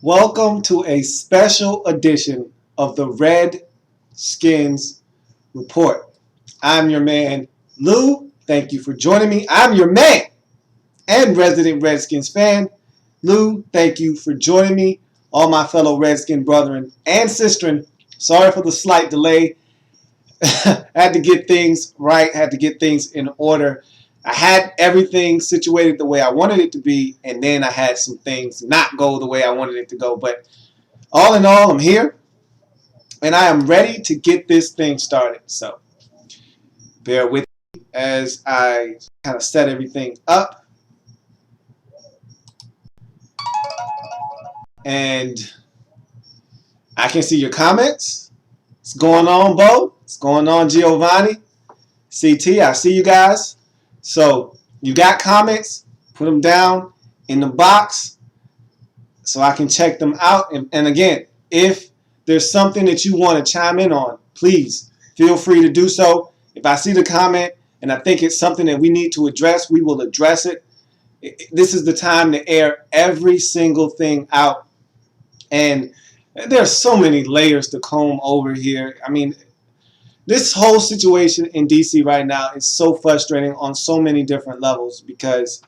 Welcome to a special edition of the Redskins Report. I'm your man, Lou. Thank you for joining me. I'm your man and resident Redskins fan. Lou, thank you for joining me. All my fellow Redskin brethren and sistren, sorry for the slight delay. Had to get things right, had to get things in order. I had everything situated the way I wanted it to be, and then I had some things not go the way I wanted it to go. But all in all, I'm here, and I am ready to get this thing started. So bear with me as I kind of set everything up. And I can see your comments. What's going on, Bo? What's going on, Giovanni? CT, I see you guys. So you got comments, put them down in the box so I can check them out. And again, if there's something that you want to chime in on, please feel free to do so. If I see the comment and I think it's something that we need to address, we will address it. This is the time to air every single thing out. And there's so many layers to comb over here. I mean, this whole situation in DC right now is so frustrating on so many different levels because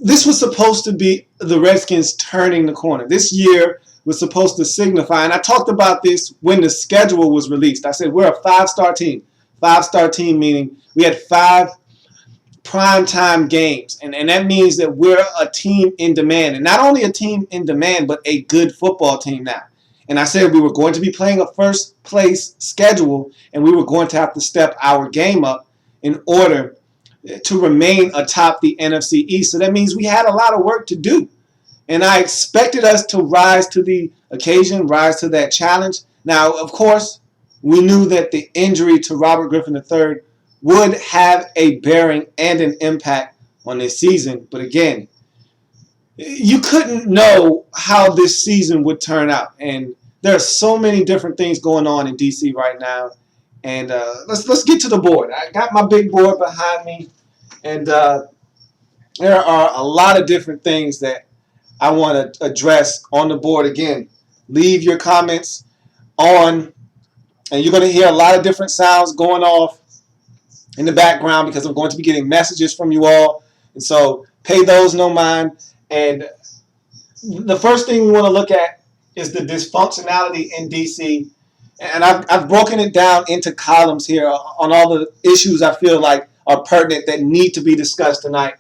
this was supposed to be the Redskins turning the corner. This year was supposed to signify, and I talked about this when the schedule was released. I said we're a five-star team. Five-star team meaning we had 5 primetime games, and that means that we're a team in demand. And not only a team in demand, but a good football team now. And I said we were going to be playing a first-place schedule, and we were going to have to step our game up in order to remain atop the NFC East. So that means we had a lot of work to do. And I expected us to rise to the occasion, rise to that challenge. Now, of course, we knew that the injury to Robert Griffin III would have a bearing and an impact on this season. But again, you couldn't know how this season would turn out. And there are so many different things going on in DC right now. And let's get to the board. I got my big board behind me. And there are a lot of different things that I want to address on the board. Again, leave your comments on. And you're going to hear a lot of different sounds going off in the background because I'm going to be getting messages from you all. And so pay those no mind. And the first thing we want to look at is the dysfunctionality in DC. And I've broken it down into columns here on all the issues I feel like are pertinent that need to be discussed tonight.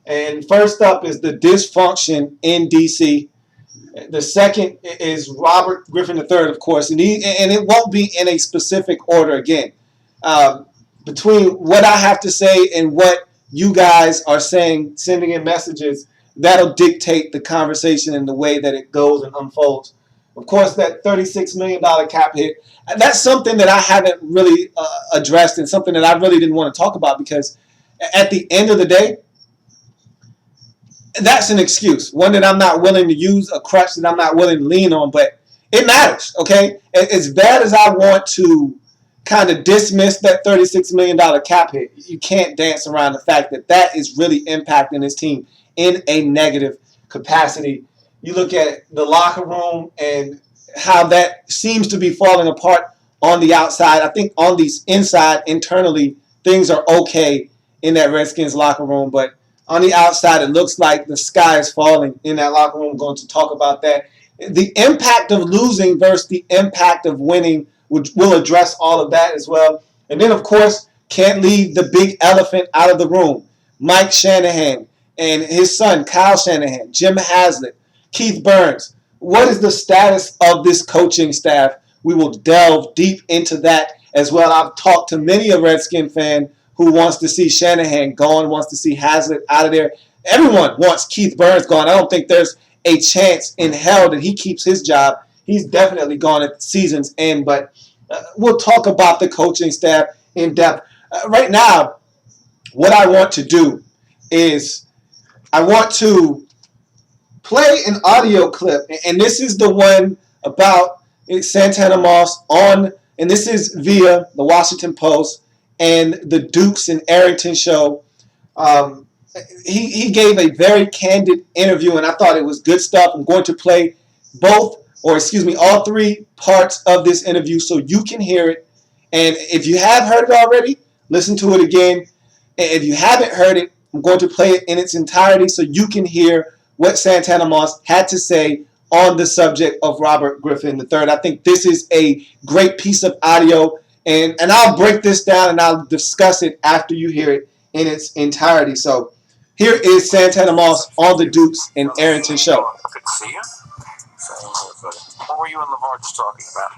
And first up is the dysfunction in DC. The second is Robert Griffin III, of course. And it won't be in a specific order again. Between what I have to say and what you guys are saying, sending in messages, that'll dictate the conversation and the way that it goes and unfolds. Of course, that $36 million cap hit, that's something that I haven't really addressed and something that I really didn't want to talk about because at the end of the day, that's an excuse. One that I'm not willing to use, a crutch that I'm not willing to lean on, but it matters, okay? As bad as I want to kind of dismiss that $36 million cap hit, you can't dance around the fact that that is really impacting this team in a negative capacity. You look at the locker room and how that seems to be falling apart on the outside. I think on the inside, internally, things are okay in that Redskins locker room. But on the outside, it looks like the sky is falling in that locker room. I'm going to talk about that. The impact of losing versus the impact of winning, we'll address all of that as well. And then, of course, can't leave the big elephant out of the room. Mike Shanahan and his son, Kyle Shanahan, Jim Haslett, Keith Burns. What is the status of this coaching staff? We will delve deep into that as well. I've talked to many a Redskin fan who wants to see Shanahan gone, wants to see Haslett out of there. Everyone wants Keith Burns gone. I don't think there's a chance in hell that he keeps his job. He's definitely gone at the season's end, but we'll talk about the coaching staff in depth. Right now, what I want to do is I want to play an audio clip, and this is the one about Santana Moss on, and this is via the Washington Post and the Dukes and Arrington show. he gave a very candid interview, and I thought it was good stuff. I'm going to play all three parts of this interview so you can hear it. And if you have heard it already, listen to it again. And if you haven't heard it, I'm going to play it in its entirety so you can hear what Santana Moss had to say on the subject of Robert Griffin III. I think this is a great piece of audio, and I'll break this down and I'll discuss it after you hear it in its entirety. So here is Santana Moss on the Dukes and Arrington show. Good to see you. What were you and LeVar just talking about?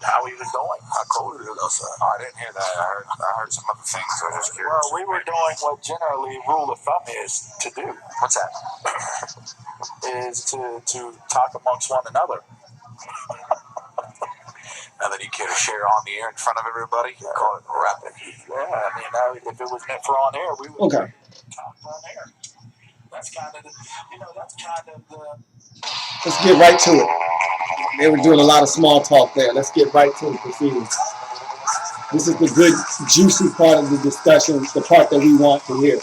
How he was doing. How cold it is outside. Oh, I didn't hear that. I heard some other things. I was just curious. Well, we were doing what generally rule of thumb is to do. What's that? Is to talk amongst one another. Now that you care to share on the air in front of everybody, you call it rapping. Yeah, I mean, if it was meant for on air, we would talk on air. That's kind of the. Let's get right to it. They were doing a lot of small talk there. Let's get right to the proceedings. This is the good, juicy part of the discussion, the part that we want to hear.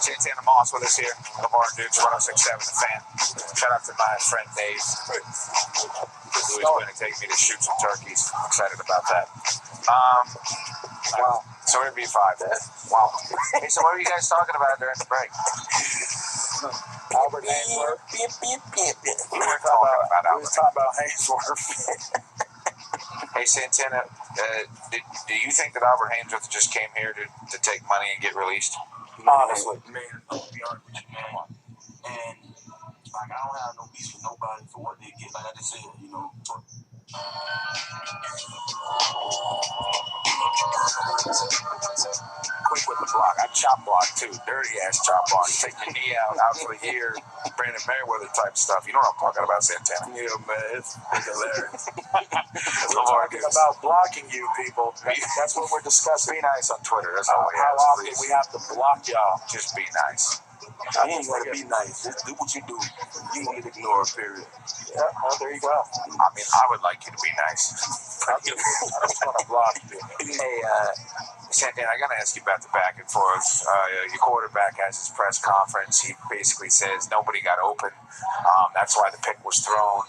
Santana Moss with us here. LeVar Dukes, 106.7 The Fan. Shout out to my friend Dave, who's going to take me to shoot some turkeys. I'm excited about that. Wow. So we're going to be 5. Wow. Hey, so what were you guys talking about during the break? Albert Hainsworth. We were talking about Hainsworth. Hey, Santana, do you think that Albert Hainsworth just came here to take money and get released? Honestly, man, I'll be honest with you, man. And like, I don't have no beef with nobody for what they get. Like I just said, you know. Quick with the block. I chop block too. Dirty ass chop block. Take your knee out for the ear. Brandon Merriweather type stuff. You know what I'm talking about, Santana? Yeah, man, it's hilarious. We're talking about blocking you people. That's what we're discussing. Be nice on Twitter. That's all we have. How often we have to block y'all? Just be nice. You ain't gonna be nice. Just do what you do. You gonna get ignored, period. Yeah, well, there you go. I mean, I would like you to be nice. I just want to block you. Hey, Santana, I got to ask you about the back and forth. Your quarterback has his press conference. He basically says nobody got open. That's why the pick was thrown.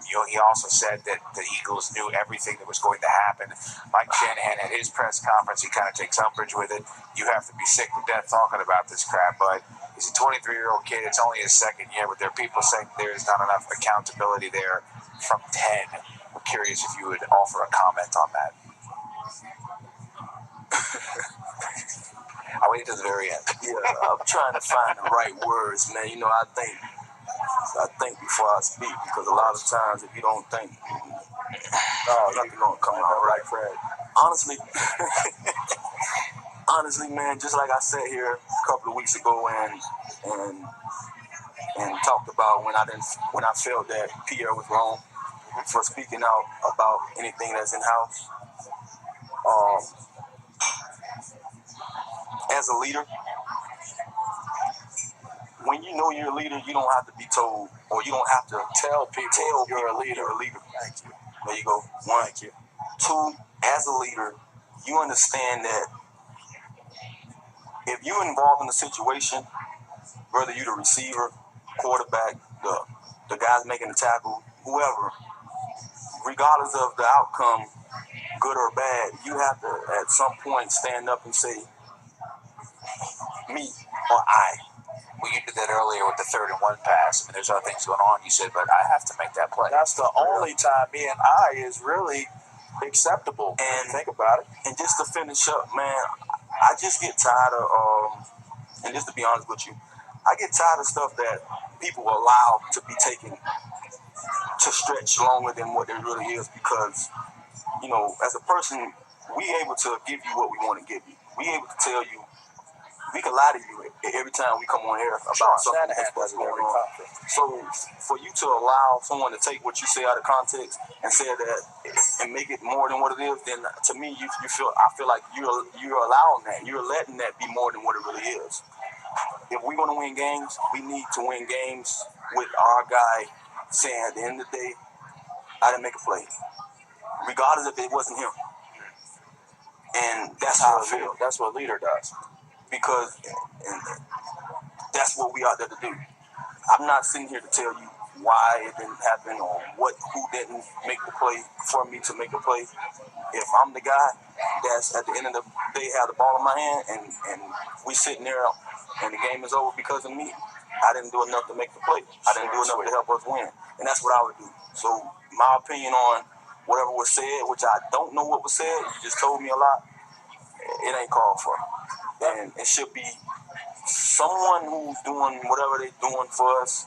He also said that the Eagles knew everything that was going to happen. Mike Shanahan at his press conference, he kind of takes umbrage with it. You have to be sick to death talking about this crap, but he's a 23-year-old kid. It's only his second year, but there are people saying there is not enough accountability there from 10. I'm curious if you would offer a comment on that. I'll wait till the very end. Yeah, I'm trying to find the right words, man. You know, I think before I speak, because a lot of times if you don't think, nothing gonna come out right. Fred. Honestly, man, just like I sat here a couple of weeks ago and talked about when I felt that Pierre was wrong for speaking out about anything that's in house. As a leader, when you know you're a leader, you don't have to be told, or you don't have to tell people you're a leader. Thank you. There you go. 1. Thank you. 2, as a leader, you understand that if you're involved in a situation, whether you're the receiver, quarterback, the guys making the tackle, whoever, regardless of the outcome, good or bad, you have to at some point stand up and say, me or I. Well, you did that earlier with the 3rd and 1 pass. I mean, there's other things going on. You said, but I have to make that play. That's the only time me and I is really acceptable. And think about it. And just to finish up, man, I just get tired of, and just to be honest with you, I get tired of stuff that people allow to be taken to stretch longer than what it really is, because, you know, as a person, we able to give you what we want to give you. We able to tell you, we can lie to you every time we come on air about something that's going on. So for you to allow someone to take what you say out of context and say that and make it more than what it is, then to me, I feel like you're allowing that. You're letting that be more than what it really is. If we're going to win games, we need to win games with our guy saying at the end of the day, I didn't make a play, regardless if it wasn't him. And that's how I feel. That's what leader does. Because and that's what we out there to do. I'm not sitting here to tell you why it didn't happen or who didn't make the play for me to make a play. If I'm the guy that's at the end of the day have the ball in my hand and we sitting there and the game is over because of me, I didn't do enough to make the play. I didn't do enough to help us win. And that's what I would do. So my opinion on whatever was said, which I don't know what was said, you just told me a lot, it ain't called for. And it should be someone who's doing whatever they're doing for us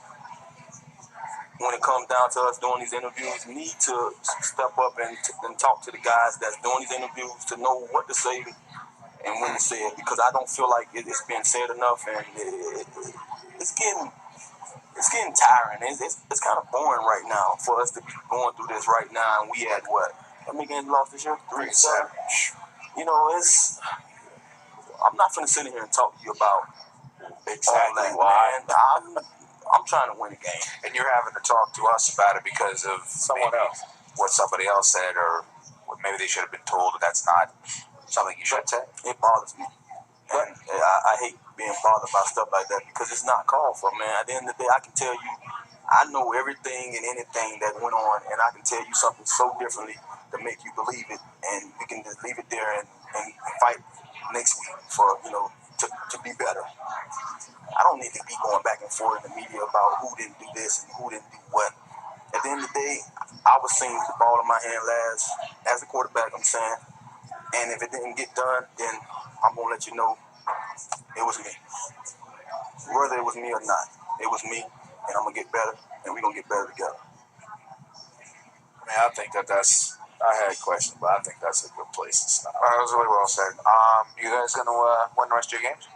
when it comes down to us doing these interviews need to step up and talk to the guys that's doing these interviews to know what to say and when to say it, because I don't feel like it's been said enough, and it's getting tiring. It's kind of boring right now for us to be going through this right now, and we had what? How many games lost this year? 3-7. You know, I'm not finna sit in here and talk to you about Exactly all that, why. man. I'm trying to win a game. And you're having to talk to us about it because of Someone else. what somebody else said, or what maybe they should have been told that that's not something you should say. It bothers me. And I hate being bothered by stuff like that because it's not called for, man. At the end of the day, I can tell you, I know everything and anything that went on, and I can tell you something so differently to make you believe it, and we can just leave it there and fight next week for, to be better. I don't need to be going back and forth in the media about who didn't do this and who didn't do what. At the end of the day, I was seeing the ball in my hand last as a quarterback, I'm saying. And if it didn't get done, then I'm going to let you know it was me. Whether it was me or not, it was me, and I'm going to get better, and we're going to get better together. I mean, I think I had questions, but I think that's a good place to stop. That was really well said. You guys going to win the rest of your games?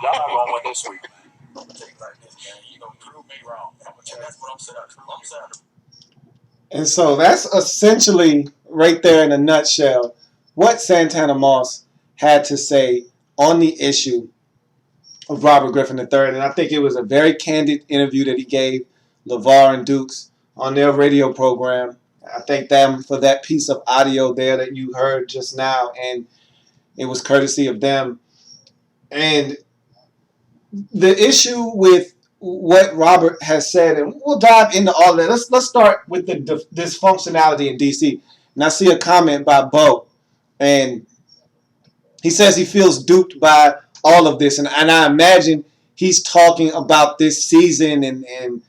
Y'all not going to win this week. I'm going to tell you like this, man. You going to prove me wrong. That's what I'm saying. And so that's essentially, right there in a nutshell, what Santana Moss had to say on the issue of Robert Griffin III. And I think it was a very candid interview that he gave LeVar and Dukes on their radio program. I thank them for that piece of audio there that you heard just now, and it was courtesy of them. And the issue with what Robert has said, and we'll dive into all of that. Let's start with the dysfunctionality in DC. And I see a comment by Bo, and he says he feels duped by all of this, and I imagine he's talking about this season and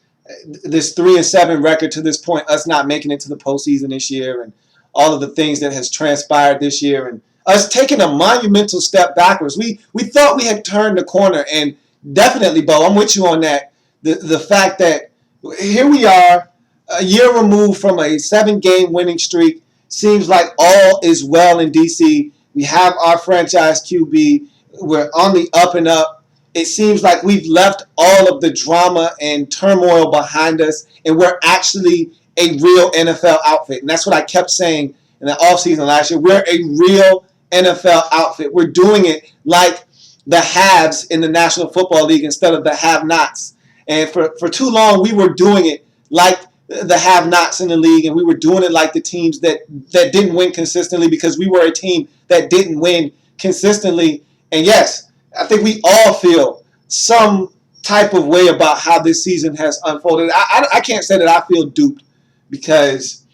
this 3-7 record to this point, us not making it to the postseason this year, and all of the things that has transpired this year, and us taking a monumental step backwards. We thought we had turned the corner, and definitely, Bo, I'm with you on that. The fact that here we are, a year removed from a 7-game winning streak, seems like all is well in DC. We have our franchise QB. We're on the up and up. It seems like we've left all of the drama and turmoil behind us, and we're actually a real NFL outfit. And that's what I kept saying in the offseason last year. We're a real NFL outfit. We're doing it like the haves in the National Football League instead of the have-nots. And for too long, we were doing it like the have-nots in the league, and we were doing it like the teams that didn't win consistently because we were a team that didn't win consistently. And yes, I think we all feel some type of way about how this season has unfolded. I can't say that I feel duped because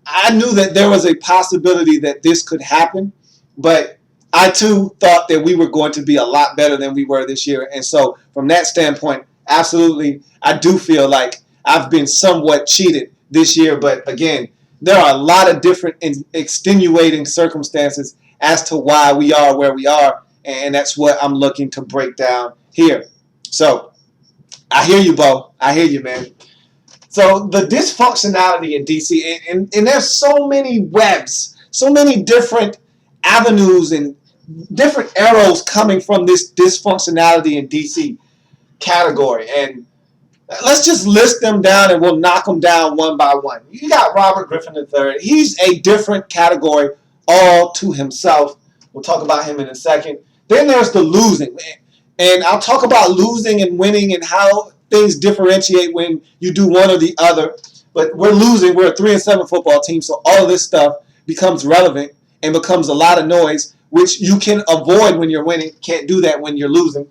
I knew that there was a possibility that this could happen, but I too thought that we were going to be a lot better than we were this year. And so from that standpoint, absolutely, I do feel like I've been somewhat cheated this year. But again, there are a lot of different extenuating circumstances as to why we are where we are. And that's what I'm looking to break down here. So I hear you, Bo. I hear you, man. So the dysfunctionality in DC, and there's so many webs, so many different avenues and different arrows coming from this dysfunctionality in DC category. And let's just list them down and we'll knock them down one by one. You got Robert Griffin III. He's a different category all to himself. We'll talk about him in a second. Then there's the losing. And I'll talk about losing and winning and how things differentiate when you do one or the other. But we're losing. We're a 3-7 football team, so all of this stuff becomes relevant and becomes a lot of noise, which you can avoid when you're winning. Can't do that when you're losing.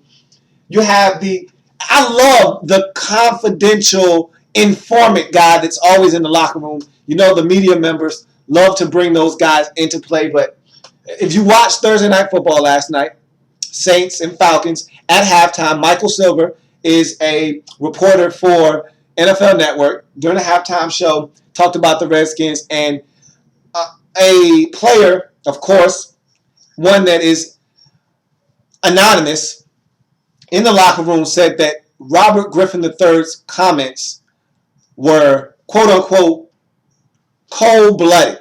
You have I love the confidential informant guy that's always in the locker room. You know, the media members love to bring those guys into play. But if you watched Thursday Night Football last night, Saints and Falcons, at halftime, Michael Silver is a reporter for NFL Network. During the halftime show, talked about the Redskins, and a player, of course, one that is anonymous, in the locker room said that Robert Griffin III's comments were, quote unquote, cold blooded,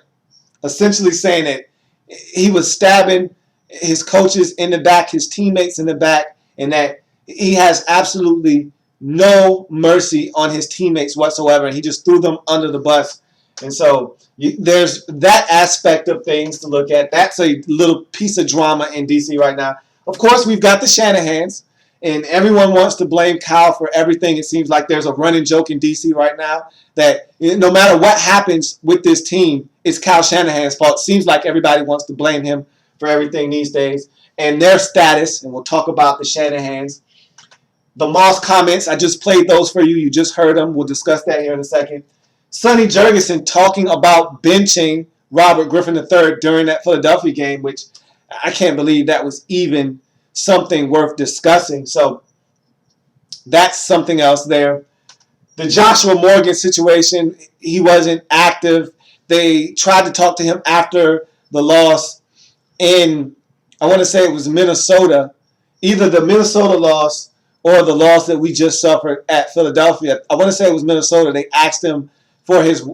essentially saying that he was stabbing his coaches in the back, his teammates in the back, and that he has absolutely no mercy on his teammates whatsoever, and he just threw them under the bus. And so there's that aspect of things to look at. That's a little piece of drama in D.C. right now. Of course, we've got the Shanahans, and everyone wants to blame Kyle for everything. It seems like there's a running joke in D.C. right now that no matter what happens with this team, it's Kyle Shanahan's fault. It seems like everybody wants to blame him for everything these days. And their status, and we'll talk about the Shanahans. The Moss comments, I just played those for you. You just heard them. We'll discuss that here in a second. Sonny Jurgensen talking about benching Robert Griffin III during that Philadelphia game, which I can't believe that was even something worth discussing. So that's something else there. The Joshua Morgan situation, he wasn't active. They tried to talk to him after the loss in, I want to say it was Minnesota, either the Minnesota loss or the loss that we just suffered at Philadelphia. I want to say it was Minnesota. They asked him for his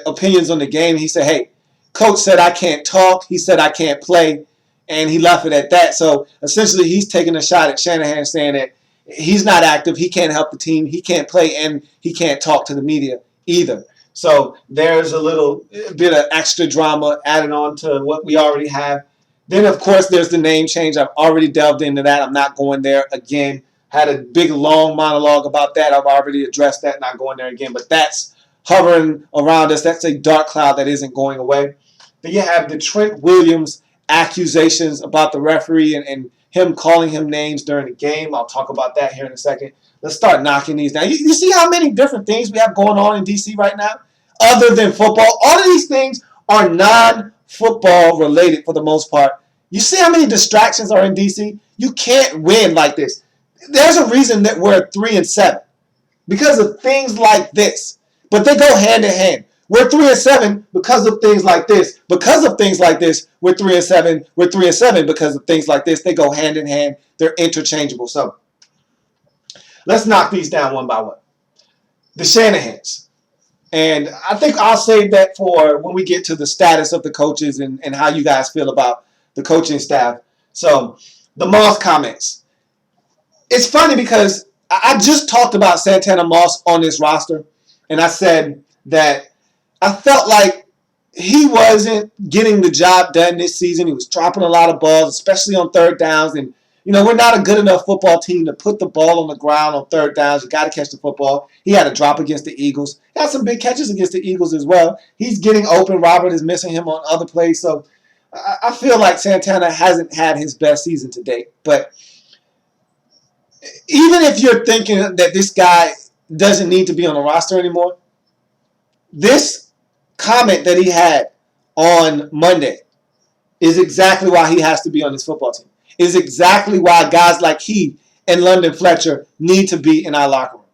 opinions on the game. He said, hey, coach said I can't talk. He said I can't play. And he left it at that. So essentially he's taking a shot at Shanahan, saying that he's not active, he can't help the team, he can't play, and he can't talk to the media either. So there's a little bit of extra drama added on to what we already have. Then, of course, there's the name change. I've already delved into that. I'm not going there again. Had a big, long monologue about that. I've already addressed that, not going there again. But that's hovering around us. That's a dark cloud that isn't going away. Then you have the Trent Williams accusations about the referee and him calling him names during the game. I'll talk about that here in a second. Let's start knocking these down. You see how many different things we have going on in D.C. right now other than football? All of these things are non-football related for the most part. You see how many distractions are in D.C.? You can't win like this. There's a reason that we're 3-7 because of things like this. But they go hand in hand. We're 3-7 because of things like this. Because of things like this, we're 3-7. We're 3-7 because of things like this. They go hand in hand. They're interchangeable. So let's knock these down one by one. The Shanahans. And I think I'll save that for when we get to the status of the coaches and how you guys feel about the coaching staff. So the Moss comments. It's funny because I just talked about Santana Moss on this roster. And I said that I felt like he wasn't getting the job done this season. He was dropping a lot of balls, especially on third downs. And, we're not a good enough football team to put the ball on the ground on third downs. You got to catch the football. He had a drop against the Eagles. He had some big catches against the Eagles as well. He's getting open. Robert is missing him on other plays. So I feel like Santana hasn't had his best season to date. But even if you're thinking that this guy doesn't need to be on the roster anymore, this comment that he had on Monday is exactly why he has to be on this football team. Is exactly why guys like he and London Fletcher need to be in our locker room.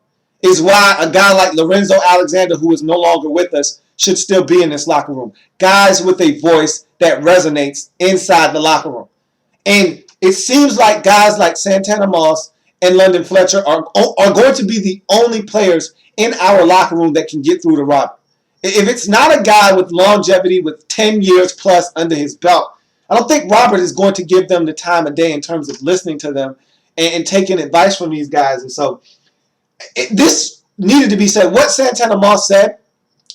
Is why a guy like Lorenzo Alexander, who is no longer with us, should still be in this locker room. Guys with a voice that resonates inside the locker room. And it seems like guys like Santana Moss and London Fletcher are going to be the only players in our locker room that can get through to Robert. If it's not a guy with longevity, with 10 years plus under his belt, I don't think Robert is going to give them the time of day in terms of listening to them and taking advice from these guys. And so this needed to be said. What Santana Moss said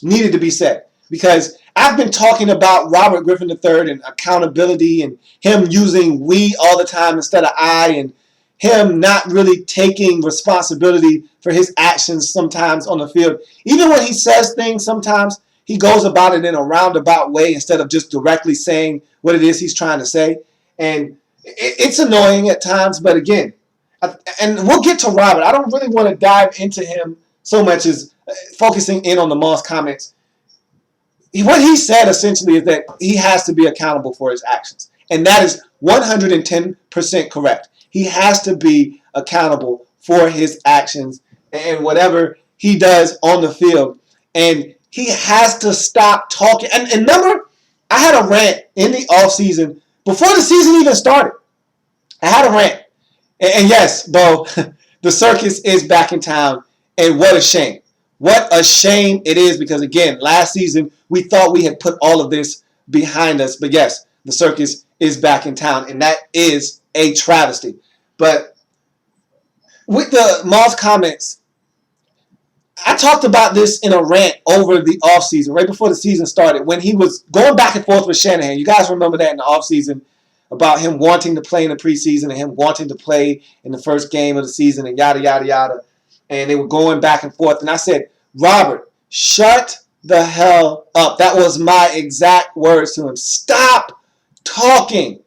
needed to be said because I've been talking about Robert Griffin III and accountability and him using we all the time instead of I. And him not really taking responsibility for his actions sometimes on the field. Even when he says things, sometimes he goes about it in a roundabout way instead of just directly saying what it is he's trying to say. And it's annoying at times, but again, and we'll get to Robert. I don't really want to dive into him so much as focusing in on the Moss comments. What he said essentially is that he has to be accountable for his actions. And that is 110% correct. He has to be accountable for his actions and whatever he does on the field. And he has to stop talking. And remember, I had a rant in the offseason before the season even started. I had a rant. And yes, Bo, the circus is back in town. And what a shame. What a shame it is because, again, last season we thought we had put all of this behind us. But yes, the circus is back in town, and that is a travesty. But with the Moss comments, I talked about this in a rant over the offseason, right before the season started, when he was going back and forth with Shanahan. You guys remember that in the offseason about him wanting to play in the preseason and him wanting to play in the first game of the season and yada, yada, yada. And they were going back and forth. And I said, Robert, shut the hell up. That was my exact words to him. Stop talking.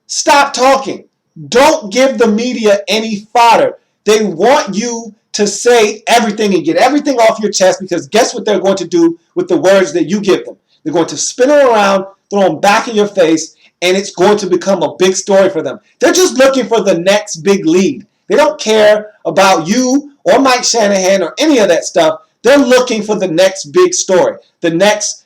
Stop talking. Don't give the media any fodder. They want you to say everything and get everything off your chest because guess what they're going to do with the words that you give them? They're going to spin them around, throw them back in your face, and it's going to become a big story for them. They're just looking for the next big lead. They don't care about you or Mike Shanahan or any of that stuff. They're looking for the next big story, the next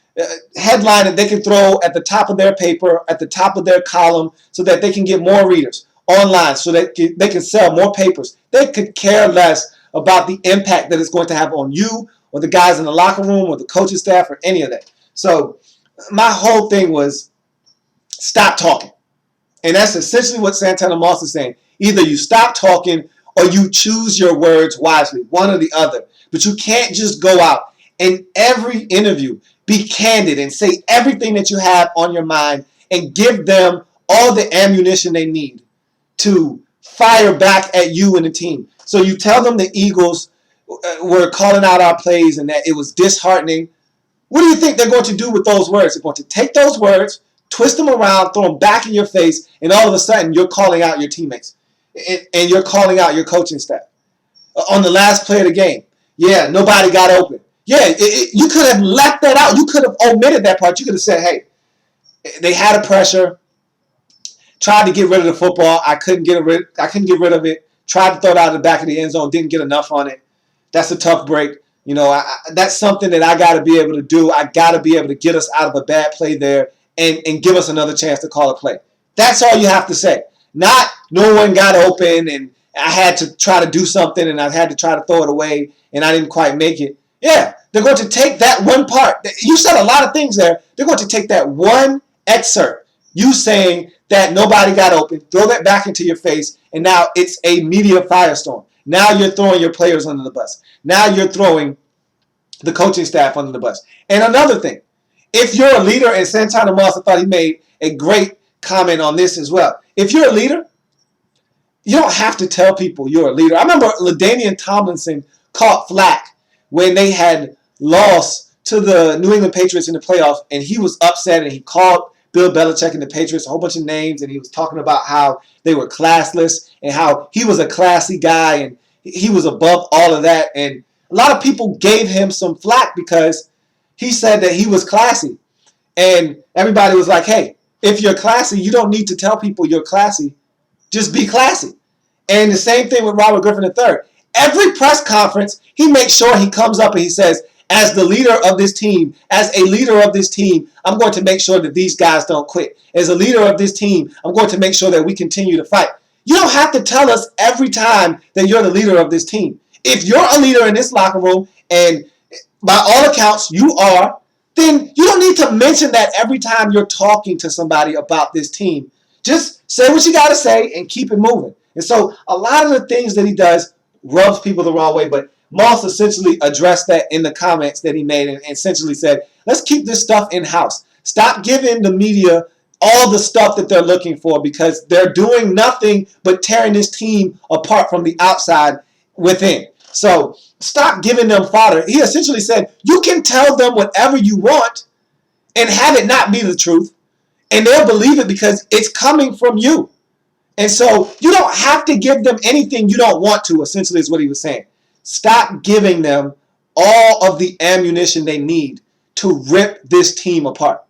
headline that they can throw at the top of their paper, at the top of their column, so that they can get more readers online, so that they can sell more papers. They could care less about the impact that it's going to have on you or the guys in the locker room or the coaching staff or any of that. So my whole thing was stop talking. And that's essentially what Santana Moss is saying. Either you stop talking or you choose your words wisely, one or the other. But you can't just go out and every interview be candid and say everything that you have on your mind and give them all the ammunition they need to fire back at you and the team. So you tell them the Eagles were calling out our plays and that it was disheartening. What do you think they're going to do with those words? They're going to take those words, twist them around, throw them back in your face, and all of a sudden you're calling out your teammates and you're calling out your coaching staff. On the last play of the game, yeah, nobody got open. Yeah, you could have left that out. You could have omitted that part. You could have said, hey, they had a pressure, tried to get rid of the football. I couldn't get rid of it. Tried to throw it out of the back of the end zone, didn't get enough on it. That's a tough break. You know, that's something that I got to be able to do. I got to be able to get us out of a bad play there and give us another chance to call a play. That's all you have to say. Not no one got open and I had to try to do something and I had to try to throw it away and I didn't quite make it. Yeah, they're going to take that one part. You said a lot of things there. They're going to take that one excerpt, you saying that nobody got open, throw that back into your face, and now it's a media firestorm. Now you're throwing your players under the bus. Now you're throwing the coaching staff under the bus. And another thing, if you're a leader, and Santana Moss, I thought he made a great comment on this as well. If you're a leader, you don't have to tell people you're a leader. I remember LaDainian Tomlinson caught flack when they had lost to the New England Patriots in the playoffs, and he was upset, and he called Bill Belichick and the Patriots a whole bunch of names, and he was talking about how they were classless and how he was a classy guy and he was above all of that. And a lot of people gave him some flack because he said that he was classy. And everybody was like, hey, if you're classy, you don't need to tell people you're classy. Just be classy. And the same thing with Robert Griffin III. Every press conference, he makes sure he comes up and he says, as the leader of this team, as a leader of this team, I'm going to make sure that these guys don't quit. As a leader of this team, I'm going to make sure that we continue to fight. You don't have to tell us every time that you're the leader of this team. If you're a leader in this locker room, and by all accounts you are, then you don't need to mention that every time you're talking to somebody about this team. Just say what you got to say and keep it moving. And so a lot of the things that he does rubs people the wrong way, but Moss essentially addressed that in the comments that he made and essentially said, let's keep this stuff in-house. Stop giving the media all the stuff that they're looking for because they're doing nothing but tearing this team apart from the outside within. So stop giving them fodder. He essentially said, you can tell them whatever you want and have it not be the truth, and they'll believe it because it's coming from you. And so you don't have to give them anything you don't want to, essentially is what he was saying. Stop giving them all of the ammunition they need to rip this team apart,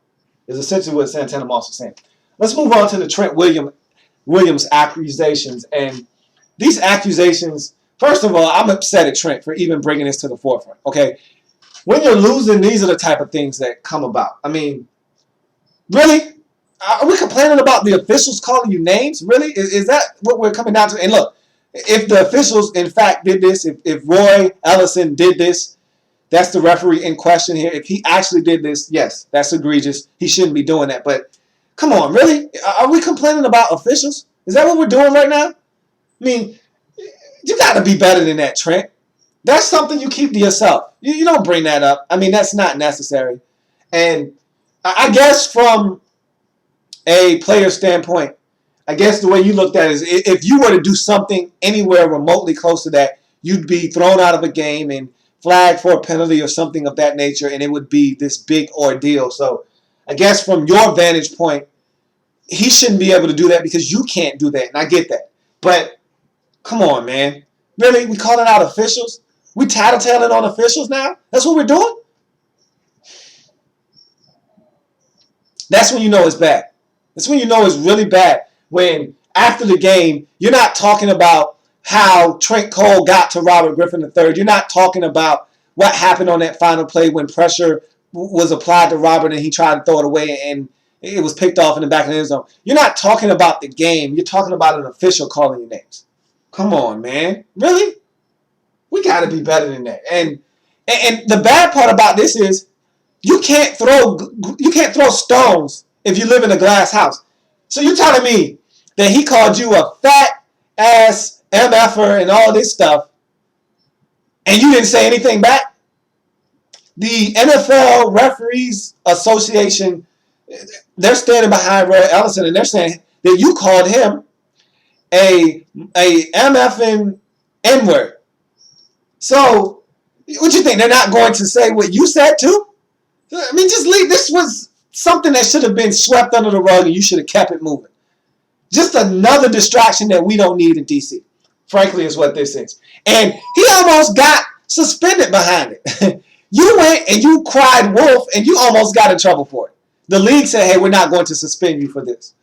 is essentially what Santana Moss is saying. Let's move on to the Trent Williams accusations. And these accusations, first of all, I'm upset at Trent for even bringing this to the forefront. Okay, when you're losing, these are the type of things that come about. I mean, really? Are we complaining about the officials calling you names? Really? Is that what we're coming down to? And look, if the officials, in fact, did this, if Roy Ellison did this, that's the referee in question here. If he actually did this, yes, that's egregious. He shouldn't be doing that. But come on, really? Are we complaining about officials? Is that what we're doing right now? I mean, you got to be better than that, Trent. That's something you keep to yourself. You don't bring that up. I mean, that's not necessary. And I guess from a player standpoint, I guess the way you looked at it is if you were to do something anywhere remotely close to that, you'd be thrown out of a game and flagged for a penalty or something of that nature, and it would be this big ordeal. So I guess from your vantage point, he shouldn't be able to do that because you can't do that, and I get that. But come on, man. Really? We calling out officials? We tattletaling on officials now? That's what we're doing? That's when you know it's bad. That's when you know it's really bad. When after the game, you're not talking about how Trent Cole got to Robert Griffin III. You're not talking about what happened on that final play when pressure was applied to Robert and he tried to throw it away and it was picked off in the back of the end zone. You're not talking about the game. You're talking about an official calling you names. Come on, man. Really? We got to be better than that. And the bad part about this is you can't throw stones if you live in a glass house. So you're telling me that he called you a fat ass MFer and all this stuff, and you didn't say anything back? The NFL Referees Association, they're standing behind Roy Ellison, and they're saying that you called him a MFing N-word. So, what you think? They're not going to say what you said too? I mean, just leave. This was something that should have been swept under the rug, and you should have kept it moving. Just another distraction that we don't need in DC. Frankly, is what this is. And he almost got suspended behind it. You went and you cried wolf, and you almost got in trouble for it. The league said, hey, we're not going to suspend you for this.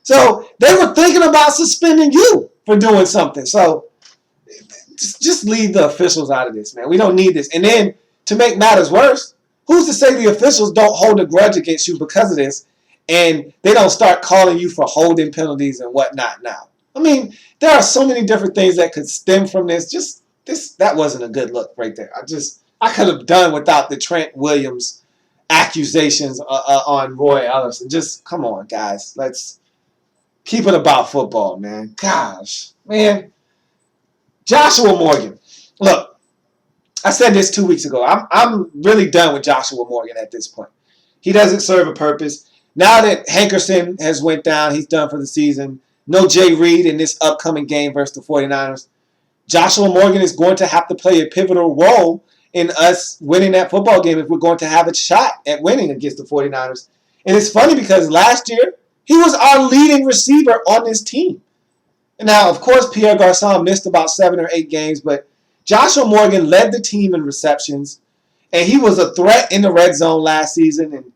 So they were thinking about suspending you for doing something. So just leave the officials out of this, man. We don't need this. And then to make matters worse, who's to say the officials don't hold a grudge against you because of this and they don't start calling you for holding penalties and whatnot now? I mean, there are so many different things that could stem from this. That wasn't a good look right there. I could have done without the Trent Williams accusations on Roy Ellison. Just come on, guys. Let's keep it about football, man. Gosh, man. Joshua Morgan. Look, I said this 2 weeks ago. I'm really done with Joshua Morgan at this point. He doesn't serve a purpose. Now that Hankerson has went down, he's done for the season. No Jay Reed in this upcoming game versus the 49ers. Joshua Morgan is going to have to play a pivotal role in us winning that football game if we're going to have a shot at winning against the 49ers. And it's funny because last year, he was our leading receiver on this team. And now, of course, Pierre Garçon missed about 7 or 8 games, but Joshua Morgan led the team in receptions, and he was a threat in the red zone last season. And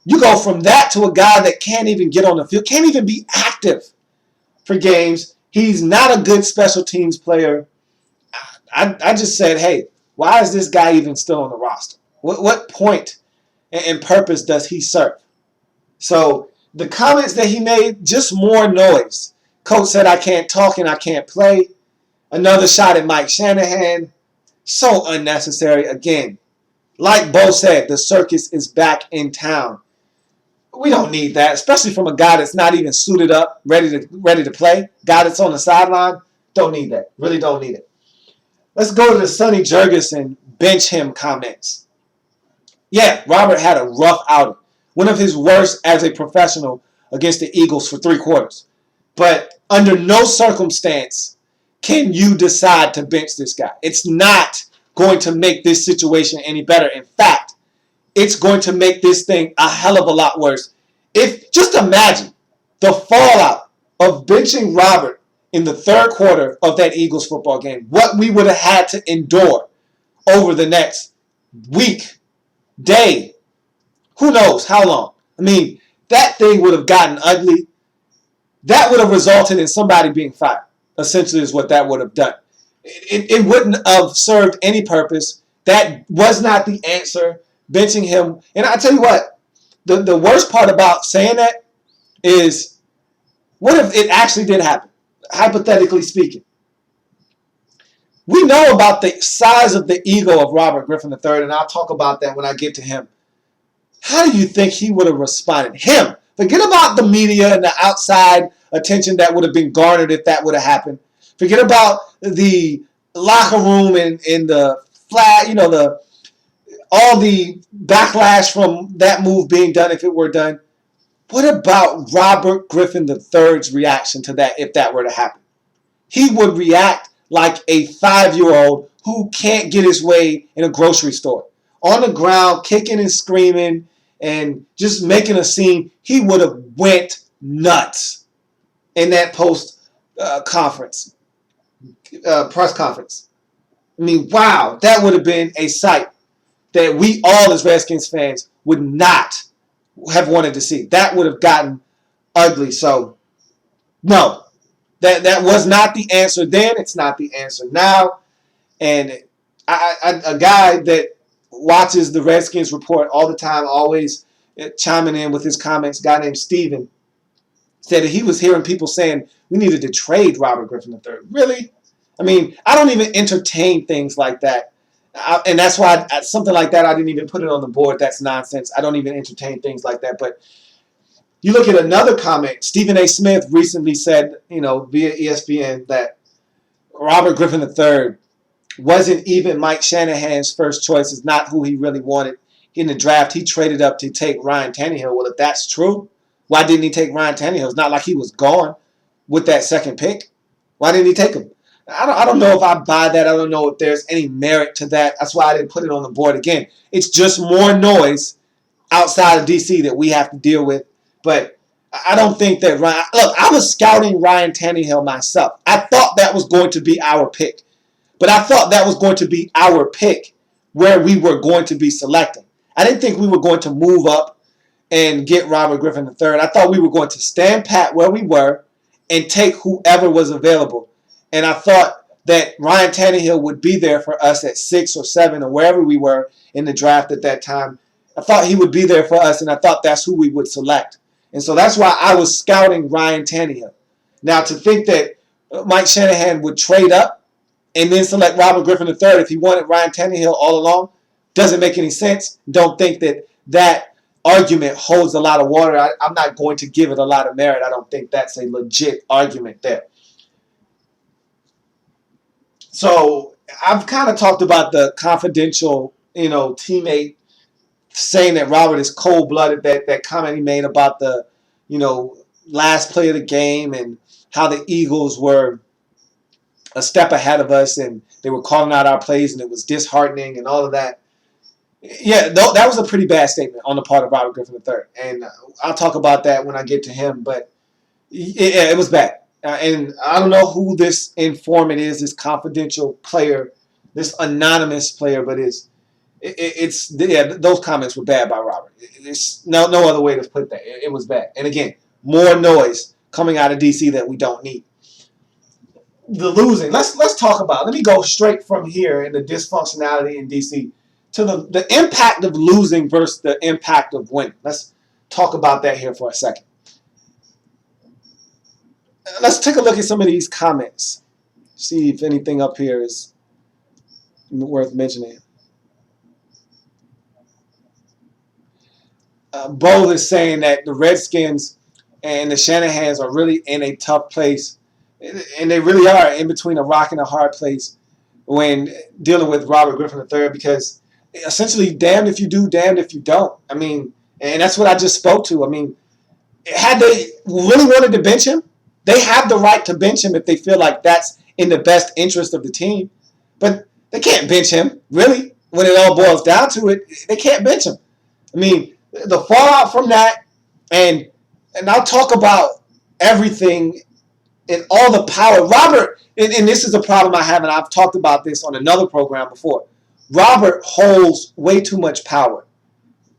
you go from that to a guy that can't even get on the field, can't even be active for games. He's not a good special teams player. I just said, hey, why is this guy even still on the roster? What point and purpose does he serve? So the comments that he made, just more noise. Coach said, I can't talk and I can't play. Another shot at Mike Shanahan. So unnecessary. Again, like Bo said, the circus is back in town. We don't need that, especially from a guy that's not even suited up, ready to play. Guy that's on the sideline. Don't need that. Really don't need it. Let's go to the Sonny Jurgensen bench him comments. Yeah, Robert had a rough outing. One of his worst as a professional against the Eagles for 3 quarters. But under no circumstance can you decide to bench this guy. It's not going to make this situation any better. In fact, it's going to make this thing a hell of a lot worse. If just imagine the fallout of benching Robert in the 3rd quarter of that Eagles football game, what we would have had to endure over the next week, day, who knows how long. I mean, that thing would have gotten ugly. That would have resulted in somebody being fired, essentially is what that would have done. It wouldn't have served any purpose. That was not the answer, benching him. And I tell you what, the worst part about saying that is, what if it actually did happen, hypothetically speaking? We know about the size of the ego of Robert Griffin III, and I'll talk about that when I get to him. How do you think he would have responded? Him. Forget about the media and the outside attention that would have been garnered if that would have happened. Forget about the locker room and the flag, all the backlash from that move being done if it were done. What about Robert Griffin III's reaction to that if that were to happen? He would react like a 5-year-old who can't get his way in a grocery store. On the ground, kicking and screaming and just making a scene. He would have went nuts in that press conference. I mean, wow, that would have been a sight that we all as Redskins fans would not have wanted to see. That would have gotten ugly. So, no, that was not the answer then. It's not the answer now. And a guy that watches the Redskins Report all the time, always chiming in with his comments, a guy named Steven, said that he was hearing people saying we needed to trade Robert Griffin III. Really? I mean, I don't even entertain things like that. And that's why something like that, I didn't even put it on the board. That's nonsense. I don't even entertain things like that. But you look at another comment. Stephen A. Smith recently said, via ESPN, that Robert Griffin III wasn't even Mike Shanahan's first choice. Is not who he really wanted in the draft. He traded up to take Ryan Tannehill. Well, if that's true, why didn't he take Ryan Tannehill? It's not like he was gone with that second pick. Why didn't he take him? I don't know if I buy that. I don't know if there's any merit to that. That's why I didn't put it on the board again. It's just more noise outside of DC that we have to deal with. But I don't think that Ryan... Look, I was scouting Ryan Tannehill myself. I thought that was going to be our pick. But I thought that was going to be our pick where we were going to be selecting. I didn't think we were going to move up and get Robert Griffin III. I thought we were going to stand pat where we were and take whoever was available. And I thought that Ryan Tannehill would be there for us at 6 or 7 or wherever we were in the draft at that time. I thought he would be there for us, and I thought that's who we would select. And so that's why I was scouting Ryan Tannehill. Now, to think that Mike Shanahan would trade up and then select Robert Griffin III if he wanted Ryan Tannehill all along doesn't make any sense. Don't think that argument holds a lot of water. I'm not going to give it a lot of merit. I don't think that's a legit argument there. So I've kind of talked about the confidential, teammate saying that Robert is cold-blooded, that comment he made about the, last play of the game and how the Eagles were a step ahead of us and they were calling out our plays and it was disheartening and all of that. Yeah, that was a pretty bad statement on the part of Robert Griffin III. And I'll talk about that when I get to him, but it was bad. And I don't know who this informant is, this confidential player, this anonymous player, but those comments were bad by Robert. It's no other way to put that. It was bad. And again, more noise coming out of DC that we don't need. The losing. Let's talk about. Let me go straight from here in the dysfunctionality in DC to the impact of losing versus the impact of winning. Let's talk about that here for a second. Let's take a look at some of these comments. See if anything up here is worth mentioning. Bo is saying that the Redskins and the Shanahans are really in a tough place. And they really are in between a rock and a hard place when dealing with Robert Griffin III because essentially damned if you do, damned if you don't. I mean, and that's what I just spoke to. I mean, Had they really wanted to bench him, they have the right to bench him if they feel like that's in the best interest of the team. But they can't bench him, really. When it all boils down to it, they can't bench him. I mean, the fallout from that, and I'll talk about everything and all the power. Robert, and this is a problem I have, and I've talked about this on another program before. Robert holds way too much power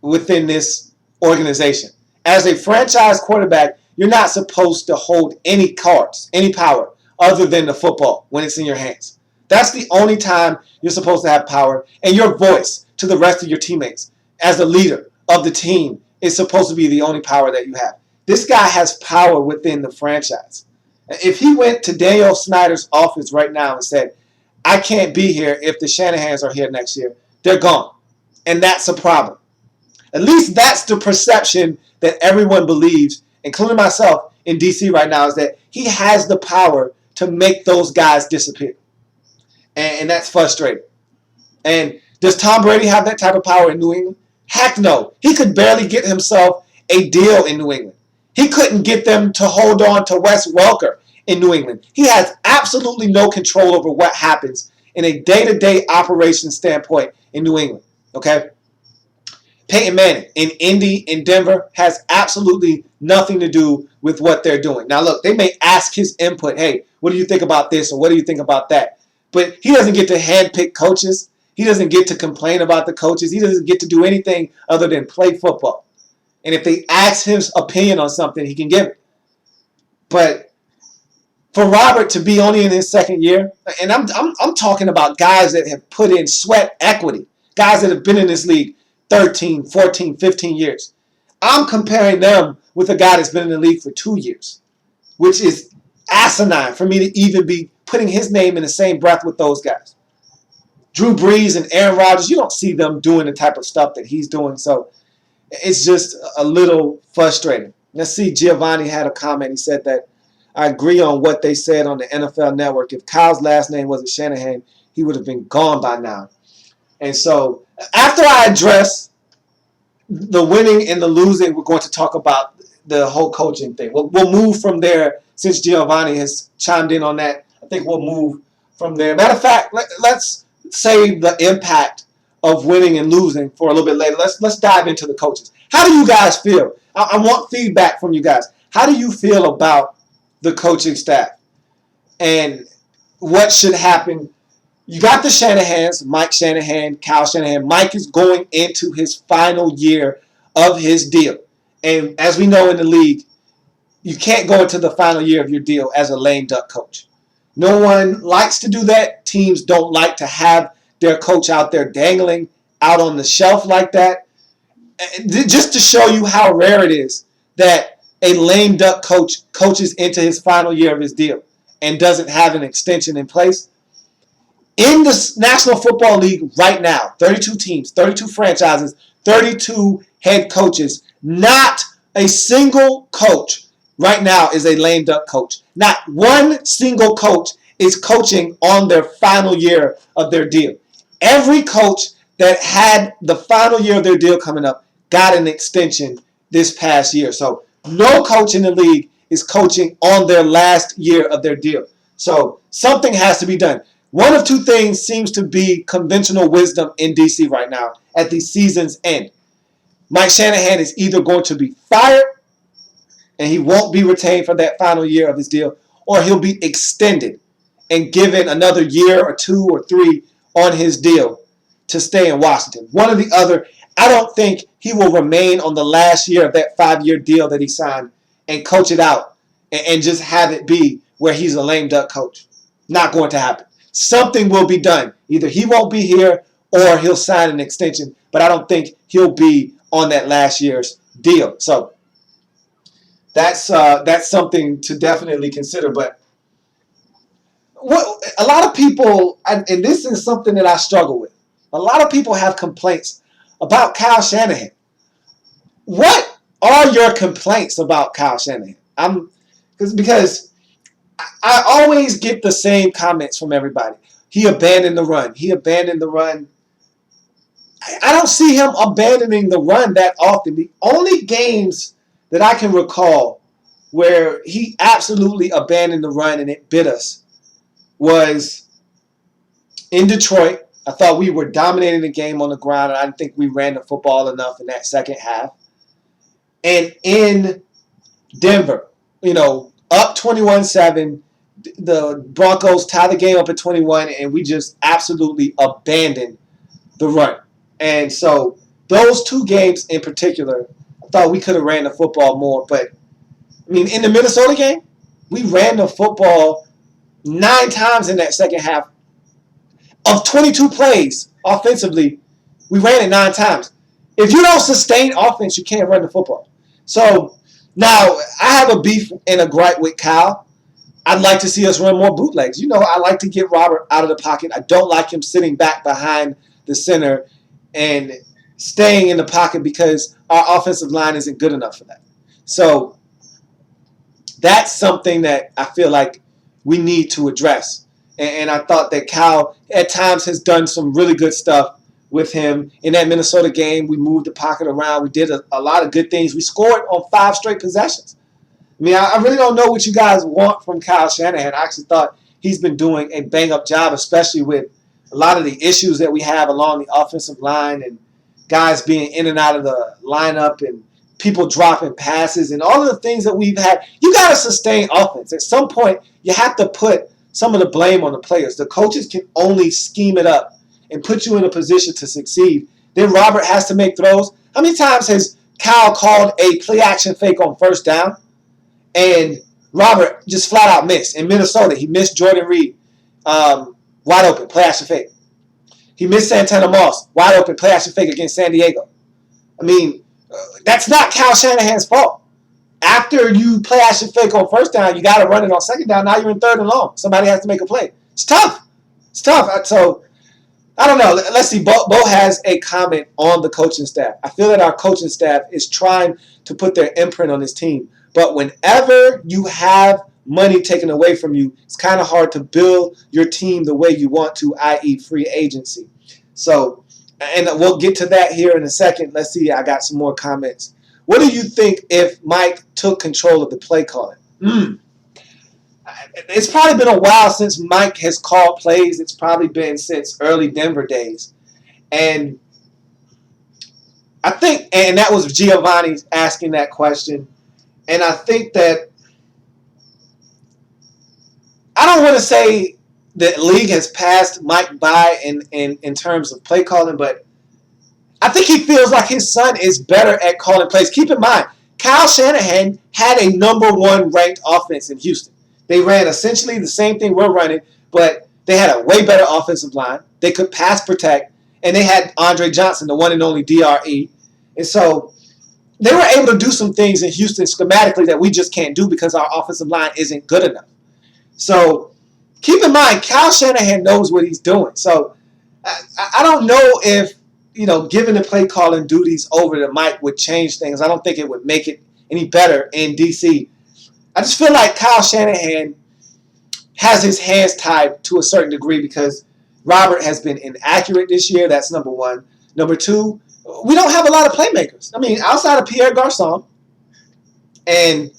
within this organization. As a franchise quarterback, you're not supposed to hold any cards, any power, other than the football when it's in your hands. That's the only time you're supposed to have power. And your voice to the rest of your teammates as the leader of the team is supposed to be the only power that you have. This guy has power within the franchise. If he went to Daniel Snyder's office right now and said, I can't be here if the Shanahans are here next year, they're gone. And that's a problem. At least that's the perception that everyone believes, including myself in DC right now, is that he has the power to make those guys disappear. And that's frustrating. And does Tom Brady have that type of power in New England? Heck no. He could barely get himself a deal in New England. He couldn't get them to hold on to Wes Welker in New England. He has absolutely no control over what happens in a day-to-day operation standpoint in New England. Okay? Peyton Manning in Indy, in Denver, has absolutely nothing to do with what they're doing. Now, look, they may ask his input. Hey, what do you think about this or what do you think about that? But he doesn't get to handpick coaches. He doesn't get to complain about the coaches. He doesn't get to do anything other than play football. And if they ask his opinion on something, he can give it. But for Robert to be only in his second year, and I'm talking about guys that have put in sweat equity, guys that have been in this league 13, 14, 15 years. I'm comparing them with a guy that's been in the league for 2 years, which is asinine for me to even be putting his name in the same breath with those guys. Drew Brees and Aaron Rodgers, you don't see them doing the type of stuff that he's doing, so it's just a little frustrating. Let's see, Giovanni had a comment. He said that I agree on what they said on the NFL Network. If Kyle's last name wasn't Shanahan, he would have been gone by now. And so after I address the winning and the losing, we're going to talk about the whole coaching thing. We'll move from there since Giovanni has chimed in on that. I think we'll move from there. Matter of fact, let's save the impact of winning and losing for a little bit later. Let's dive into the coaches. How do you guys feel? I want feedback from you guys. How do you feel about the coaching staff and what should happen? You got the Shanahans, Mike Shanahan, Kyle Shanahan. Mike is going into his final year of his deal. And as we know in the league, you can't go into the final year of your deal as a lame duck coach. No one likes to do that. Teams don't like to have their coach out there dangling out on the shelf like that. Just to show you how rare it is that a lame duck coach coaches into his final year of his deal and doesn't have an extension in place. In the National Football League right now, 32 teams, 32 franchises, 32 head coaches, not a single coach right now is a lame duck coach. Not one single coach is coaching on their final year of their deal. Every coach that had the final year of their deal coming up got an extension this past year. So no coach in the league is coaching on their last year of their deal. So something has to be done. One of two things seems to be conventional wisdom in DC right now at the season's end. Mike Shanahan is either going to be fired and he won't be retained for that final year of his deal, or he'll be extended and given another year or 2 or 3 on his deal to stay in Washington. One or the other. I don't think he will remain on the last year of that 5-year deal that he signed and coach it out and just have it be where he's a lame duck coach. Not going to happen. Something will be done. Either he won't be here or he'll sign an extension, but I don't think he'll be on that last year's deal. So that's something to definitely consider. But what a lot of people, and this is something that I struggle with, a lot of people have complaints about Kyle Shanahan. What are your complaints about Kyle Shanahan? Because I always get the same comments from everybody. He abandoned the run. He abandoned the run. I don't see him abandoning the run that often. The only games that I can recall where he absolutely abandoned the run and it bit us was in Detroit. I thought we were dominating the game on the ground, and I didn't think we ran the football enough in that second half. And in Denver, up 21-7, the Broncos tie the game up at 21, and we just absolutely abandoned the run. And so those two games in particular, I thought we could have ran the football more. But, in the Minnesota game, we ran the football 9 times in that second half. Of 22 plays offensively, we ran it 9 times. If you don't sustain offense, you can't run the football. So now I have a beef and a gripe with Kyle. I'd like to see us run more bootlegs. I like to get Robert out of the pocket. I don't like him sitting back behind the center and staying in the pocket because our offensive line isn't good enough for that. So that's something that I feel like we need to address. And I thought that Kyle at times has done some really good stuff with him. In that Minnesota game, we moved the pocket around. We did a lot of good things. We scored on 5 straight possessions. I really don't know what you guys want from Kyle Shanahan. I actually thought he's been doing a bang-up job, especially with a lot of the issues that we have along the offensive line and guys being in and out of the lineup and people dropping passes and all of the things that we've had. You got to sustain offense. At some point, you have to put some of the blame on the players. The coaches can only scheme it up and put you in a position to succeed. Then Robert has to make throws. How many times has Kyle called a play-action fake on first down? And Robert just flat out missed. In Minnesota, he missed Jordan Reed. Wide open, play action fake. He missed Santana Moss. Wide open, play action fake against San Diego. That's not Kyle Shanahan's fault. After you play action fake on first down, you got to run it on second down. Now you're in 3rd and long. Somebody has to make a play. It's tough. So, I don't know. Let's see. Bo has a comment on the coaching staff. I feel that our coaching staff is trying to put their imprint on this team. But whenever you have money taken away from you, it's kind of hard to build your team the way you want to, i.e. free agency. So, and we'll get to that here in a second. Let's see. I got some more comments. What do you think if Mike took control of the play calling? It's probably been a while since Mike has called plays. It's probably been since early Denver days. And I think, and that was Giovanni asking that question. And I think that I don't want to say the league has passed Mike by in terms of play calling, but I think he feels like his son is better at calling plays. Keep in mind, Kyle Shanahan had a #1 ranked offense in Houston. They ran essentially the same thing we're running, but they had a way better offensive line. They could pass protect, and they had Andre Johnson, the one and only DRE. And so they were able to do some things in Houston schematically that we just can't do because our offensive line isn't good enough. So keep in mind, Kyle Shanahan knows what he's doing. So I don't know if, giving the play calling duties over to Mike would change things. I don't think it would make it any better in D.C. I just feel like Kyle Shanahan has his hands tied to a certain degree because Robert has been inaccurate this year. That's number one. Number two, we don't have a lot of playmakers. Outside of Pierre Garçon, and,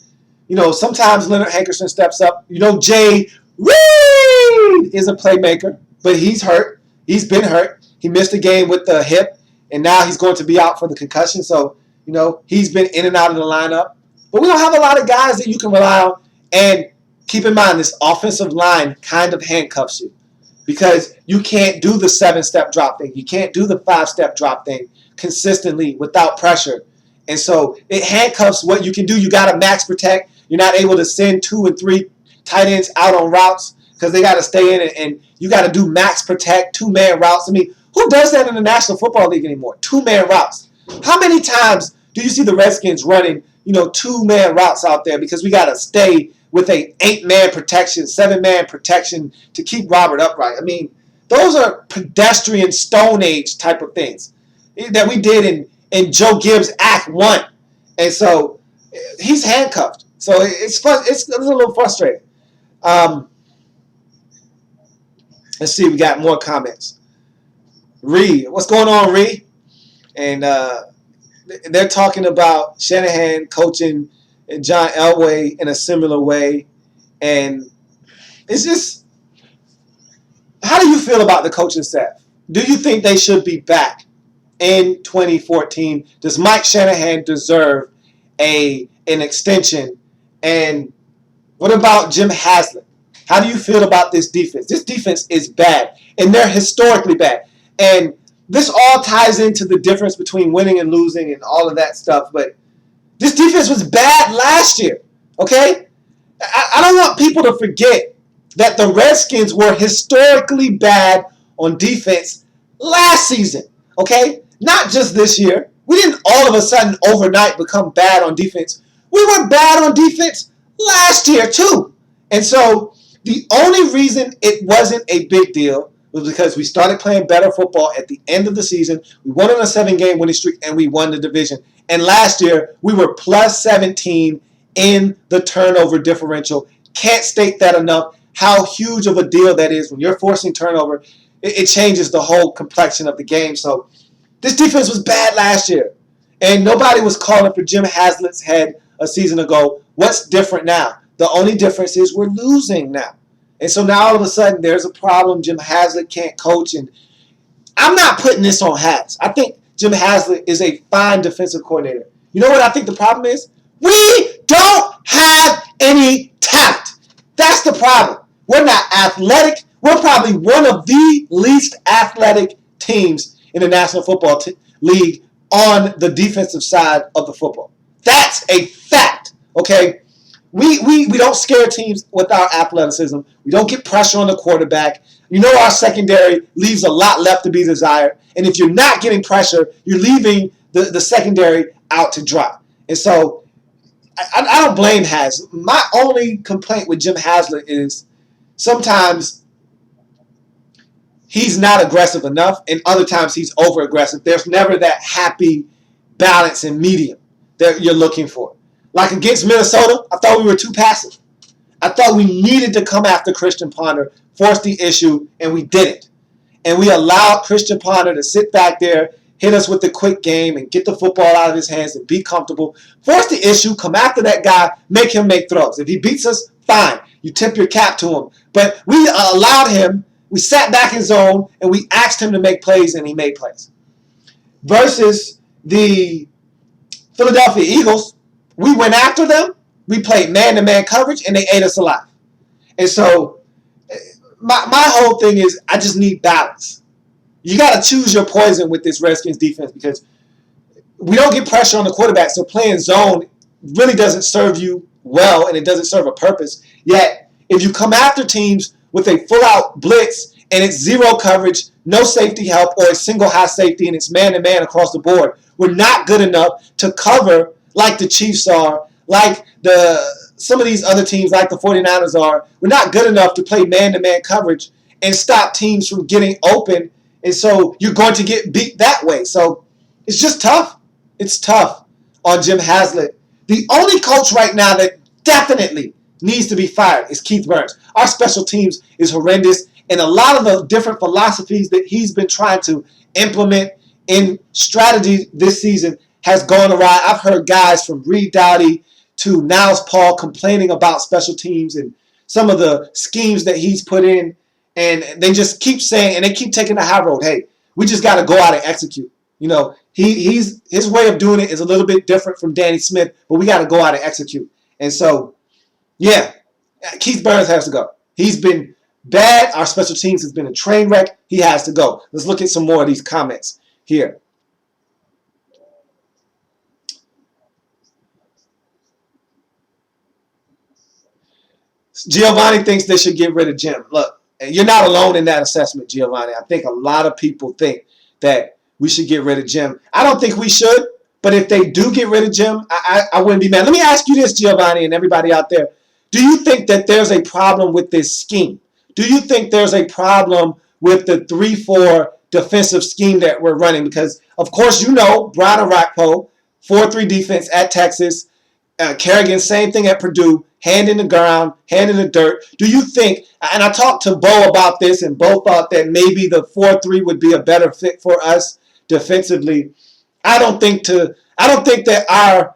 sometimes Leonard Hankerson steps up. Jay Reed is a playmaker, but he's hurt. He's been hurt. He missed a game with the hip, and now he's going to be out for the concussion. So, he's been in and out of the lineup. But we don't have a lot of guys that you can rely on. And keep in mind, this offensive line kind of handcuffs you because you can't do the 7-step drop thing. You can't do the 5-step drop thing consistently without pressure. And so it handcuffs what you can do. You got to max protect. You're not able to send 2 and 3 tight ends out on routes because they got to stay in and you got to do max protect, 2-man routes. Who does that in the National Football League anymore? 2-man routes. How many times do you see the Redskins running, 2-man routes out there because we got to stay with a 8-man protection, 7-man protection to keep Robert upright? Those are pedestrian Stone Age type of things that we did in Joe Gibbs' Act 1. And so he's handcuffed. So it's a little frustrating. Let's see, we got more comments. Ree, what's going on, Ree? And they're talking about Shanahan coaching John Elway in a similar way, and it's just, how do you feel about the coaching staff? Do you think they should be back in 2014? Does Mike Shanahan deserve an extension? And what about Jim Haslett? How do you feel about this defense? This defense is bad, and they're historically bad. And this all ties into the difference between winning and losing and all of that stuff. But this defense was bad last year, okay? I don't want people to forget that the Redskins were historically bad on defense last season, okay? Not just this year. We didn't all of a sudden overnight become bad on defense. We were bad on defense last year too. And so the only reason it wasn't a big deal was because we started playing better football at the end of the season. We won on a 7-game winning streak, and we won the division. And last year, we were plus 17 in the turnover differential. Can't state that enough, how huge of a deal that is. When you're forcing turnover, it changes the whole complexion of the game. So this defense was bad last year, and nobody was calling for Jim Haslett's head a season ago. What's different now? The only difference is we're losing now. And so now all of a sudden there's a problem. Jim Haslett can't coach. And I'm not putting this on Has. I think Jim Haslett is a fine defensive coordinator. You know what I think the problem is? We don't have any talent. That's the problem. We're not athletic. We're probably one of the least athletic teams in the National Football League on the defensive side of the football. That's a fact, okay? We don't scare teams with our athleticism. We don't get pressure on the quarterback. You know our secondary leaves a lot left to be desired. And if you're not getting pressure, you're leaving the secondary out to dry. And so I don't blame Has. My only complaint with Jim Haslett is sometimes he's not aggressive enough, and other times he's over-aggressive. There's never that happy balance and medium that you're looking for. Like against Minnesota, I thought we were too passive. I thought we needed to come after Christian Ponder, force the issue, and we didn't. And we allowed Christian Ponder to sit back there, hit us with the quick game, and get the football out of his hands and be comfortable. Force the issue, come after that guy, make him make throws. If he beats us, fine. You tip your cap to him. But we allowed him, we sat back in zone, and we asked him to make plays, and he made plays. Versus the Philadelphia Eagles, we went after them, we played man-to-man coverage, and they ate us alive. And so my whole thing is I just need balance. You got to choose your poison with this Redskins defense because we don't get pressure on the quarterback, so playing zone really doesn't serve you well, and it doesn't serve a purpose. Yet, if you come after teams with a full-out blitz and it's zero coverage, no safety help, or a single high safety, and it's man-to-man across the board, we're not good enough to cover like the Chiefs are, like some of these other teams like the 49ers are. We're not good enough to play man-to-man coverage and stop teams from getting open, and so you're going to get beat that way. So it's just tough. It's tough on Jim Haslett. The only coach right now that definitely needs to be fired is Keith Burns. Our special teams is horrendous, and a lot of the different philosophies that he's been trying to implement in strategy this season has gone awry. I've heard guys from Reed Dowdy to Niles Paul complaining about special teams and some of the schemes that he's put in, and they just keep saying, and they keep taking the high road, hey, we just got to go out and execute. You know, his way of doing it is a little bit different from Danny Smith, but we got to go out and execute. And so, yeah, Keith Burns has to go. He's been bad. Our special teams has been a train wreck. He has to go. Let's look at some more of these comments here. Giovanni thinks they should get rid of Jim. Look, you're not alone in that assessment, Giovanni. I think a lot of people think that we should get rid of Jim. I don't think we should, but if they do get rid of Jim, I wouldn't be mad. Let me ask you this, Giovanni, and everybody out there. Do you think that there's a problem with this scheme? Do you think there's a problem with the 3-4 defensive scheme that we're running? Because, of course, you know, Brian Arakpo, 4-3 defense at Texas, Kerrigan, same thing at Purdue, hand in the ground, hand in the dirt. Do you think, and I talked to Bo about this, and Bo thought that maybe the 4-3 would be a better fit for us defensively. I don't think that our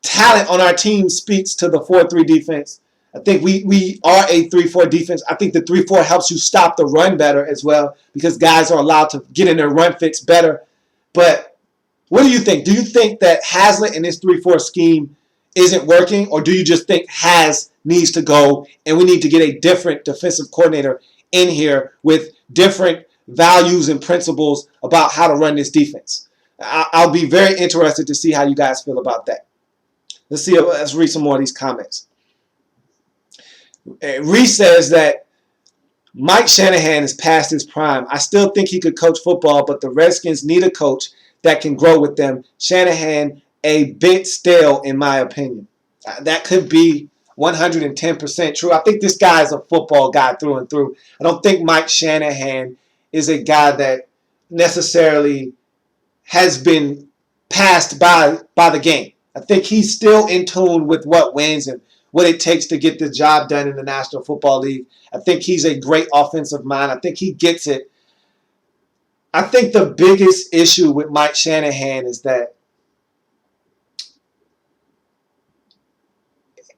talent on our team speaks to the 4-3 defense. I think we are a 3-4 defense. I think the 3-4 helps you stop the run better as well because guys are allowed to get in their run fits better. But what do you think? Do you think that Haslett and this 3-4 scheme isn't working, or do you just think Has needs to go and we need to get a different defensive coordinator in here with different values and principles about how to run this defense? I'll be very interested to see how you guys feel about that. Let's read some more of these comments. Reese says that Mike Shanahan is past his prime. I still think he could coach football, but the Redskins need a coach that can grow with them. Shanahan, a bit stale, in my opinion. That could be 110% true. I think this guy is a football guy through and through. I don't think Mike Shanahan is a guy that necessarily has been passed by the game. I think he's still in tune with what wins and what it takes to get the job done in the National Football League. I think he's a great offensive mind. I think he gets it. I think the biggest issue with Mike Shanahan is that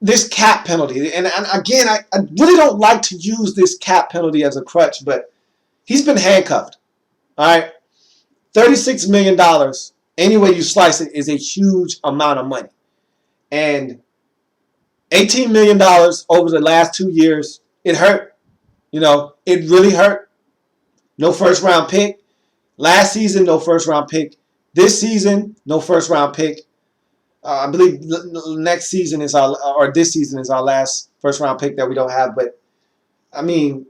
this cap penalty, and again, I really don't like to use this cap penalty as a crutch, but he's been handcuffed. All right? $36 million, any way you slice it, is a huge amount of money. And $18 million over the last 2 years, it hurt. It really hurt. No first round pick. Last season, no first round pick. This season, no first round pick. I believe next season is this season is our last first round pick that we don't have. But I mean,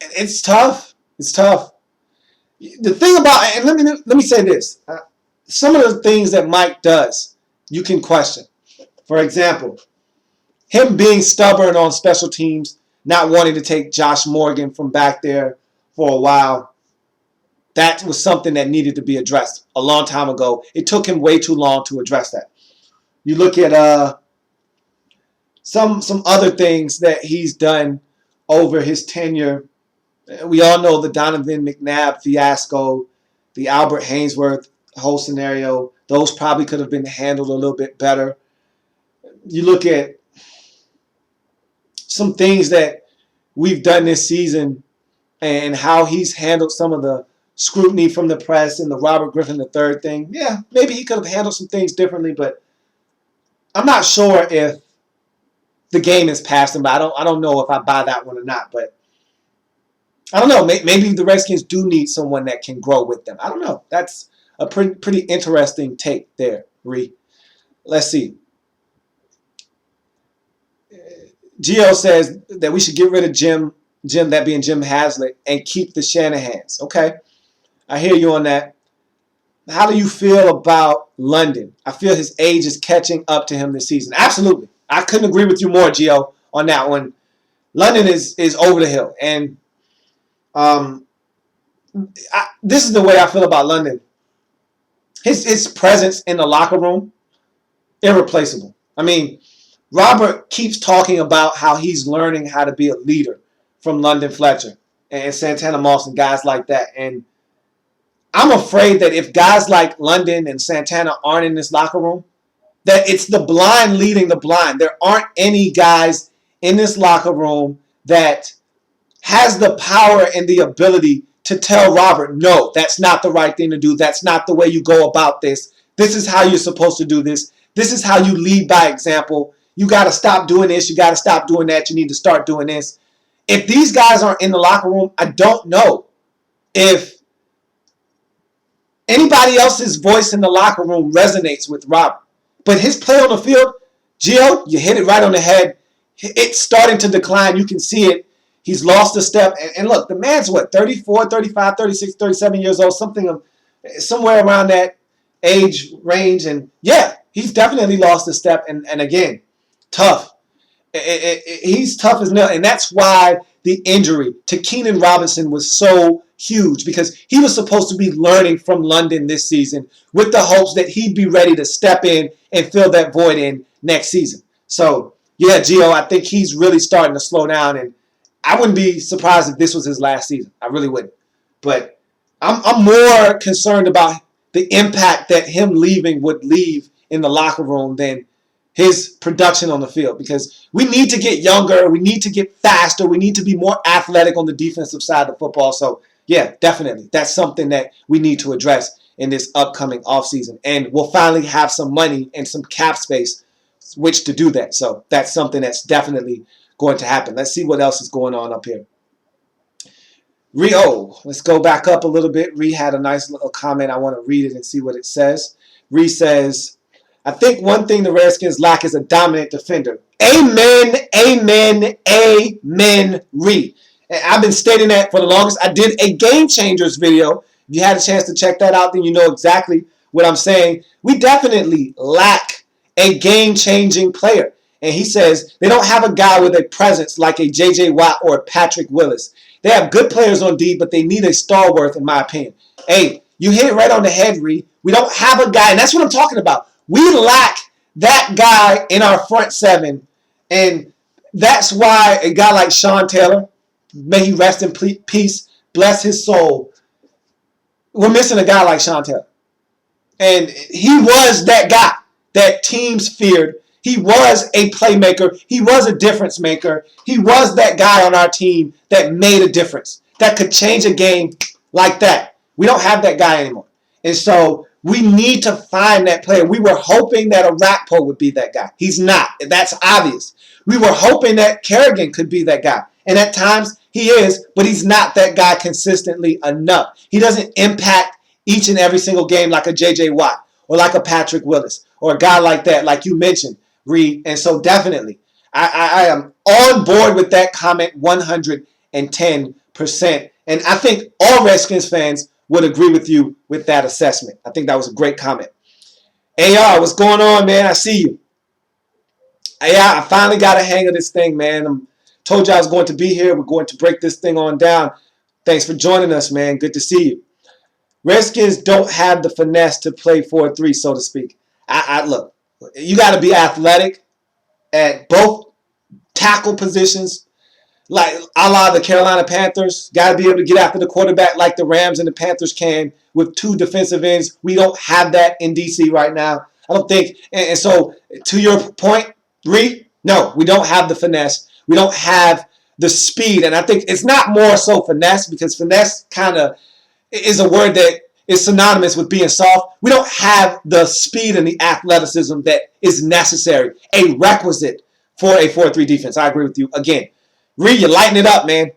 it's tough. It's tough. The thing about, and let me say this, some of the things that Mike does, you can question. For example, him being stubborn on special teams, not wanting to take Josh Morgan from back there for a while. That was something that needed to be addressed a long time ago. It took him way too long to address that. You look at some other things that he's done over his tenure. We all know the Donovan McNabb fiasco, the Albert Haynesworth whole scenario. Those probably could have been handled a little bit better. You look at some things that we've done this season and how he's handled some of the scrutiny from the press and the Robert Griffin III thing. Yeah, maybe he could have handled some things differently, but I'm not sure if the game is past him. But I don't know if I buy that one or not. But I don't know. Maybe the Redskins do need someone that can grow with them. I don't know. That's a pretty interesting take there, Ree. Let's see. Gio says that we should get rid of Jim, that being Jim Haslett, and keep the Shanahans. Okay, I hear you on that. How do you feel about London? I feel his age is catching up to him this season. Absolutely. I couldn't agree with you more, Gio, on that one. London is over the hill. And this is the way I feel about London. His presence in the locker room, irreplaceable. I mean, Robert keeps talking about how he's learning how to be a leader from London Fletcher and Santana Moss and guys like that. And I'm afraid that if guys like London and Santana aren't in this locker room, that it's the blind leading the blind. There aren't any guys in this locker room that has the power and the ability to tell Robert, no, that's not the right thing to do. That's not the way you go about this. This is how you're supposed to do this. This is how you lead by example. You got to stop doing this. You got to stop doing that. You need to start doing this. If these guys aren't in the locker room, I don't know if anybody else's voice in the locker room resonates with Robert. But his play on the field, Gio, you hit it right on the head. It's starting to decline. You can see it. He's lost a step. And look, the man's what, 34, 35, 36, 37 years old, somewhere around that age range. And yeah, he's definitely lost a step. And again, tough. He's tough as nails. And that's why the injury to Keenan Robinson was so huge, because he was supposed to be learning from London this season with the hopes that he'd be ready to step in and fill that void in next season. So, yeah, Gio, I think he's really starting to slow down, and I wouldn't be surprised if this was his last season. I really wouldn't. But I'm more concerned about the impact that him leaving would leave in the locker room than his production on the field, because we need to get younger, we need to get faster, we need to be more athletic on the defensive side of football. So, yeah, definitely. That's something that we need to address in this upcoming offseason. And we'll finally have some money and some cap space which to do that. So that's something that's definitely going to happen. Let's see what else is going on up here. Rio, let's go back up a little bit. Ree had a nice little comment. I want to read it and see what it says. Ree says, I think one thing the Redskins lack is a dominant defender. Amen, amen, amen, Ree. And I've been stating that for the longest. I did a Game Changers video. If you had a chance to check that out, then you know exactly what I'm saying. We definitely lack a game-changing player. And he says they don't have a guy with a presence like a J.J. Watt or a Patrick Willis. They have good players on D, but they need a stalwart, in my opinion. Hey, you hit it right on the head, Ree. We don't have a guy, and that's what I'm talking about. We lack that guy in our front seven, and that's why a guy like Sean Taylor, may he rest in peace, bless his soul, we're missing a guy like Sean Taylor. And he was that guy that teams feared. He was a playmaker. He was a difference maker. He was that guy on our team that made a difference, that could change a game like that. We don't have that guy anymore. And so we need to find that player. We were hoping that Orakpo would be that guy. He's not. That's obvious. We were hoping that Kerrigan could be that guy. And at times he is, but he's not that guy consistently enough. He doesn't impact each and every single game like a J.J. Watt or like a Patrick Willis or a guy like that, like you mentioned, Reed. And so definitely, I am on board with that comment 110%. And I think all Redskins fans would agree with you with that assessment. I think that was a great comment. AR, what's going on, man? I see you. AR, I finally got a hang of this thing, man. I told you I was going to be here. We're going to break this thing on down. Thanks for joining us, man. Good to see you. Redskins don't have the finesse to play 4-3, so to speak. Look, you got to be athletic at both tackle positions, like a la the Carolina Panthers. Got to be able to get after the quarterback like the Rams and the Panthers can with two defensive ends. We don't have that in DC right now. I don't think. And so, to your point, Reed, no, we don't have the finesse. We don't have the speed. And I think it's not more so finesse, because finesse kind of is a word that is synonymous with being soft. We don't have the speed and the athleticism that is necessary, a requisite for a 4-3 defense. I agree with you. Again, Reed, you lighten it up, man.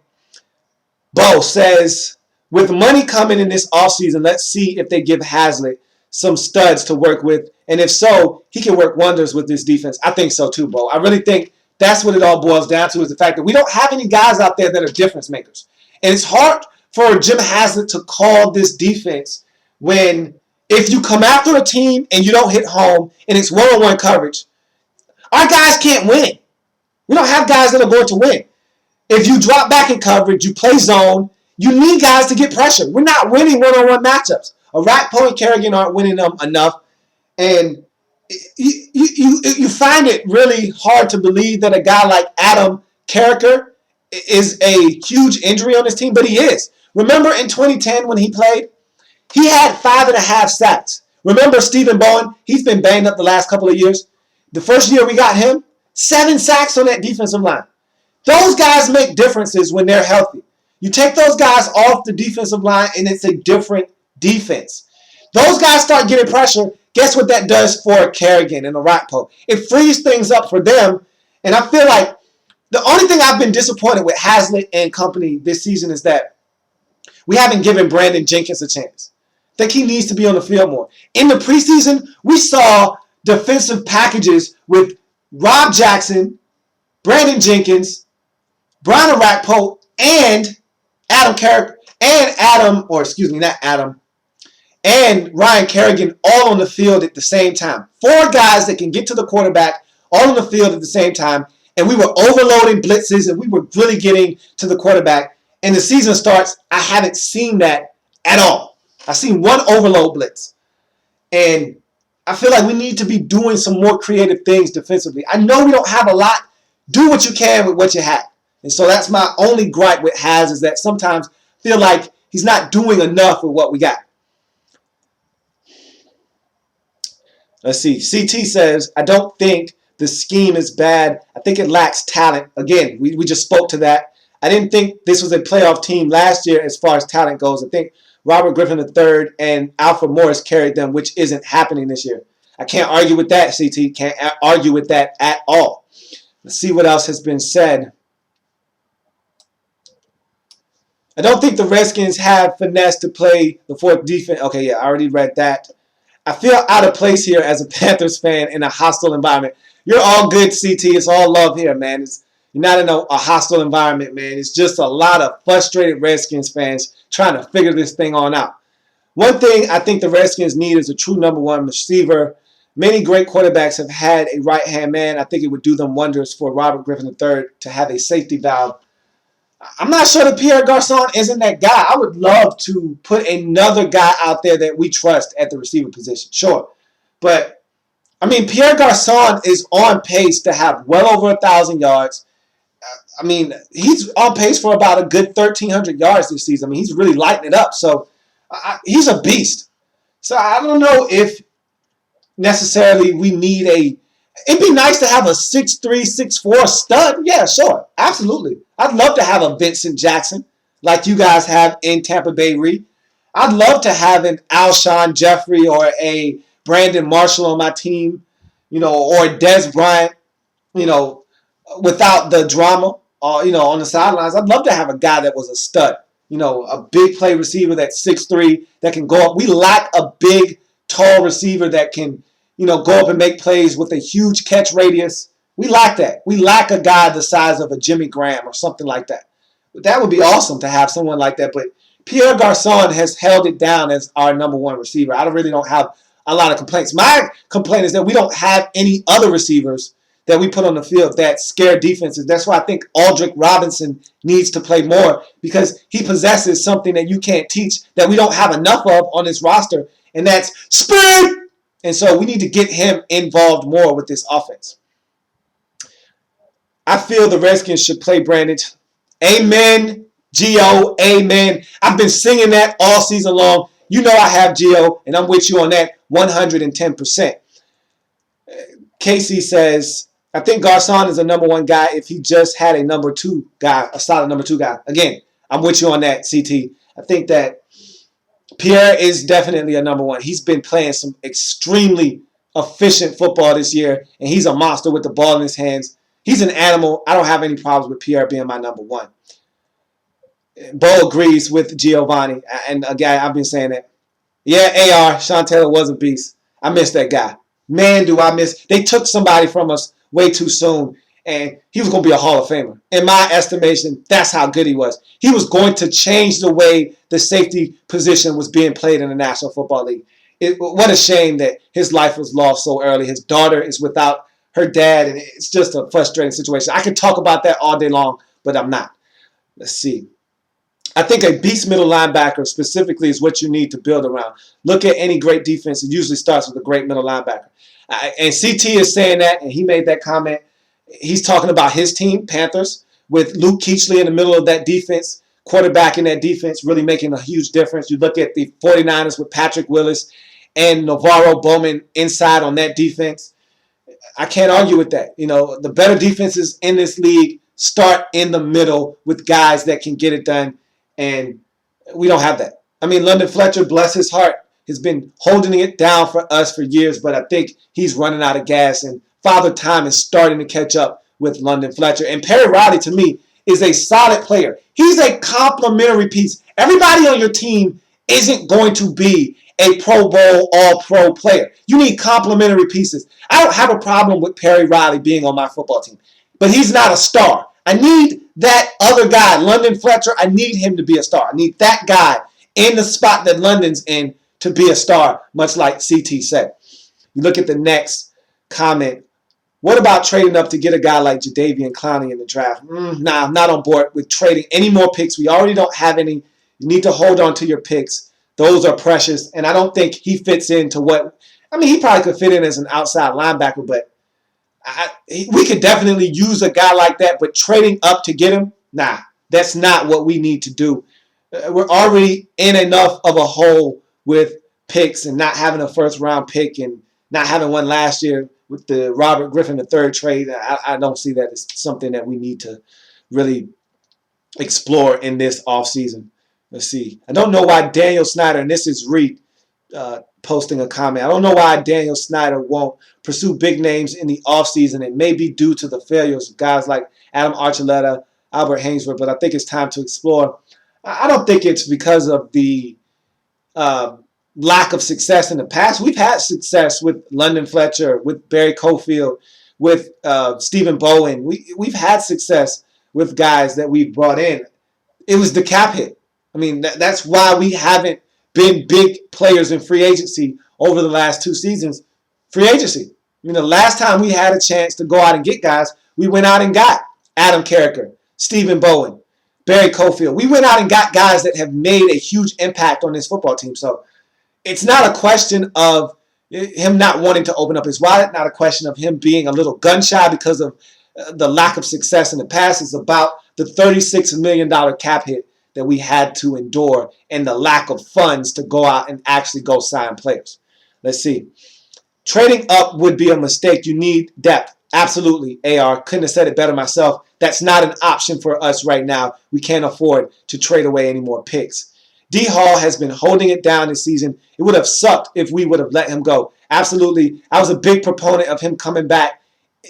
Bo says, with money coming in this offseason, let's see if they give Hazlitt some studs to work with. And if so, he can work wonders with this defense. I think so too, Bo. I really think that's what it all boils down to, is the fact that we don't have any guys out there that are difference makers. And it's hard for Jim Haslett to call this defense when, if you come after a team and you don't hit home and it's one-on-one coverage, our guys can't win. We don't have guys that are going to win. If you drop back in coverage, you play zone, you need guys to get pressure. We're not winning one-on-one matchups. Orakpo and Kerrigan aren't winning them enough. And you find it really hard to believe that a guy like Adam Carricker is a huge injury on this team, but he is. Remember in 2010 when he played? He had 5.5 sacks. Remember Stephen Bowen? He's been banged up the last couple of years. The first year we got him, 7 sacks on that defensive line. Those guys make differences when they're healthy. You take those guys off the defensive line and it's a different defense. Those guys start getting pressure. Guess what that does for Kerrigan and Orakpo? It frees things up for them. And I feel like the only thing I've been disappointed with Hazlitt and company this season is that we haven't given Brandon Jenkins a chance. I think he needs to be on the field more. In the preseason, we saw defensive packages with Rob Jackson, Brandon Jenkins, Brian Orakpo, and Adam Carrick, and Ryan Kerrigan all on the field at the same time. 4 guys that can get to the quarterback all on the field at the same time. And we were overloading blitzes and we were really getting to the quarterback. And the season starts, I haven't seen that at all. I've seen one overload blitz. And I feel like we need to be doing some more creative things defensively. I know we don't have a lot. Do what you can with what you have. And so that's my only gripe with Haz, is that sometimes I feel like he's not doing enough with what we got. Let's see. CT says, I don't think the scheme is bad. I think it lacks talent. Again, we just spoke to that. I didn't think this was a playoff team last year as far as talent goes. I think Robert Griffin III and Alfred Morris carried them, which isn't happening this year. I can't argue with that, CT. Can't argue with that at all. Let's see what else has been said. I don't think the Redskins have finesse to play the fourth defense. Okay, yeah, I already read that. I feel out of place here as a Panthers fan in a hostile environment. You're all good, CT. It's all love here, man. You're not in a hostile environment, man. It's just a lot of frustrated Redskins fans trying to figure this thing on out. One thing I think the Redskins need is a true number one receiver. Many great quarterbacks have had a right-hand man. I think it would do them wonders for Robert Griffin III to have a safety valve. I'm not sure that Pierre Garcon isn't that guy. I would love to put another guy out there that we trust at the receiver position. Sure. But, I mean, Pierre Garcon is on pace to have well over 1,000 yards. I mean, he's on pace for about a good 1,300 yards this season. I mean, he's really lighting it up. So, he's a beast. So, I don't know if necessarily we need a... It'd be nice to have a 6'3", 6'4" stud. Yeah, sure. Absolutely. I'd love to have a Vincent Jackson like you guys have in Tampa Bay Re. I'd love to have an Alshon Jeffrey or a Brandon Marshall on my team, or Des Bryant, you know, without the drama, on the sidelines. I'd love to have a guy that was a stud, a big play receiver that's 6'3", that can go up. We lack a big, tall receiver that can, go up and make plays with a huge catch radius. We lack that. We lack a guy the size of a Jimmy Graham or something like that. But that would be awesome to have someone like that. But Pierre Garcon has held it down as our number one receiver. I really don't have a lot of complaints. My complaint is that we don't have any other receivers that we put on the field that scare defenses. That's why I think Aldrick Robinson needs to play more, because he possesses something that you can't teach, that we don't have enough of on this roster, and that's speed. And so we need to get him involved more with this offense. I feel the Redskins should play Brandon. Amen, Gio, amen. I've been singing that all season long. You know I have, Gio, and I'm with you on that 110%. Casey says, I think Garcon is a number one guy if he just had a number two guy, a solid number two guy. Again, I'm with you on that, CT. I think that Pierre is definitely a number one. He's been playing some extremely efficient football this year, and he's a monster with the ball in his hands. He's an animal. I don't have any problems with Pierre being my number one. Bo agrees with Giovanni, and again, I've been saying that. Yeah, AR, Sean Taylor was a beast. I miss that guy. Man, do I miss. They took somebody from us way too soon, and he was going to be a Hall of Famer. In my estimation, that's how good he was. He was going to change the way the safety position was being played in the National Football League. What a shame that his life was lost so early. His daughter is without her dad, and it's just a frustrating situation. I could talk about that all day long, but I'm not. Let's see. I think a beast middle linebacker specifically is what you need to build around. Look at any great defense. It usually starts with a great middle linebacker. And CT is saying that, and he made that comment. He's talking about his team, Panthers, with Luke Kuechly in the middle of that defense, quarterback in that defense, really making a huge difference. You look at the 49ers with Patrick Willis and Navarro Bowman inside on that defense. I can't argue with that. The better defenses in this league start in the middle with guys that can get it done, and we don't have that. I mean, London Fletcher, bless his heart, has been holding it down for us for years, but I think he's running out of gas, and Father Time is starting to catch up with London Fletcher. And Perry Riley, to me, is a solid player. He's a complementary piece. Everybody on your team isn't going to be a Pro Bowl All-Pro player. You need complementary pieces. I don't have a problem with Perry Riley being on my football team, but he's not a star. I need that other guy, London Fletcher. I need him to be a star. I need that guy in the spot that London's in to be a star, much like CT said. You look at the next comment. What about trading up to get a guy like Jadeveon Clowney in the draft? Nah, I'm not on board with trading any more picks. We already don't have any. You need to hold on to your picks. Those are precious, and I don't think he fits into what... I mean, he probably could fit in as an outside linebacker, but we could definitely use a guy like that, but trading up to get him, nah, that's not what we need to do. We're already in enough of a hole with picks and not having a first-round pick, and not having one last year with the Robert Griffin III trade, I don't see that as something that we need to really explore in this offseason. Let's see. I don't know why Daniel Snyder, and this is Reed posting a comment, I don't know why Daniel Snyder won't pursue big names in the offseason. It may be due to the failures of guys like Adam Archuleta, Albert Hainsworth, but I think it's time to explore. I don't think it's because of the lack of success in the past. We've had success with London Fletcher, with Barry Cofield, with Stephen Bowen. We've had success with guys that we've brought in. It was the cap hit. I mean, that's why we haven't been big players in free agency over the last 2 seasons. Free agency. I mean, the last time we had a chance to go out and get guys, we went out and got Adam Carricker, Stephen Bowen, Barry Cofield. We went out and got guys that have made a huge impact on this football team. So it's not a question of him not wanting to open up his wallet, not a question of him being a little gun shy because of the lack of success in the past. It's about the $36 million cap hit that we had to endure and the lack of funds to go out and actually go sign players. Let's see. Trading up would be a mistake. You need depth. Absolutely, AR. Couldn't have said it better myself. That's not an option for us right now. We can't afford to trade away any more picks. D. Hall has been holding it down this season. It would have sucked if we would have let him go. Absolutely. I was a big proponent of him coming back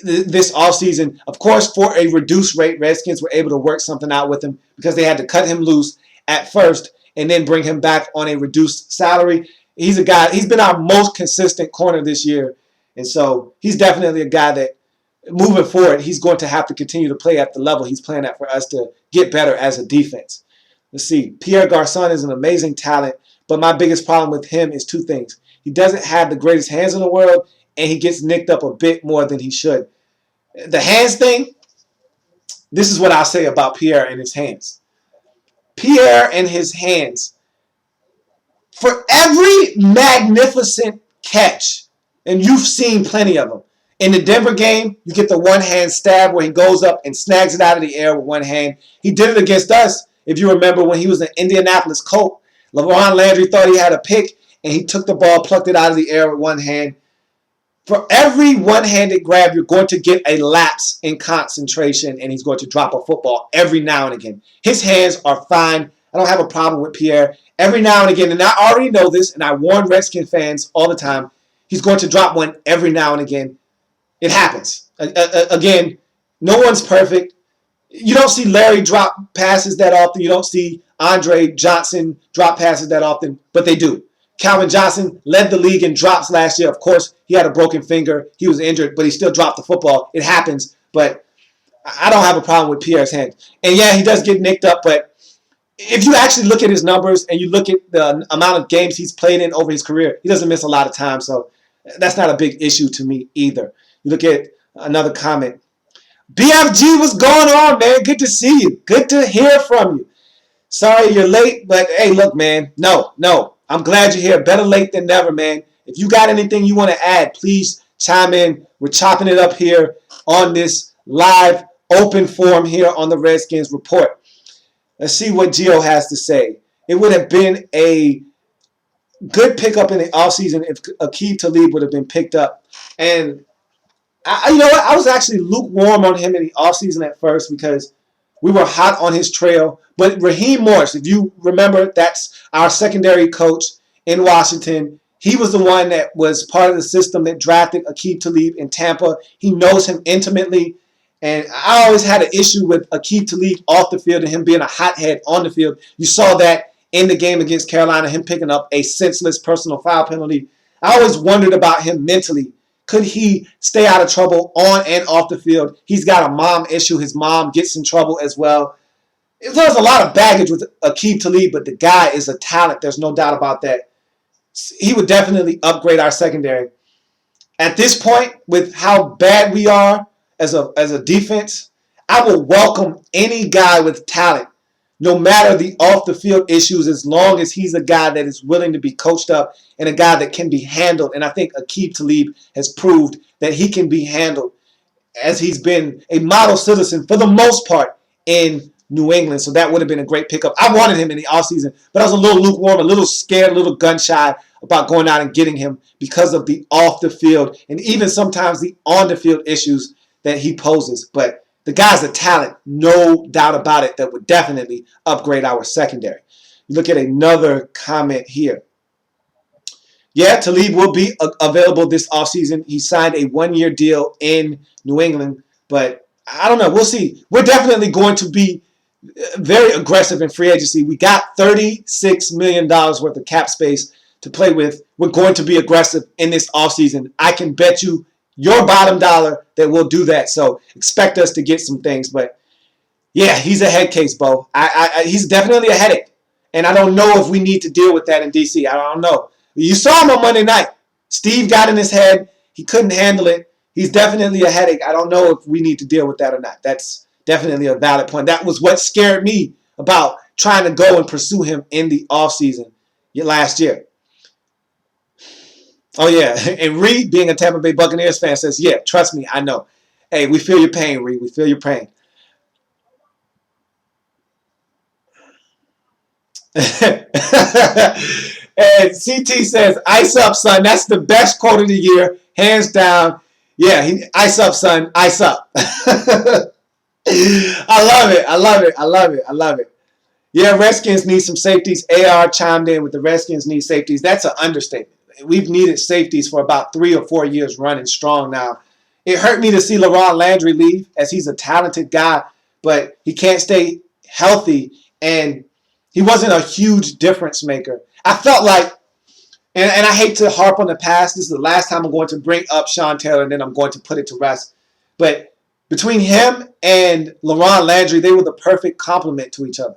this offseason. Of course, for a reduced rate, Redskins were able to work something out with him because they had to cut him loose at first and then bring him back on a reduced salary. He's a guy, he's been our most consistent corner this year. And so he's definitely a guy that moving forward, he's going to have to continue to play at the level he's playing at for us to get better as a defense. Let's see. Pierre Garçon is an amazing talent, but my biggest problem with him is 2 things. He doesn't have the greatest hands in the world, and he gets nicked up a bit more than he should. The hands thing, this is what I'll say about Pierre and his hands. Pierre and his hands, for every magnificent catch, and you've seen plenty of them, in the Denver game, you get the one-hand stab where he goes up and snags it out of the air with one hand. He did it against us. If you remember when he was an Indianapolis Colt, LeVon Landry thought he had a pick, and he took the ball, plucked it out of the air with one hand. For every one-handed grab, you're going to get a lapse in concentration, and he's going to drop a football every now and again. His hands are fine. I don't have a problem with Pierre. Every now and again, and I already know this, and I warn Redskin fans all the time, he's going to drop one every now and again. It happens. Again, no one's perfect. You don't see Larry drop passes that often. You don't see Andre Johnson drop passes that often, but they do. Calvin Johnson led the league in drops last year. Of course, he had a broken finger. He was injured, but he still dropped the football. It happens, but I don't have a problem with Pierre's hands. And yeah, he does get nicked up, but if you actually look at his numbers and you look at the amount of games he's played in over his career, he doesn't miss a lot of time, so that's not a big issue to me either. You look at another comment. BFG, what's going on, man? Good to see you. Good to hear from you. Sorry you're late, but hey, look, man. No. I'm glad you're here. Better late than never, man. If you got anything you want to add, please chime in. We're chopping it up here on this live open forum here on the Redskins Report. Let's see what Gio has to say. It would have been a good pickup in the offseason if Aqib Talib would have been picked up. And you know what? I was actually lukewarm on him in the offseason at first because we were hot on his trail. But Raheem Morris, if you remember, that's our secondary coach in Washington. He was the one that was part of the system that drafted Aqib Talib in Tampa. He knows him intimately. And I always had an issue with Aqib Talib off the field and him being a hothead on the field. You saw that in the game against Carolina, him picking up a senseless personal foul penalty. I always wondered about him mentally. Could he stay out of trouble on and off the field? He's got a mom issue. His mom gets in trouble as well. There's a lot of baggage with Aqib Talib, but the guy is a talent. There's no doubt about that. He would definitely upgrade our secondary. At this point, with how bad we are as a defense, I will welcome any guy with talent, no matter the off-the-field issues, as long as he's a guy that is willing to be coached up and a guy that can be handled. And I think Aqib Talib has proved that he can be handled, as he's been a model citizen for the most part in New England, so that would have been a great pickup. I wanted him in the offseason, but I was a little lukewarm, a little scared, a little gun-shy about going out and getting him because of the off-the-field and even sometimes the on-the-field issues that he poses. But the guy's a talent, no doubt about it, that would definitely upgrade our secondary. You look at another comment here. Yeah, Talib will be available this offseason. He signed a one-year deal in New England, but I don't know. We'll see. We're definitely going to be very aggressive in free agency. We got $36 million worth of cap space to play with. We're going to be aggressive in this offseason. I can bet you your bottom dollar that we'll do that. So expect us to get some things. But yeah, he's a head case, Bo. He's definitely a headache. And I don't know if we need to deal with that in DC. I don't know. You saw him on Monday night. Steve got in his head. He couldn't handle it. He's definitely a headache. I don't know if we need to deal with that or not. That's definitely a valid point. That was what scared me about trying to go and pursue him in the offseason last year. Oh, yeah. And Reed, being a Tampa Bay Buccaneers fan, says, yeah, trust me, I know. Hey, we feel your pain, Reed. We feel your pain. And CT says, ice up, son. That's the best quote of the year. Hands down. Yeah, ice up, son. Ice up. I love it. I love it. I love it. I love it. Yeah, Redskins need some safeties. AR chimed in with the Redskins need safeties. That's an understatement. We've needed safeties for about 3 or 4 years running strong now. It hurt me to see LaRon Landry leave, as he's a talented guy, but he can't stay healthy, and he wasn't a huge difference maker. I felt like, and I hate to harp on the past, this is the last time I'm going to bring up Sean Taylor, and then I'm going to put it to rest, but between him and LaRon Landry, they were the perfect complement to each other.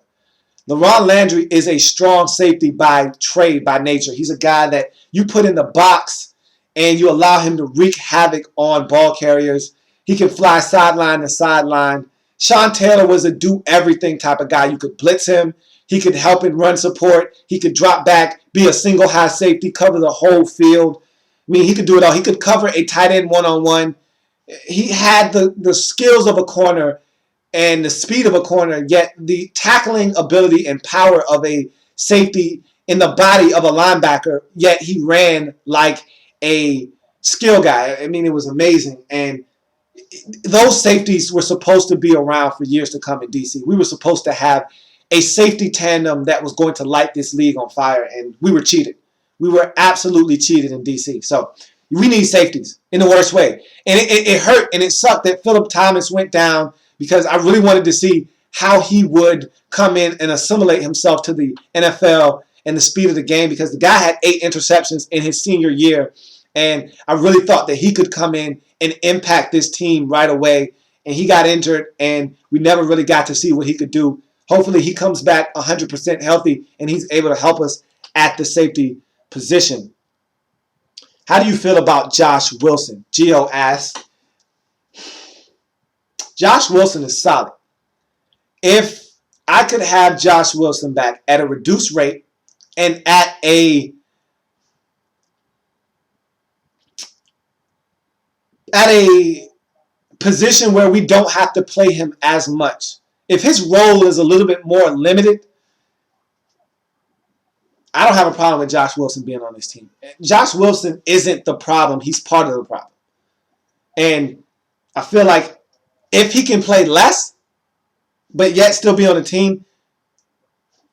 LaRon Landry is a strong safety by trade, by nature. He's a guy that you put in the box and you allow him to wreak havoc on ball carriers. He can fly sideline to sideline. Sean Taylor was a do-everything type of guy. You could blitz him. He could help in run support. He could drop back, be a single high safety, cover the whole field. I mean, he could do it all. He could cover a tight end one-on-one. He had the skills of a corner and the speed of a corner, yet the tackling ability and power of a safety in the body of a linebacker, yet he ran like a skill guy. I mean, it was amazing. And those safeties were supposed to be around for years to come in DC. We were supposed to have a safety tandem that was going to light this league on fire, and we were cheated. We were absolutely cheated in DC. So we need safeties in the worst way. And it hurt and it sucked that Phillip Thomas went down, because I really wanted to see how he would come in and assimilate himself to the NFL and the speed of the game, because the guy had 8 interceptions in his senior year, and I really thought that he could come in and impact this team right away, and he got injured, and we never really got to see what he could do. Hopefully he comes back 100% healthy, and he's able to help us at the safety position. How do you feel about Josh Wilson? Gio asks. Josh Wilson is solid. If I could have Josh Wilson back at a reduced rate and at a position where we don't have to play him as much, if his role is a little bit more limited, I don't have a problem with Josh Wilson being on this team. Josh Wilson isn't the problem. He's part of the problem. And I feel like if he can play less, but yet still be on the team,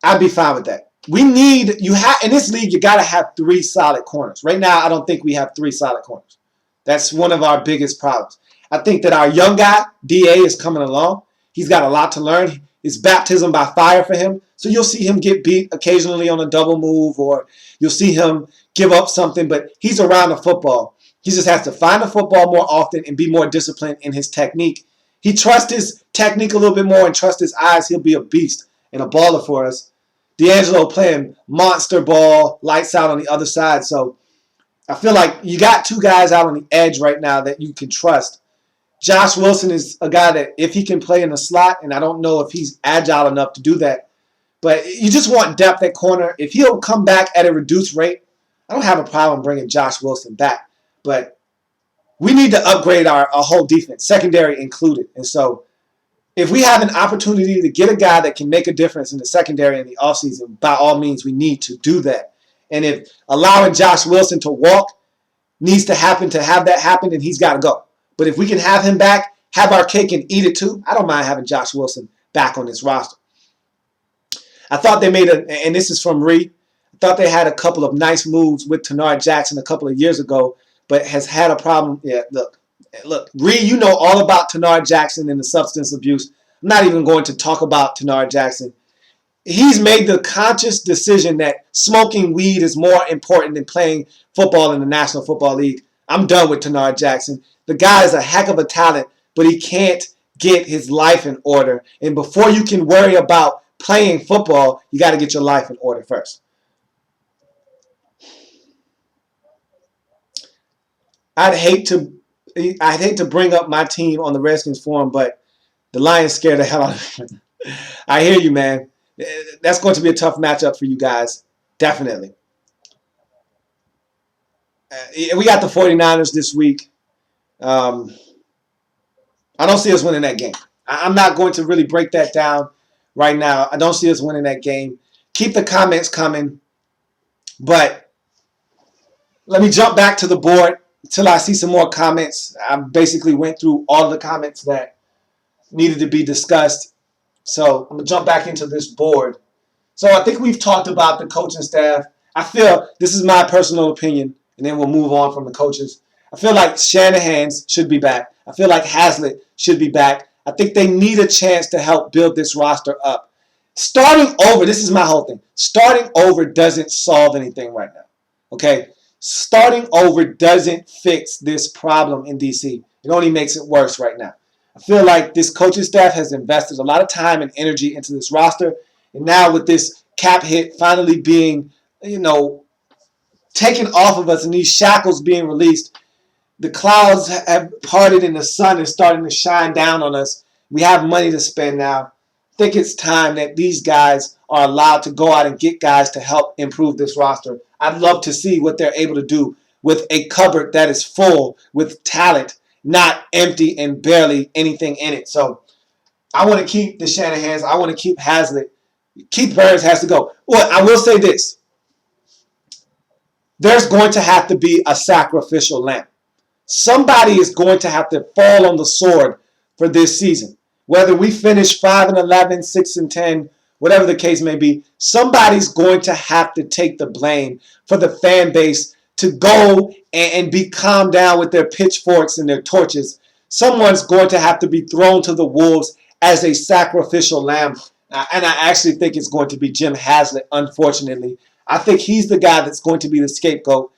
I'd be fine with that. In this league, you got to have 3 solid corners. Right now, I don't think we have 3 solid corners. That's one of our biggest problems. I think that our young guy, DA, is coming along. He's got a lot to learn. It's baptism by fire for him. So you'll see him get beat occasionally on a double move, or you'll see him give up something, but he's around the football. He just has to find the football more often and be more disciplined in his technique. He trusts his technique a little bit more and trusts his eyes. He'll be a beast and a baller for us. D'Angelo playing monster ball, lights out on the other side. So I feel like you got 2 guys out on the edge right now that you can trust. Josh Wilson is a guy that if he can play in the slot, and I don't know if he's agile enough to do that, but you just want depth at corner. If he'll come back at a reduced rate, I don't have a problem bringing Josh Wilson back. But we need to upgrade our whole defense, secondary included. And so If we have an opportunity to get a guy that can make a difference in the secondary in the offseason, by all means, we need to do that. And if allowing Josh Wilson to walk needs to happen to have that happen, then he's got to go. But if we can have him back, have our cake and eat it too, I don't mind having Josh Wilson back on this roster. I thought they made and this is from Reed, I thought they had a couple of nice moves with Tenard Jackson a couple of years ago, but has had a problem. Yeah, look, Reed, you know all about Tenard Jackson and the substance abuse. I'm not even going to talk about Tenard Jackson. He's made the conscious decision that smoking weed is more important than playing football in the National Football League. I'm done with Tenard Jackson. The guy is a heck of a talent, but he can't get his life in order. And before you can worry about playing football, you got to get your life in order first. I'd hate to bring up my team on the Redskins forum, but the Lions scared the hell out of me. I hear you, man. That's going to be a tough matchup for you guys. Definitely. We got the 49ers this week. I don't see us winning that game. I'm not going to really break that down right now. I don't see us winning that game. Keep the comments coming. But let me jump back to the board until I see some more comments. I basically went through all of the comments that needed to be discussed. So I'm going to jump back into this board. So I think we've talked about the coaching staff. I feel, this is my personal opinion, and then we'll move on from the coaches. I feel like Shanahan should be back. I feel like Haslett should be back. I think they need a chance to help build this roster up. Starting over, this is my whole thing. Starting over doesn't solve anything right now. Okay? Starting over doesn't fix this problem in DC. It only makes it worse right now. I feel like this coaching staff has invested a lot of time and energy into this roster. And now with this cap hit finally being, taken off of us and these shackles being released, the clouds have parted and the sun is starting to shine down on us. We have money to spend now. I think it's time that these guys are allowed to go out and get guys to help improve this roster. I'd love to see what they're able to do with a cupboard that is full with talent, not empty and barely anything in it. So I want to keep the Shanahans. I want to keep Haslett. Keith Burns has to go. Well, I will say this. There's going to have to be a sacrificial lamb. Somebody is going to have to fall on the sword for this season. Whether we finish 5-11, 6-10, whatever the case may be, somebody's going to have to take the blame for the fan base to go and be calmed down with their pitchforks and their torches. Someone's going to have to be thrown to the wolves as a sacrificial lamb. And I actually think it's going to be Jim Haslett, unfortunately. I think he's the guy that's going to be the scapegoat.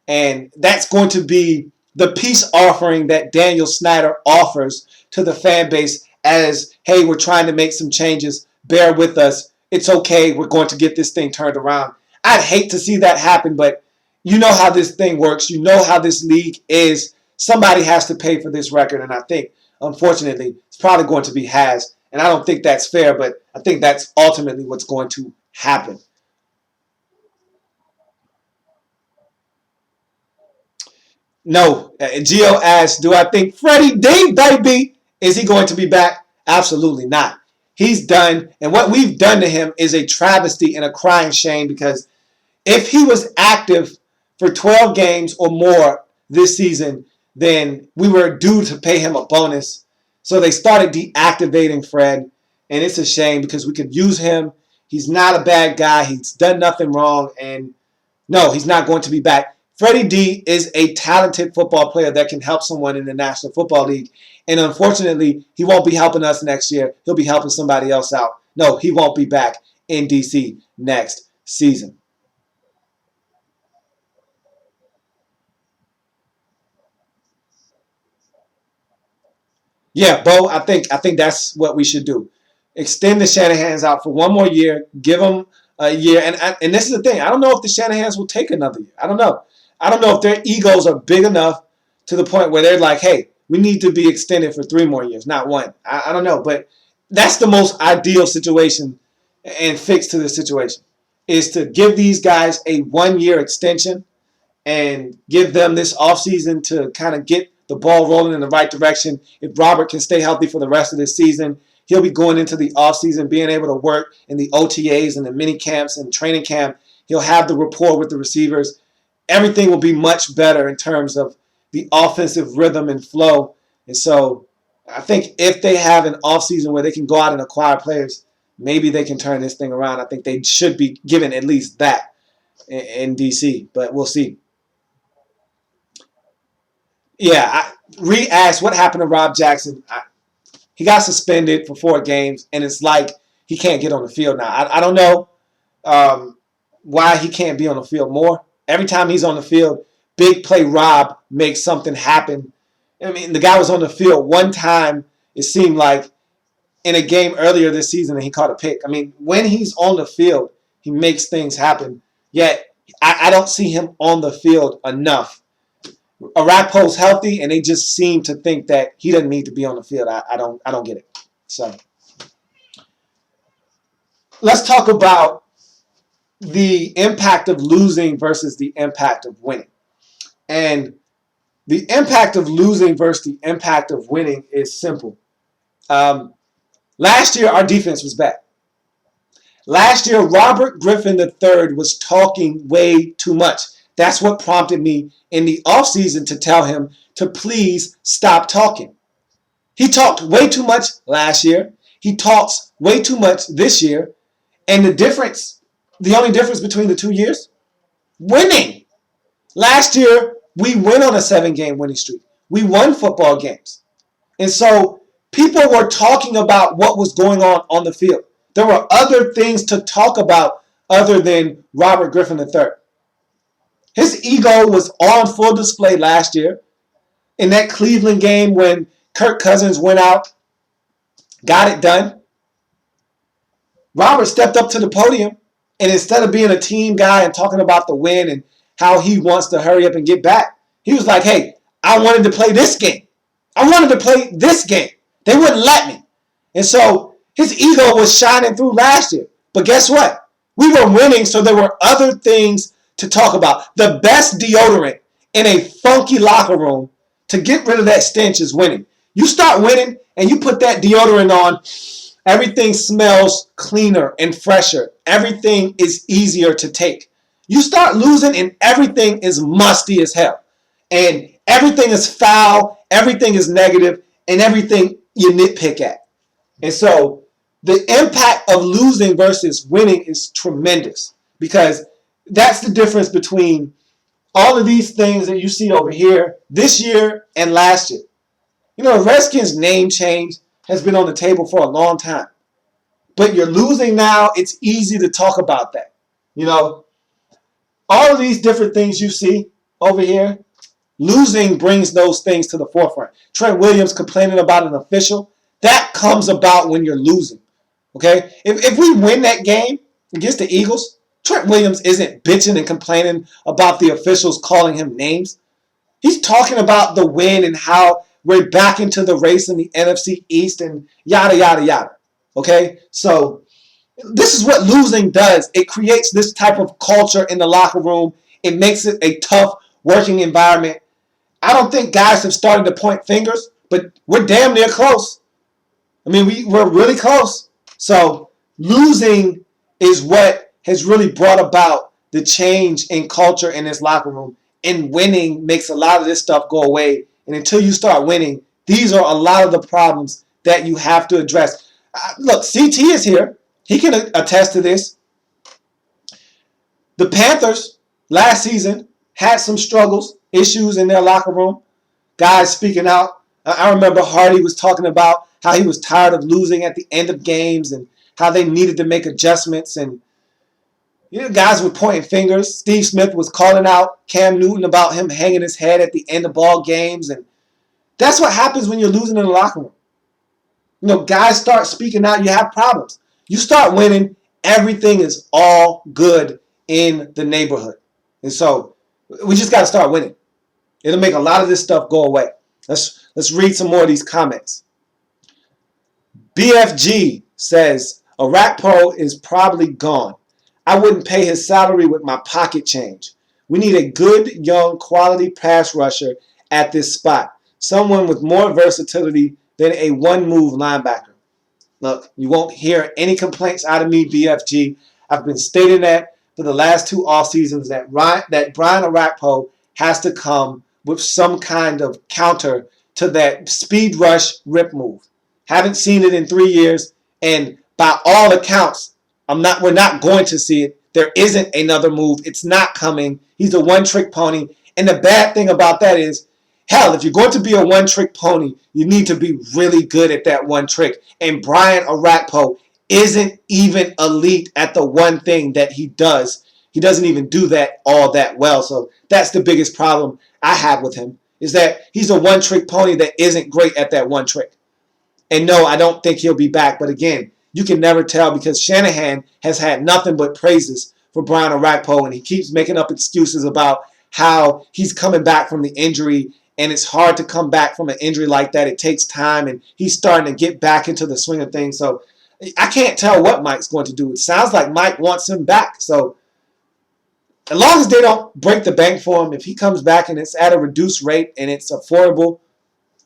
And that's going to be the peace offering that Daniel Snyder offers to the fan base as, hey, we're trying to make some changes. Bear with us. It's okay. We're going to get this thing turned around. I'd hate to see that happen, but you know how this thing works. You know how this league is. Somebody has to pay for this record, and I think, unfortunately, it's probably going to be Has. And I don't think that's fair, but I think that's ultimately what's going to happen. No. Gio asks, do I think Freddie D, baby, is he going to be back? Absolutely not. He's done, and what we've done to him is a travesty and a crying shame, because if he was active for 12 games or more this season, then we were due to pay him a bonus. So they started deactivating Fred, and it's a shame because we could use him. He's not a bad guy. He's done nothing wrong, and no, he's not going to be back. Freddie D is a talented football player that can help someone in the National Football League, and unfortunately, he won't be helping us next year. He'll be helping somebody else out. No, he won't be back in DC next season. Yeah, Bo, I think that's what we should do. Extend the Shanahans out for one more year. Give them a year. And this is the thing. I don't know if the Shanahans will take another year. I don't know. I don't know if their egos are big enough to the point where they're like, hey, we need to be extended for 3 more years, not 1. I don't know. But that's the most ideal situation and fix to the situation, is to give these guys a 1-year extension and give them this offseason to kind of get the ball rolling in the right direction. If Robert can stay healthy for the rest of this season, he'll be going into the offseason, being able to work in the OTAs and the mini camps and training camp. He'll have the rapport with the receivers. Everything will be much better in terms of the offensive rhythm and flow. And so I think if they have an offseason where they can go out and acquire players, maybe they can turn this thing around. I think they should be given at least that in DC, but we'll see. Yeah, Reed asked what happened to Rob Jackson. He got suspended for 4 games, and it's like he can't get on the field now. I don't know why he can't be on the field more. Every time he's on the field, big play Rob makes something happen. I mean, the guy was on the field one time, it seemed like, in a game earlier this season, and he caught a pick. I mean, when he's on the field, he makes things happen. Yet, I don't see him on the field enough. Arapo's healthy, and they just seem to think that he doesn't need to be on the field. I don't get it. So, let's talk about the impact of losing versus the impact of winning. And the impact of losing versus the impact of winning is simple. Last year, our defense was bad. Last year, Robert Griffin III was talking way too much. That's what prompted me in the offseason to tell him to please stop talking. He talked way too much last year. He talks way too much this year. And the only difference between the 2 years? Winning. Last year, we went on a 7-game winning streak. We won football games. And so people were talking about what was going on the field. There were other things to talk about other than Robert Griffin III. His ego was on full display last year. In that Cleveland game when Kirk Cousins went out, got it done. Robert stepped up to the podium, and instead of being a team guy and talking about the win and how he wants to hurry up and get back, he was like, hey, I wanted to play this game. I wanted to play this game. They wouldn't let me. And so his ego was shining through last year. But guess what? We were winning, so there were other things to talk about. The best deodorant in a funky locker room to get rid of that stench is winning. You start winning and you put that deodorant on, everything smells cleaner and fresher. Everything is easier to take. You start losing and everything is musty as hell. And everything is foul, everything is negative, and everything you nitpick at. And so the impact of losing versus winning is tremendous because that's the difference between all of these things that you see over here this year and last year. You know, the Redskins name change has been on the table for a long time. But you're losing now, it's easy to talk about that. You know, all of these different things you see over here, losing brings those things to the forefront. Trent Williams complaining about an official, that comes about when you're losing. Okay? If we win that game against the Eagles, Trent Williams isn't bitching and complaining about the officials calling him names. He's talking about the win and how we're back into the race in the NFC East and yada, yada, yada. Okay? So this is what losing does. It creates this type of culture in the locker room. It makes it a tough working environment. I don't think guys have started to point fingers, but we're damn near close. I mean, we're really close. So losing is what has really brought about the change in culture in this locker room. And winning makes a lot of this stuff go away. And until you start winning, these are a lot of the problems that you have to address. Look, CT is here. He can attest to this. The Panthers last season had some struggles, issues in their locker room. Guys speaking out. I remember Hardy was talking about how he was tired of losing at the end of games and how they needed to make adjustments. And you know, guys were pointing fingers. Steve Smith was calling out Cam Newton about him hanging his head at the end of ball games. And that's what happens when you're losing in the locker room. You know, guys start speaking out, you have problems. You start winning, everything is all good in the neighborhood. And so we just got to start winning. It'll make a lot of this stuff go away. Let's read some more of these comments. BFG says, Arakpo is probably gone. I wouldn't pay his salary with my pocket change. We need a good, young, quality pass rusher at this spot. Someone with more versatility than a one-move linebacker. Look, you won't hear any complaints out of me, BFG. I've been stating that for the last 2 off seasons that Brian Orakpo has to come with some kind of counter to that speed rush rip move. Haven't seen it in 3 years, and by all accounts, we're not going to see it. There isn't another move. It's not coming. He's a one-trick pony. And the bad thing about that is, hell, if you're going to be a one-trick pony, you need to be really good at that one trick. And Brian Orakpo isn't even elite at the one thing that he does. He doesn't even do that all that well. So that's the biggest problem I have with him, is that he's a one-trick pony that isn't great at that one trick. And no, I don't think he'll be back. But again, you can never tell because Shanahan has had nothing but praises for Brian Orakpo, and he keeps making up excuses about how he's coming back from the injury, and it's hard to come back from an injury like that. It takes time, and he's starting to get back into the swing of things. So I can't tell what Mike's going to do. It sounds like Mike wants him back. So as long as they don't break the bank for him, if he comes back and it's at a reduced rate and it's affordable,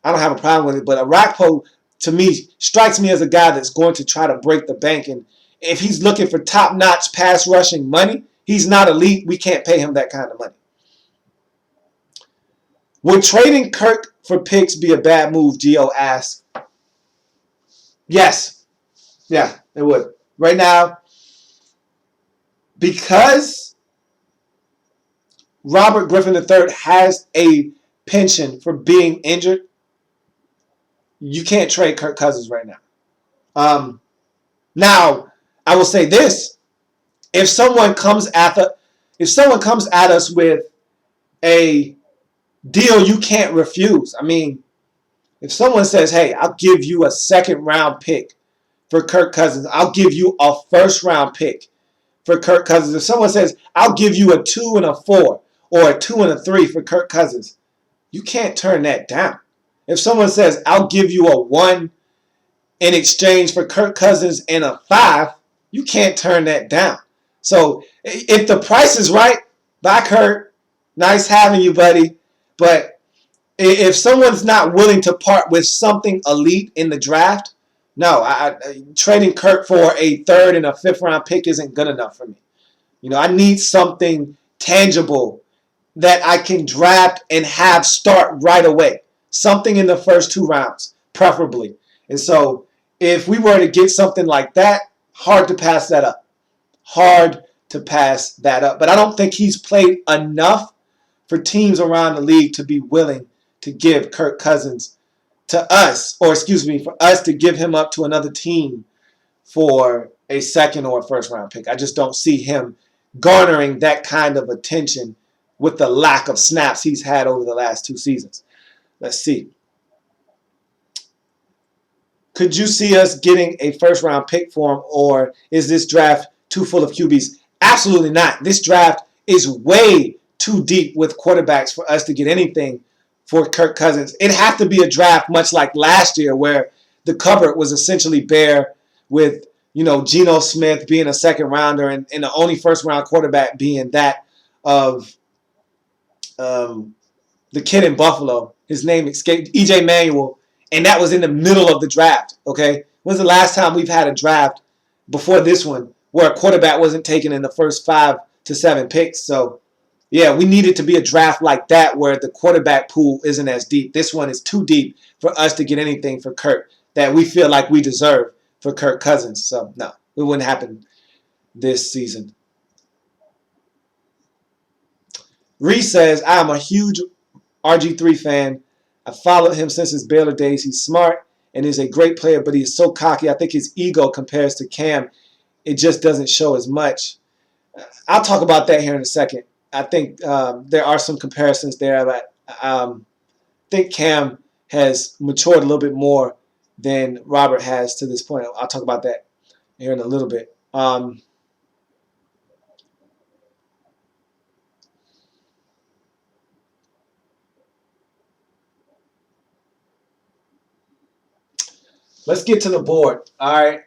I don't have a problem with it. But Orakpo, to me, strikes me as a guy that's going to try to break the bank. And if he's looking for top-notch pass rushing money, he's not elite. We can't pay him that kind of money. Would trading Kirk for picks be a bad move, Gio asks. Yes. Yeah, it would. Right now, because Robert Griffin III has a penchant for being injured, you can't trade Kirk Cousins right now. Now, I will say this: if someone comes at us with a deal you can't refuse, I mean, if someone says, "Hey, I'll give you a second-round pick for Kirk Cousins. I'll give you a first-round pick for Kirk Cousins." If someone says, "I'll give you a 2 and a 4 or a 2 and a 3 for Kirk Cousins," you can't turn that down. If someone says, "I'll give you a 1 in exchange for Kirk Cousins and a 5, you can't turn that down. So if the price is right, bye Kirk, nice having you, buddy. But if someone's not willing to part with something elite in the draft, no, trading Kirk for a 3rd and a 5th round pick isn't good enough for me. You know, I need something tangible that I can draft and have start right away. Something in the first 2 rounds, preferably. And so if we were to get something like that, hard to pass that up. Hard to pass that up. But I don't think he's played enough for teams around the league to be willing to give Kirk Cousins to us, or excuse me, for us to give him up to another team for a 2nd or a 1st round pick. I just don't see him garnering that kind of attention with the lack of snaps he's had over the last 2 seasons. Let's see. Could you see us getting a 1st round pick for him, or is this draft too full of QBs? Absolutely not. This draft is way too deep with quarterbacks for us to get anything for Kirk Cousins. It'd have to be a draft much like last year where the cupboard was essentially bare with, you know, Geno Smith being a 2nd rounder and the only 1st round quarterback being that of the kid in Buffalo. His name escaped, E.J. Manuel, and that was in the middle of the draft, okay? When's the last time we've had a draft before this one where a quarterback wasn't taken in the first 5 to 7 picks? So, yeah, we need it to be a draft like that where the quarterback pool isn't as deep. This one is too deep for us to get anything for Kirk that we feel like we deserve for Kirk Cousins. So, no, it wouldn't happen this season. Reese says, I am a huge RG3 fan. I followed him since his Baylor days. He's smart and is a great player, but he is so cocky. I think his ego compares to Cam. It just doesn't show as much. I'll talk about that here in a second. I think there are some comparisons there, but I think Cam has matured a little bit more than Robert has to this point. I'll talk about that here in a little bit. Let's get to the board. All right.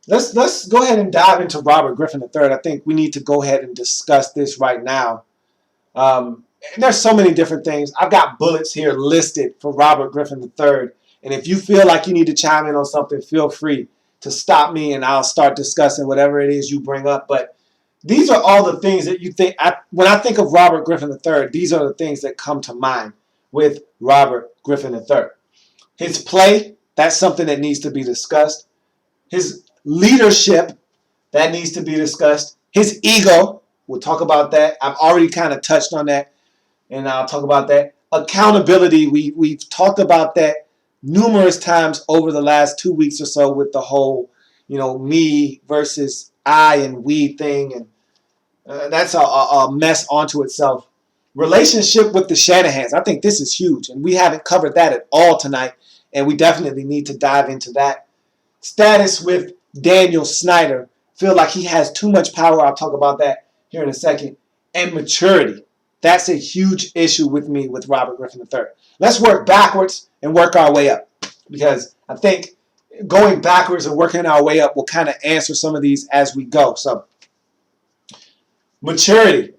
Let's go ahead and dive into Robert Griffin III. I think we need to go ahead and discuss this right now. And there's so many different things. I've got bullets here listed for Robert Griffin III And if you feel like you need to chime in on something, feel free to stop me and I'll start discussing whatever it is you bring up. But these are all the things that you think. When I think of Robert Griffin III, these are the things that come to mind with Robert Griffin III. His play, that's something that needs to be discussed. His leadership, that needs to be discussed. His ego, we'll talk about that. I've already kind of touched on that, and I'll talk about that. Accountability, we've talked about that numerous times over the last 2 weeks or so with the whole, me versus I and we thing, and that's a mess onto itself. Relationship with the Shanahans, I think this is huge, and we haven't covered that at all tonight, and we definitely need to dive into that. Status with Daniel Snyder, feel like he has too much power. I'll talk about that here in a second. And maturity. That's a huge issue with me with Robert Griffin III. Let's work backwards and work our way up, because I think going backwards and working our way up will kind of answer some of these as we go. So, maturity.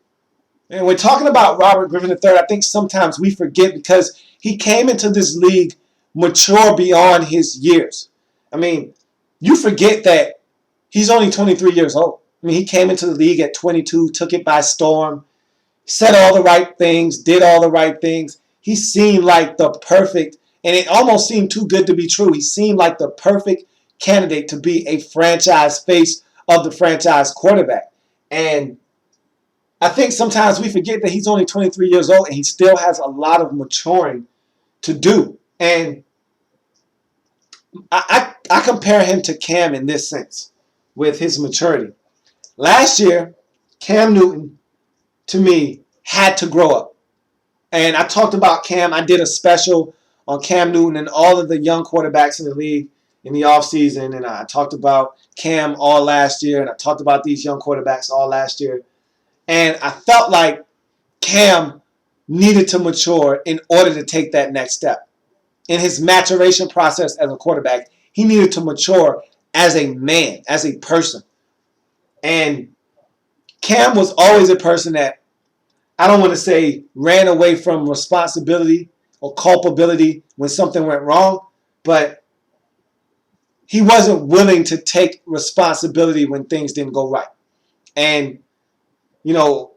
And when talking about Robert Griffin III, I think sometimes we forget because he came into this league mature beyond his years. I mean, you forget that he's only 23 years old. I mean, he came into the league at 22, took it by storm, said all the right things, did all the right things. He seemed like the perfect, and it almost seemed too good to be true. He seemed like the perfect candidate to be a franchise face of the franchise quarterback. And I think sometimes we forget that he's only 23 years old and he still has a lot of maturing to do. And I compare him to Cam in this sense with his maturity. Last year, Cam Newton, to me, had to grow up. And I talked about Cam. I did a special on Cam Newton and all of the young quarterbacks in the league in the offseason. And I talked about Cam all last year. And I talked about these young quarterbacks all last year. And I felt like Cam needed to mature in order to take that next step. In his maturation process as a quarterback, he needed to mature as a man, as a person. And Cam was always a person that, I don't want to say ran away from responsibility or culpability when something went wrong, but he wasn't willing to take responsibility when things didn't go right. And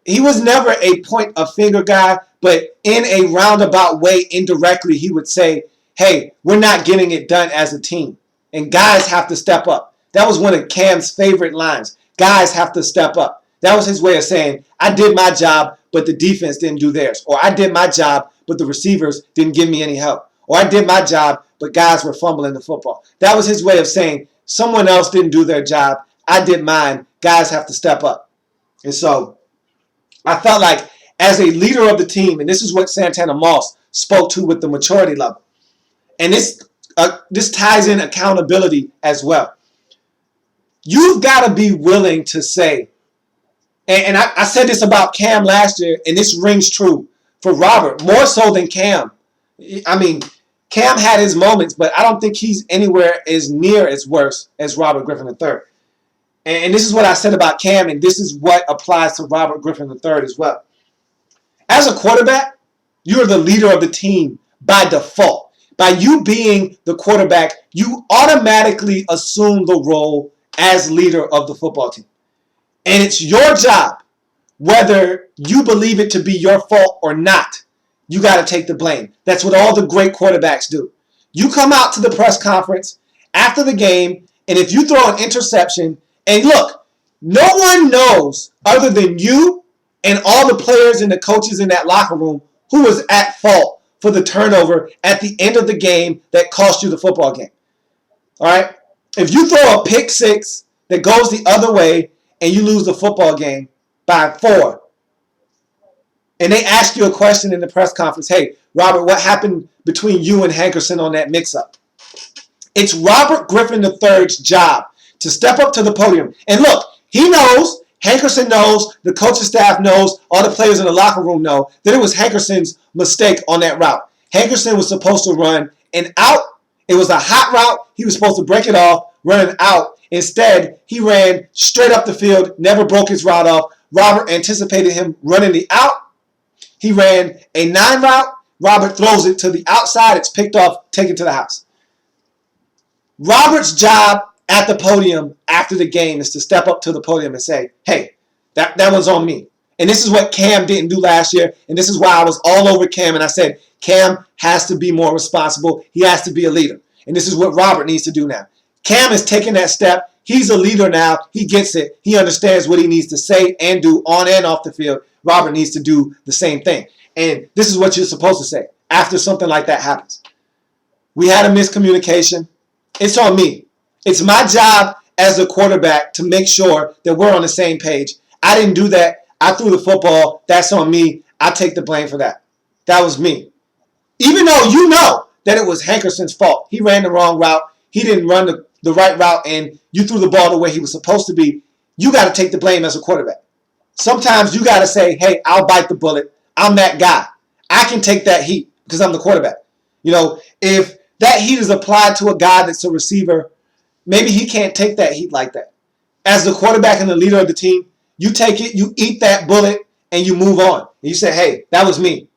he was never a point a finger guy, but in a roundabout way, indirectly, he would say, hey, we're not getting it done as a team. And guys have to step up. That was one of Cam's favorite lines. Guys have to step up. That was his way of saying, I did my job, but the defense didn't do theirs. Or I did my job, but the receivers didn't give me any help. Or I did my job, but guys were fumbling the football. That was his way of saying, someone else didn't do their job. I did mine. Guys have to step up. And so I felt like as a leader of the team, and this is what Santana Moss spoke to with the maturity level, and this ties in accountability as well. You've got to be willing to say, and I said this about Cam last year, and this rings true for Robert, more so than Cam. I mean, Cam had his moments, but I don't think he's anywhere as near as worse as Robert Griffin III. And this is what I said about Cam, and this is what applies to Robert Griffin III as well. As a quarterback, you're the leader of the team by default. By you being the quarterback, you automatically assume the role as leader of the football team. And it's your job, whether you believe it to be your fault or not, you got to take the blame. That's what all the great quarterbacks do. You come out to the press conference after the game, and if you throw an interception, and look, no one knows other than you and all the players and the coaches in that locker room who was at fault for the turnover at the end of the game that cost you the football game. All right? If you throw a pick six that goes the other way and you lose the football game by 4, and they ask you a question in the press conference, hey, Robert, what happened between you and Hankerson on that mix-up? It's Robert Griffin III's job to step up to the podium. And look, he knows, Hankerson knows, the coaching staff knows, all the players in the locker room know that it was Hankerson's mistake on that route. Hankerson was supposed to run an out. It was a hot route. He was supposed to break it off, run an out. Instead, he ran straight up the field, never broke his route off. Robert anticipated him running the out. He ran a 9 route. Robert throws it to the outside. It's picked off, taken to the house. Robert's job at the podium after the game is to step up to the podium and say, hey, that was on me. And this is what Cam didn't do last year. And this is why I was all over Cam. And I said, Cam has to be more responsible. He has to be a leader. And this is what Robert needs to do now. Cam is taking that step. He's a leader now. He gets it. He understands what he needs to say and do on and off the field. Robert needs to do the same thing. And this is what you're supposed to say after something like that happens. We had a miscommunication. It's on me. It's my job as a quarterback to make sure that we're on the same page. I didn't do that. I threw the football. That's on me. I take the blame for that. That was me. Even though you know that it was Hankerson's fault. He ran the wrong route. He didn't run the right route, and you threw the ball the way he was supposed to be. You got to take the blame as a quarterback. Sometimes you got to say, hey, I'll bite the bullet. I'm that guy. I can take that heat because I'm the quarterback. You know, if that heat is applied to a guy that's a receiver, maybe he can't take that heat like that. As the quarterback and the leader of the team, you take it, you eat that bullet, and you move on. And you say, hey, that was me.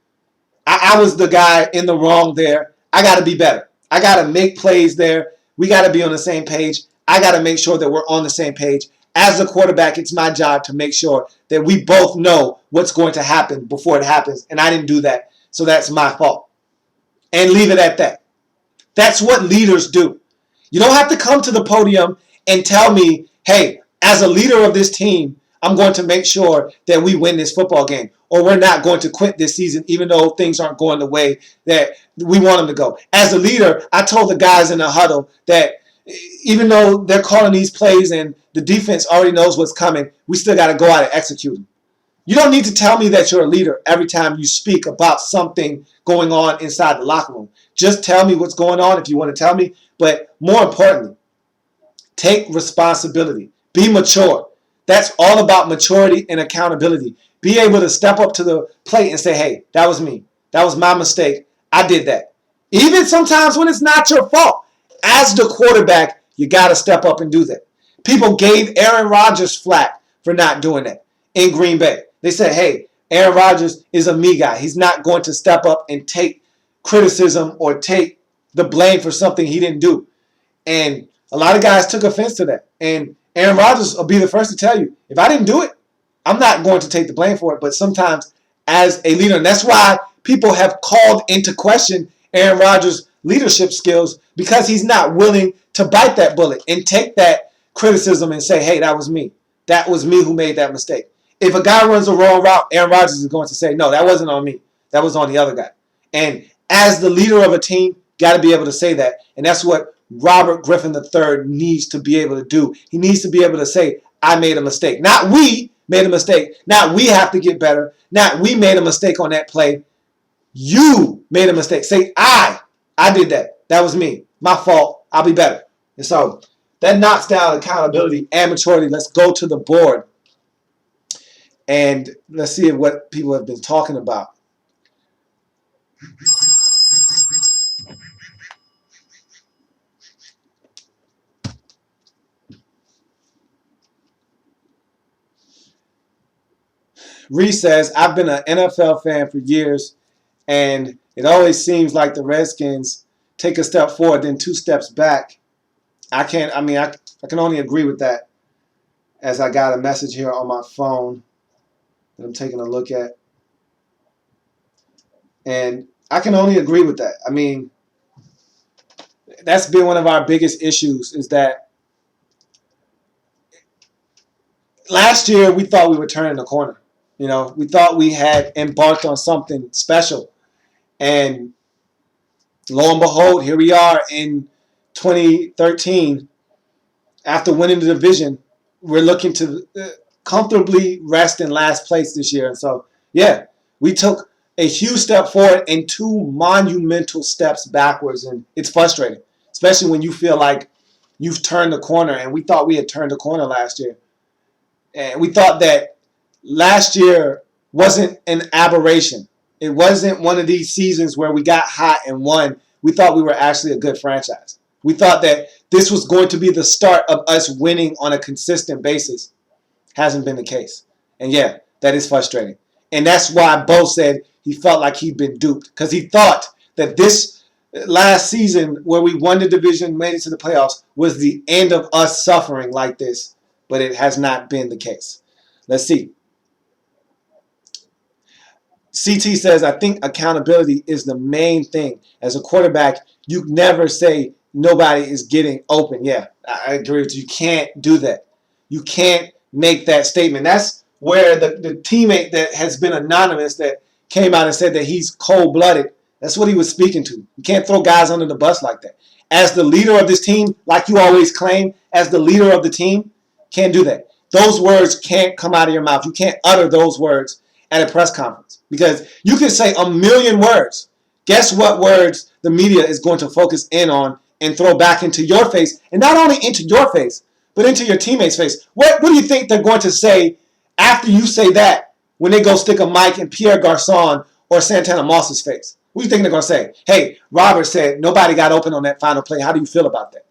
I was the guy in the wrong there. I got to be better. I got to make plays there. We got to be on the same page. I got to make sure that we're on the same page. As a quarterback, it's my job to make sure that we both know what's going to happen before it happens. And I didn't do that, so that's my fault. And leave it at that. That's what leaders do. You don't have to come to the podium and tell me, hey, as a leader of this team, I'm going to make sure that we win this football game. Or we're not going to quit this season even though things aren't going the way that we want them to go. As a leader, I told the guys in the huddle that even though they're calling these plays and the defense already knows what's coming, we still got to go out and execute them. You don't need to tell me that you're a leader every time you speak about something going on inside the locker room. Just tell me what's going on if you want to tell me. But more importantly, take responsibility. Be mature. That's all about maturity and accountability. Be able to step up to the plate and say, hey, that was me. That was my mistake. I did that. Even sometimes when it's not your fault. As the quarterback, you got to step up and do that. People gave Aaron Rodgers flack for not doing that in Green Bay. They said, hey, Aaron Rodgers is a me guy. He's not going to step up and take criticism or take the blame for something he didn't do. And a lot of guys took offense to that. And Aaron Rodgers will be the first to tell you, if I didn't do it, I'm not going to take the blame for it. But sometimes as a leader, and that's why people have called into question Aaron Rodgers' leadership skills, because he's not willing to bite that bullet and take that criticism and say, hey, that was me. That was me who made that mistake. If a guy runs the wrong route, Aaron Rodgers is going to say, no, that wasn't on me. That was on the other guy. And as the leader of a team, got to be able to say that. And that's what Robert Griffin III needs to be able to do. He needs to be able to say, I made a mistake. Not we made a mistake. Not we have to get better. Not we made a mistake on that play. You made a mistake. Say, I did that. That was me. My fault. I'll be better. And so that knocks down accountability and maturity. Let's go to the board. And let's see what people have been talking about. Reese says, I've been an NFL fan for years, and it always seems like the Redskins take a step forward, then two steps back. I can only agree with that, as I got a message here on my phone that I'm taking a look at. And I can only agree with that. I mean, that's been one of our biggest issues, is that last year we thought we were turning the corner. You know, we thought we had embarked on something special. And lo and behold, here we are in 2013. After winning the division, we're looking to comfortably rest in last place this year. And so, yeah, we took a huge step forward and two monumental steps backwards. And it's frustrating, especially when you feel like you've turned the corner. And we thought we had turned the corner last year. And we thought that last year wasn't an aberration. It wasn't one of these seasons where we got hot and won. We thought we were actually a good franchise. We thought that this was going to be the start of us winning on a consistent basis. Hasn't been the case. And yeah, that is frustrating. And that's why Bo said he felt like he'd been duped, because he thought that this last season where we won the division, made it to the playoffs, was the end of us suffering like this, but it has not been the case. Let's see. CT says, I think accountability is the main thing. As a quarterback, you never say nobody is getting open. Yeah, I agree with you. You can't do that. You can't make that statement. That's where the teammate that has been anonymous that came out and said that he's cold-blooded, that's what he was speaking to. You can't throw guys under the bus like that. As the leader of this team, like you always claim, as the leader of the team, can't do that. Those words can't come out of your mouth. You can't utter those words at a press conference because you can say a million words. Guess what words the media is going to focus in on and throw back into your face, and not only into your face, but into your teammates' face. What do you think they're going to say after you say that when they go stick a mic in Pierre Garcon or Santana Moss's face? What do you think they're going to say? Hey, Robert said nobody got open on that final play. How do you feel about that?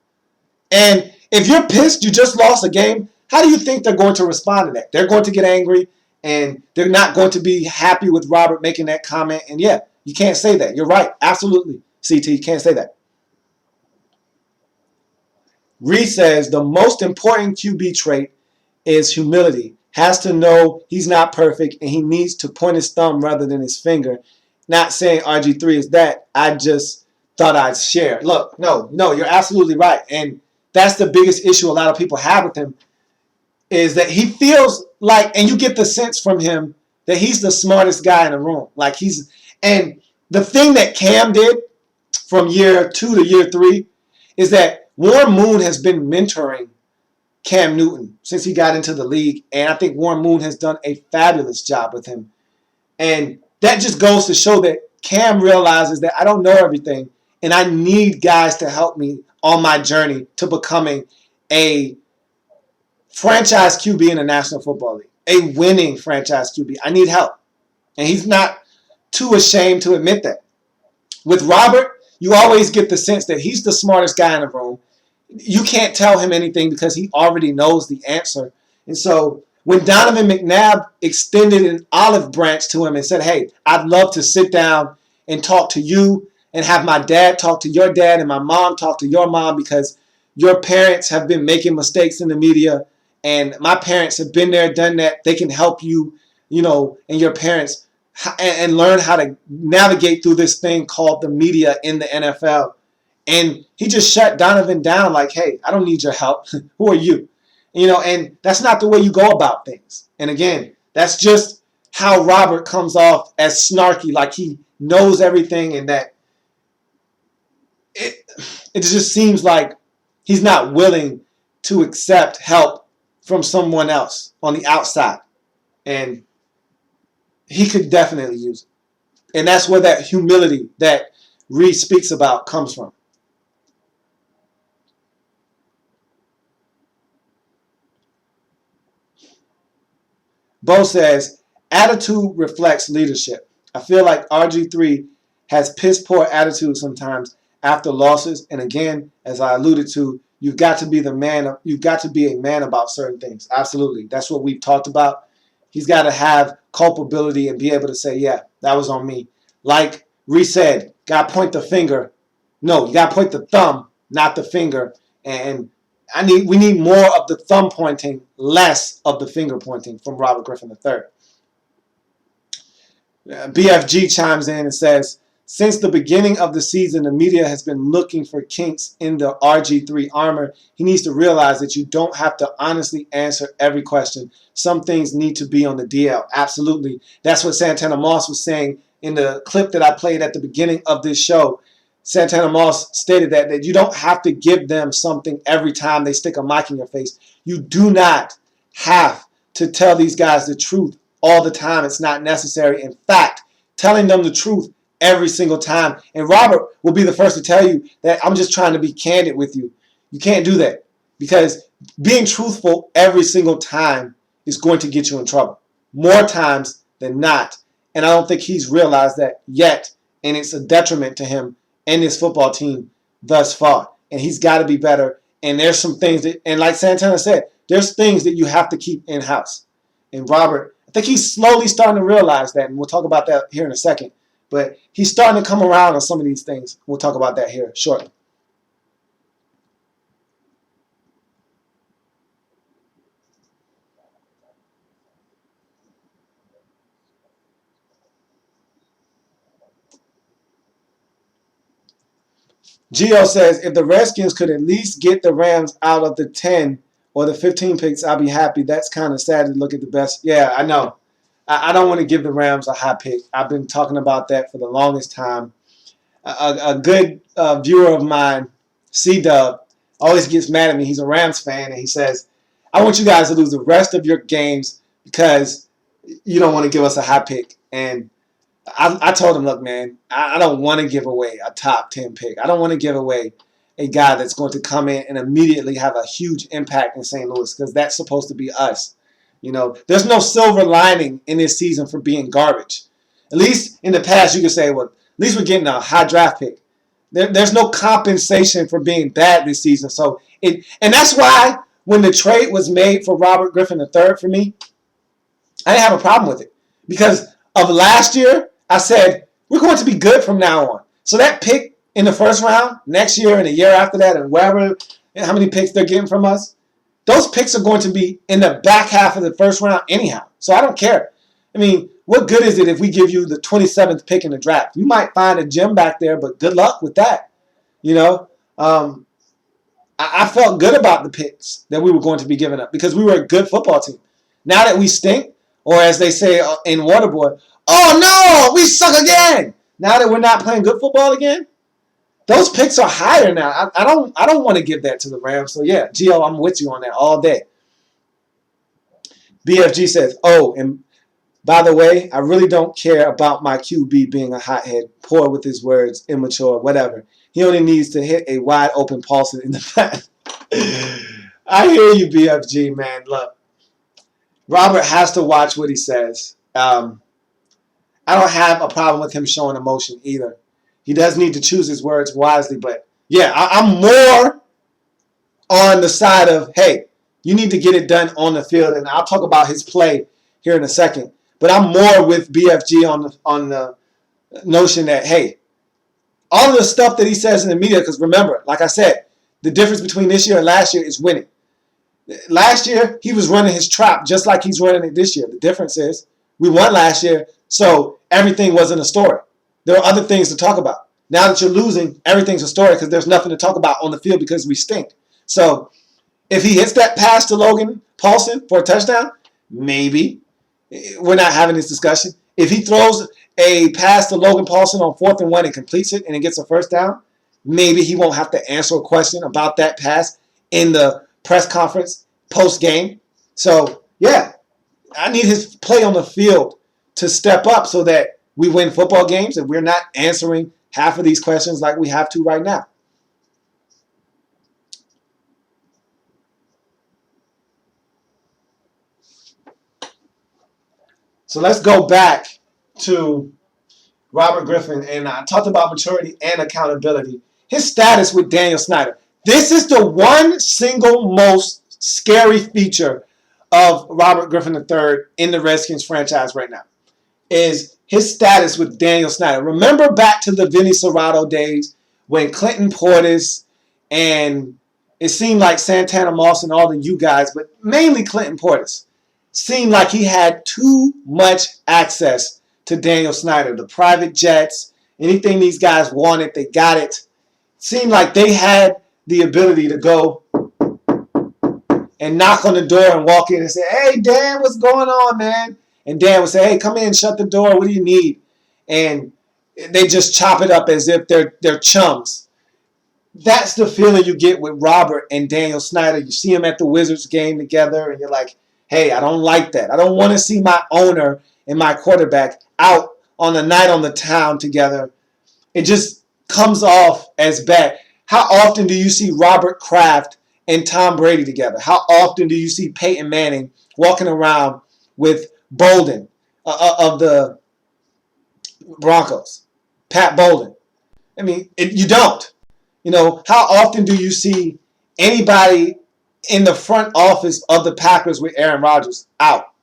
And if you're pissed, you just lost a game, how do you think they're going to respond to that? They're going to get angry, and they're not going to be happy with Robert making that comment. And yeah, you can't say that. You're right. Absolutely, CT. You can't say that. Reese says the most important QB trait is humility. Has to know he's not perfect and he needs to point his thumb rather than his finger. Not saying RG3 is that. I just thought I'd share. Look, no, you're absolutely right. And that's the biggest issue a lot of people have with him is that he feels like, and you get the sense from him that he's the smartest guy in the room. And the thing that Cam did from year 2 to year 3 is that Warren Moon has been mentoring Cam Newton since he got into the league, and I think Warren Moon has done a fabulous job with him. And that just goes to show that Cam realizes that I don't know everything, and I need guys to help me on my journey to becoming a franchise QB in the National Football League, a winning franchise QB. I need help, and he's not too ashamed to admit that. With Robert, you always get the sense that he's the smartest guy in the room. You can't tell him anything because he already knows the answer. And so when Donovan McNabb extended an olive branch to him and said, hey, I'd love to sit down and talk to you and have my dad talk to your dad and my mom talk to your mom because your parents have been making mistakes in the media and my parents have been there, done that. They can help you, and your parents and learn how to navigate through this thing called the media in the NFL. And he just shut Donovan down like, hey, I don't need your help. Who are you? And that's not the way you go about things. And again, that's just how Robert comes off as snarky, like he knows everything and that it just seems like he's not willing to accept help from someone else on the outside. And he could definitely use it. And that's where that humility that Reed speaks about comes from. Bo says, attitude reflects leadership. I feel like RG3 has piss poor attitude sometimes after losses. And again, as I alluded to, you've got to be the man. You've got to be a man about certain things. Absolutely. That's what we've talked about. He's got to have culpability and be able to say, yeah, that was on me. Like Reese said, got to point the finger. No, you got to point the thumb, not the finger. And we need more of the thumb pointing, less of the finger pointing from Robert Griffin III. BFG chimes in and says, since the beginning of the season, the media has been looking for kinks in the RG3 armor. He needs to realize that you don't have to honestly answer every question. Some things need to be on the DL. Absolutely. That's what Santana Moss was saying in the clip that I played at the beginning of this show. Santana Moss stated that you don't have to give them something every time they stick a mic in your face. You do not have to tell these guys the truth all the time. It's not necessary. In fact, telling them the truth every single time. And Robert will be the first to tell you that I'm just trying to be candid with you. You can't do that because being truthful every single time is going to get you in trouble. More times than not. And I don't think he's realized that yet. And it's a detriment to him and his football team thus far. And he's got to be better. And there's some things that, and like Santana said, there's things that you have to keep in-house. And Robert, I think he's slowly starting to realize that. And we'll talk about that here in a second. But he's starting to come around on some of these things. We'll talk about that here shortly. Gio says, if the Redskins could at least get the Rams out of the 10 or the 15 picks, I'll be happy. That's kind of sad to look at the best. Yeah, I know. I don't want to give the Rams a high pick. I've been talking about that for the longest time. A good viewer of mine, C-Dub, always gets mad at me. He's a Rams fan, and he says, I want you guys to lose the rest of your games because you don't want to give us a high pick. And I told him, look, man, I don't want to give away a top 10 pick. I don't want to give away a guy that's going to come in and immediately have a huge impact in St. Louis because that's supposed to be us. You know, there's no silver lining in this season for being garbage. At least in the past, you could say, well, at least we're getting a high draft pick. There's no compensation for being bad this season. And that's why when the trade was made for Robert Griffin III for me, I didn't have a problem with it. Because of last year, I said, we're going to be good from now on. So that pick in the first round, next year and the year after that, and wherever, and how many picks they're getting from us, those picks are going to be in the back half of the first round anyhow. So I don't care. I mean, what good is it if we give you the 27th pick in the draft? You might find a gem back there, but good luck with that. You know, I felt good about the picks that we were going to be giving up because we were a good football team. Now that we stink, or as they say in Waterboy, oh no, we suck again. Now that we're not playing good football again, those picks are higher now. I don't want to give that to the Rams. So yeah, Gio, I'm with you on that all day. BFG says, oh, and by the way, I really don't care about my QB being a hothead, poor with his words, immature, whatever. He only needs to hit a wide open Paulson in the back. I hear you, BFG, man. Look, Robert has to watch what he says. I don't have a problem with him showing emotion either. He does need to choose his words wisely, but yeah, I'm more on the side of, hey, you need to get it done on the field, and I'll talk about his play here in a second. But I'm more with BFG on the notion that, hey, all of the stuff that he says in the media, because remember, like I said, the difference between this year and last year is winning. Last year, he was running his trap just like he's running it this year. The difference is we won last year, so everything wasn't a story. There are other things to talk about. Now that you're losing, everything's a story because there's nothing to talk about on the field because we stink. So if he hits that pass to Logan Paulson for a touchdown, maybe. We're not having this discussion. If he throws a pass to Logan Paulson on 4th and 1 and completes it and it gets a first down, maybe he won't have to answer a question about that pass in the press conference post-game. So, yeah, I need his play on the field to step up so that we win football games and we're not answering half of these questions like we have to right now. So let's go back to Robert Griffin, and I talked about maturity and accountability. His status with Daniel Snyder. This is the one single most scary feature of Robert Griffin III in the Redskins franchise right now, is his status with Daniel Snyder. Remember back to the Vinny Serrato days when Clinton Portis and it seemed like Santana Moss and all of you guys, but mainly Clinton Portis, seemed like he had too much access to Daniel Snyder. The private jets, anything these guys wanted, they got it. Seemed like they had the ability to go and knock on the door and walk in and say, hey, Dan, what's going on, man? And Dan would say, hey, come in, shut the door. What do you need? And they just chop it up as if they're chums. That's the feeling you get with Robert and Daniel Snyder. You see them at the Wizards game together, and you're like, hey, I don't like that. I don't want to see my owner and my quarterback out on the night on the town together. It just comes off as bad. How often do you see Robert Kraft and Tom Brady together? How often do you see Peyton Manning walking around with Bolden of the Broncos? Pat Bolden. I mean, you don't. You know, how often do you see anybody in the front office of the Packers with Aaron Rodgers out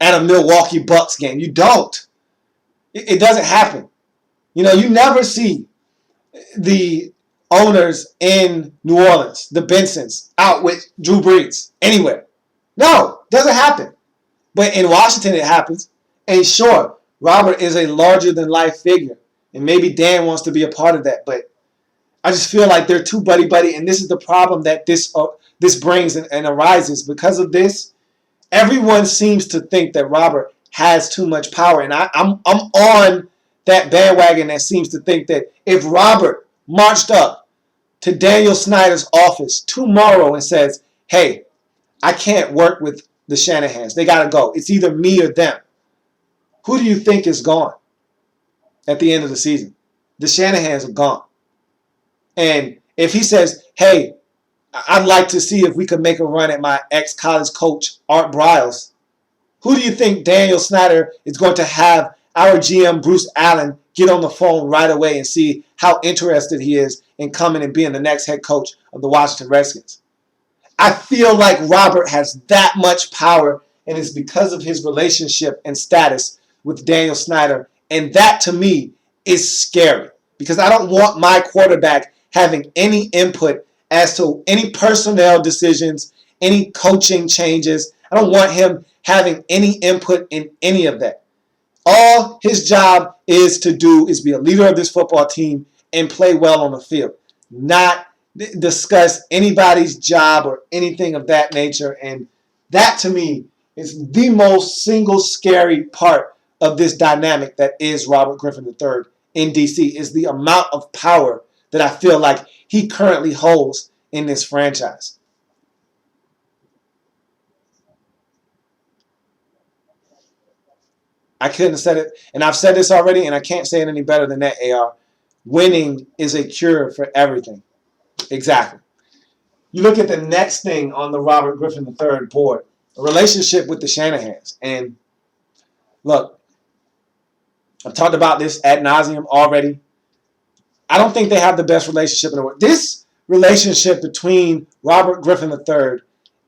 at a Milwaukee Bucks game? You don't. It doesn't happen. You never see the owners in New Orleans, the Bensons, out with Drew Brees anywhere. No, doesn't happen. But in Washington, it happens. And sure, Robert is a larger than life figure. And maybe Dan wants to be a part of that. But I just feel like they're too buddy-buddy. And this is the problem that this brings and arises. Because of this, everyone seems to think that Robert has too much power. And I'm on that bandwagon that seems to think that if Robert marched up to Daniel Snyder's office tomorrow and says, hey, I can't work with the Shanahans. They got to go. It's either me or them. Who do you think is gone at the end of the season? The Shanahans are gone. And if he says, hey, I'd like to see if we could make a run at my ex-college coach, Art Briles, who do you think Daniel Snyder is going to have our GM, Bruce Allen, get on the phone right away and see how interested he is in coming and being the next head coach of the Washington Redskins? I feel like Robert has that much power, and it's because of his relationship and status with Daniel Snyder. And that, to me, is scary because I don't want my quarterback having any input as to any personnel decisions, any coaching changes. I don't want him having any input in any of that. All his job is to do is be a leader of this football team and play well on the field, not discuss anybody's job or anything of that nature. And that, to me, is the most single scary part of this dynamic that is Robert Griffin III in D.C. is the amount of power that I feel like he currently holds in this franchise. I couldn't have said it, and I've said this already, and I can't say it any better than that, AR. Winning is a cure for everything. Exactly. You look at the next thing on the Robert Griffin III board, a relationship with the Shanahans. And look, I've talked about this ad nauseum already. I don't think they have the best relationship in the world. This relationship between Robert Griffin III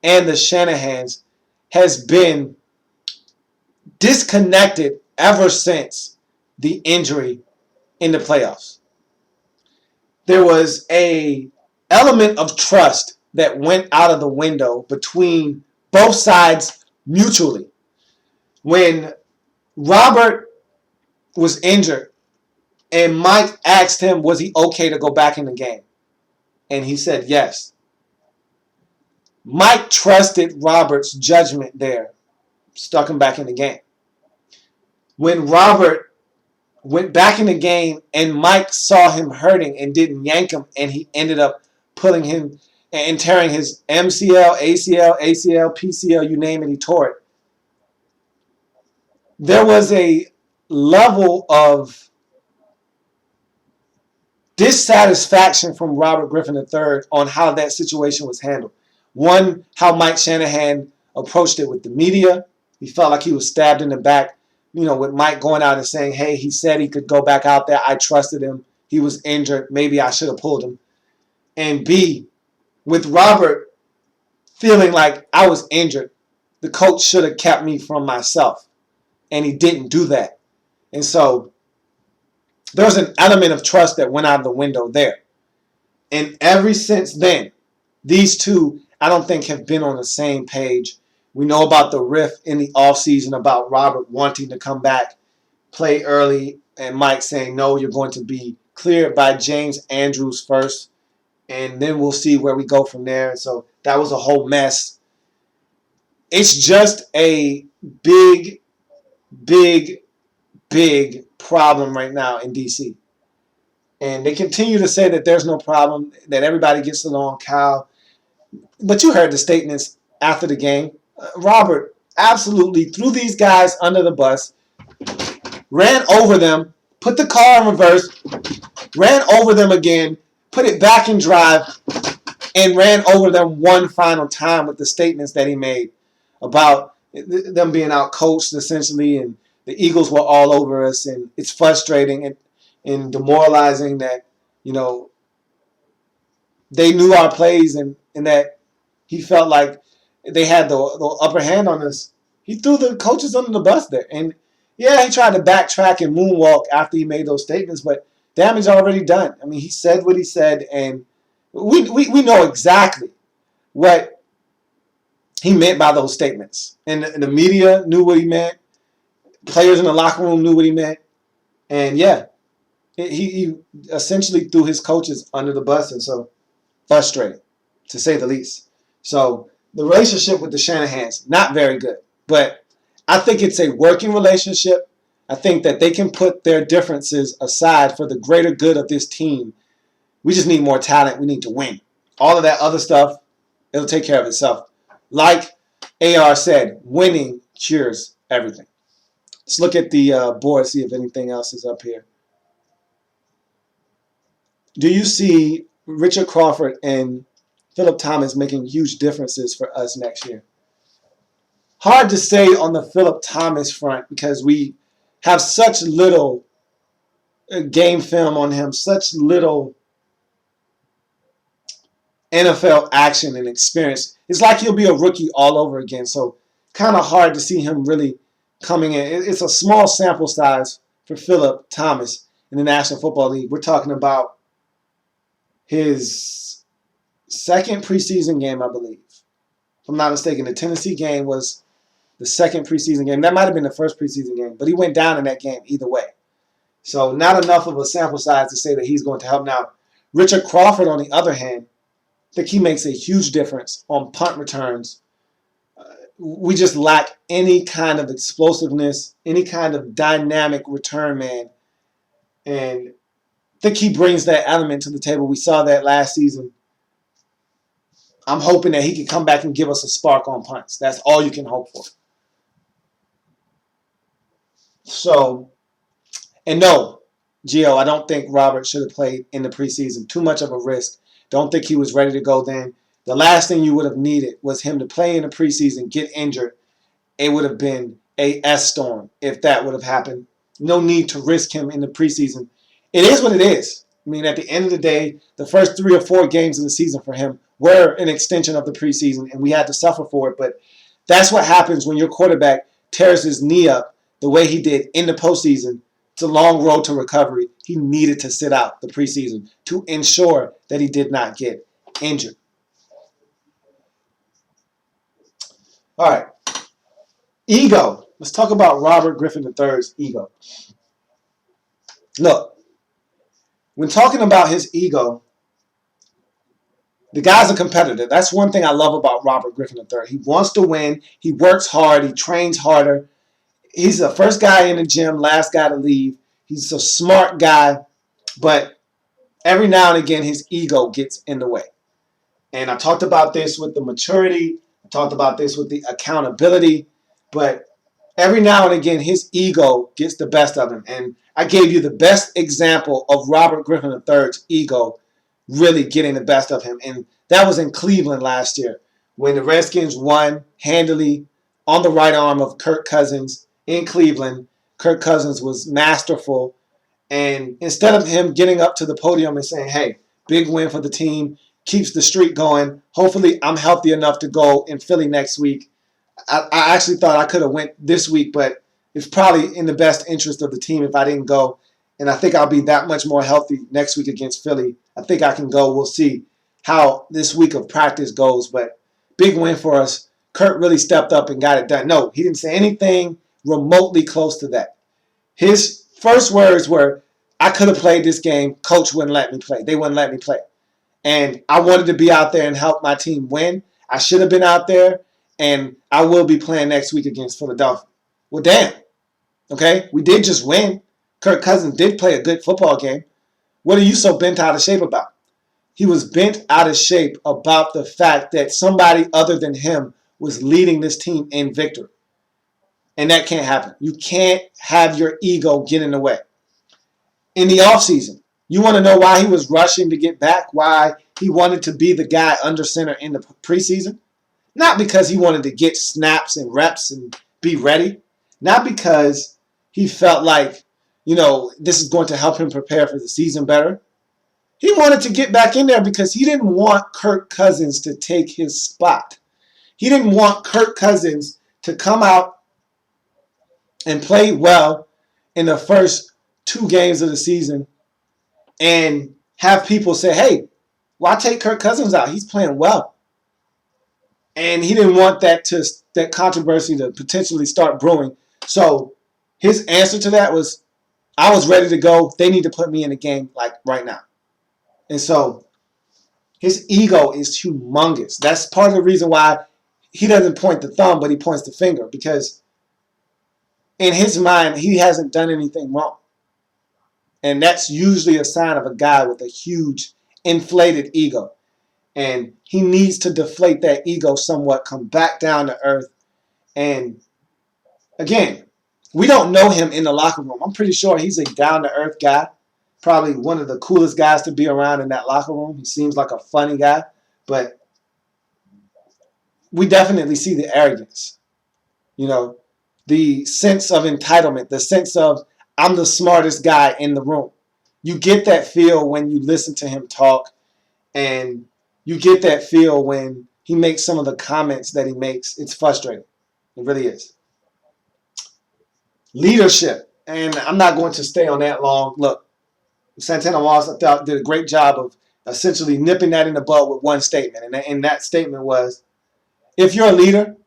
and the Shanahans has been disconnected ever since the injury in the playoffs. There was a element of trust that went out of the window between both sides mutually. When Robert was injured and Mike asked him, was he okay to go back in the game? And he said yes. Mike trusted Robert's judgment there, stuck him back in the game. When Robert went back in the game and Mike saw him hurting and didn't yank him, and he ended up pulling him and tearing his MCL, ACL, PCL, you name it, he tore it. There was a level of dissatisfaction from Robert Griffin III on how that situation was handled. One, how Mike Shanahan approached it with the media. He felt like he was stabbed in the back, with Mike going out and saying, hey, he said he could go back out there. I trusted him. He was injured. Maybe I should have pulled him. And B, with Robert feeling like I was injured, the coach should have kept me from myself. And he didn't do that. And so there's an element of trust that went out of the window there. And ever since then, these two, I don't think, have been on the same page. We know about the rift in the offseason about Robert wanting to come back, play early, and Mike saying, no, you're going to be cleared by James Andrews first, and then we'll see where we go from there. So that was a whole mess. It's just a big problem right now in D.C. And they continue to say that there's no problem, that everybody gets along, Kyle. But you heard the statements after the game. Robert absolutely threw these guys under the bus, ran over them, put the car in reverse, ran over them again, put it back in drive, and ran over them one final time with the statements that he made about them being out-coached, essentially, and the Eagles were all over us, and it's frustrating and demoralizing that, they knew our plays and that he felt like they had the upper hand on us. He threw the coaches under the bus there. And, Yeah, he tried to backtrack and moonwalk after he made those statements, but damage already done. I mean, he said what he said, and we know exactly what he meant by those statements. And the media knew what he meant. Players in the locker room knew what he meant. And yeah, he essentially threw his coaches under the bus, and so frustrating, to say the least. So the relationship with the Shanahans, not very good. But I think it's a working relationship. I think that they can put their differences aside for the greater good of this team. We just need more talent. We need to win. All of that other stuff, it'll take care of itself. Like AR said, winning cures everything. Let's look at the board, see if anything else is up here. Do you see Richard Crawford and Philip Thomas making huge differences for us next year? Hard to say on the Philip Thomas front because we have such little game film on him, such little NFL action and experience. It's like he'll be a rookie all over again. So kind of hard to see him really coming in. It's a small sample size for Philip Thomas in the National Football League. We're talking about his second preseason game, I believe. If I'm not mistaken, the Tennessee game was the second preseason game. That might have been the first preseason game, but he went down in that game either way. So not enough of a sample size to say that he's going to help. Now, Richard Crawford, on the other hand, I think he makes a huge difference on punt returns. We just lack any kind of explosiveness, any kind of dynamic return man. And I think he brings that element to the table. We saw that last season. I'm hoping that he can come back and give us a spark on punts. That's all you can hope for. So, and no, Gio, I don't think Robert should have played in the preseason. Too much of a risk. Don't think he was ready to go then. The last thing you would have needed was him to play in the preseason, get injured. It would have been a S-storm if that would have happened. No need to risk him in the preseason. It is what it is. I mean, at the end of the day, the first 3 or 4 games of the season for him were an extension of the preseason, and we had to suffer for it. But that's what happens when your quarterback tears his knee up the way he did in the postseason. It's a long road to recovery. He needed to sit out the preseason to ensure that he did not get injured. All right. Ego. Let's talk about Robert Griffin III's ego. Look, when talking about his ego, the guy's a competitor. That's one thing I love about Robert Griffin III. He wants to win. He works hard. He trains harder. He's the first guy in the gym, last guy to leave. He's a smart guy, but every now and again, his ego gets in the way. And I talked about this with the maturity. I talked about this with the accountability. But every now and again, his ego gets the best of him. And I gave you the best example of Robert Griffin III's ego really getting the best of him. And that was in Cleveland last year when the Redskins won handily on the right arm of Kirk Cousins in Cleveland. Kirk Cousins was masterful. And instead of him getting up to the podium and saying, hey, big win for the team, keeps the streak going. Hopefully I'm healthy enough to go in Philly next week. I actually thought I could have went this week, but it's probably in the best interest of the team if I didn't go. And I think I'll be that much more healthy next week against Philly. I think I can go. We'll see how this week of practice goes. But big win for us. Kurt really stepped up and got it done. No, he didn't say anything remotely close to that. His first words were, I could have played this game. Coach wouldn't let me play. They wouldn't let me play. And I wanted to be out there and help my team win. I should have been out there, and I will be playing next week against Philadelphia. Well, damn. Okay? We did just win. Kirk Cousins did play a good football game. What are you so bent out of shape about? He was bent out of shape about the fact that somebody other than him was leading this team in victory. And that can't happen. You can't have your ego get in the way. In the offseason, you want to know why he was rushing to get back, why he wanted to be the guy under center in the preseason? Not because he wanted to get snaps and reps and be ready. Not because he felt like, this is going to help him prepare for the season better. He wanted to get back in there because he didn't want Kirk Cousins to take his spot. He didn't want Kirk Cousins to come out and played well in the first 2 games of the season and have people say, hey, why take Kirk Cousins out? He's playing well. And he didn't want that controversy to potentially start brewing. So his answer to that was, I was ready to go. They need to put me in the game like right now. And so his ego is humongous. That's part of the reason why he doesn't point the thumb, but he points the finger, because in his mind, he hasn't done anything wrong. And that's usually a sign of a guy with a huge inflated ego. And he needs to deflate that ego somewhat, come back down to earth. And again, we don't know him in the locker room. I'm pretty sure he's a down to earth guy. Probably one of the coolest guys to be around in that locker room. He seems like a funny guy. But we definitely see the arrogance. You know, the sense of entitlement, the sense of, I'm the smartest guy in the room. You get that feel when you listen to him talk, and you get that feel when he makes some of the comments that he makes. It's frustrating. It really is. Leadership. And I'm not going to stay on that long. Look, Santana Moss, I thought, did a great job of essentially nipping that in the bud with one statement. And that statement was, if you're a leader,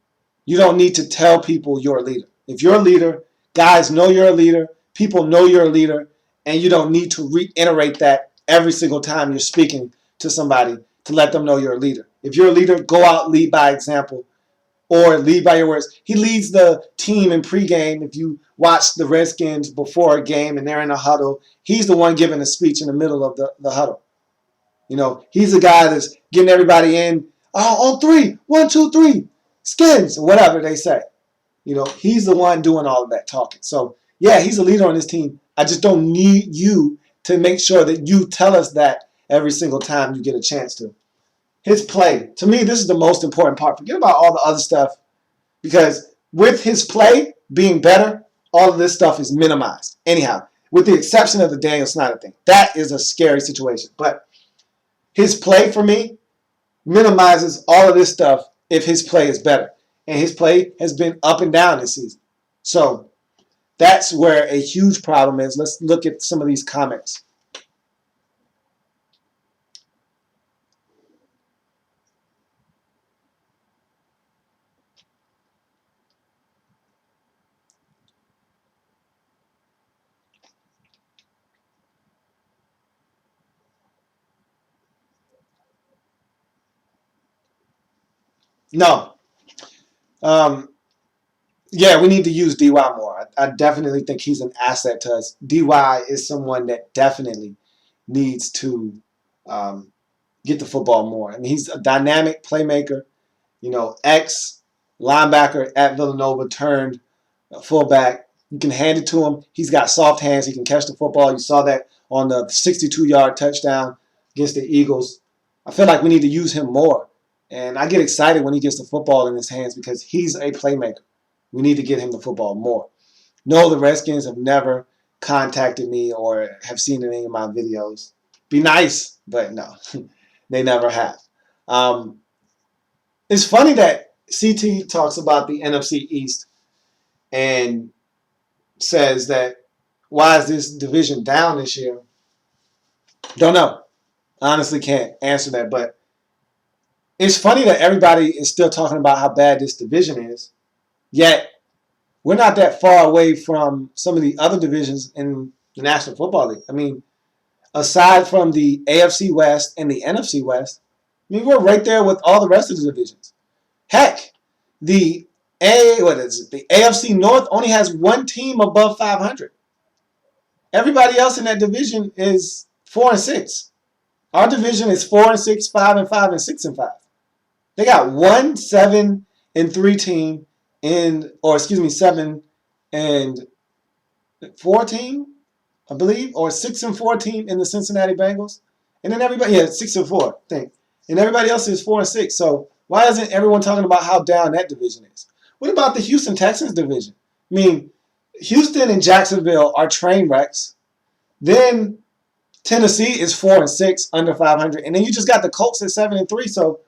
you don't need to tell people you're a leader. If you're a leader, guys know you're a leader, people know you're a leader, and you don't need to reiterate that every single time you're speaking to somebody to let them know you're a leader. If you're a leader, go out, lead by example, or lead by your words. He leads the team in pregame. If you watch the Redskins before a game and they're in a huddle, he's the one giving a speech in the middle of the huddle. You know, he's the guy that's getting everybody in. Oh, on three, 1, 2, 3, skins, whatever they say. You know, he's the one doing all of that talking. So, yeah, he's a leader on this team. I just don't need you to make sure that you tell us that every single time you get a chance to. His play, to me, this is the most important part. Forget about all the other stuff, because with his play being better, all of this stuff is minimized. Anyhow, with the exception of the Daniel Snyder thing. That is a scary situation. But his play, for me, minimizes all of this stuff if his play is better. And his play has been up and down this season. So that's where a huge problem is. Let's look at some of these comments. No. Yeah, we need to use DY more. I definitely think he's an asset to us. DY is someone that definitely needs to get the football more. I mean, he's a dynamic playmaker. You know, ex linebacker at Villanova turned fullback. You can hand it to him. He's got soft hands. He can catch the football. You saw that on the 62-yard touchdown against the Eagles. I feel like we need to use him more. And I get excited when he gets the football in his hands because he's a playmaker. We need to get him the football more. No, the Redskins have never contacted me or have seen any of my videos. Be nice, but no, they never have. It's funny that CT talks about the NFC East and says that, why is this division down this year? Don't know. Honestly can't answer that. But it's funny that everybody is still talking about how bad this division is, yet we're not that far away from some of the other divisions in the National Football League. I mean, aside from the AFC West and the NFC West, I mean, we're right there with all the rest of the divisions. Heck, the AFC North only has one team above 500. Everybody else in that division is 4-6. Our division is 4-6, 5-5, and 6-5. They got 1-7-3 team or 7-4 team, I believe, or 6-4 team in the Cincinnati Bengals, and then everybody, 6-4, I think, and everybody else is 4-6. So why isn't everyone talking about how down that division is? What about the Houston Texans division? I mean, Houston and Jacksonville are train wrecks. Then Tennessee is 4-6, under 500, and then you just got the Colts at 7-3. So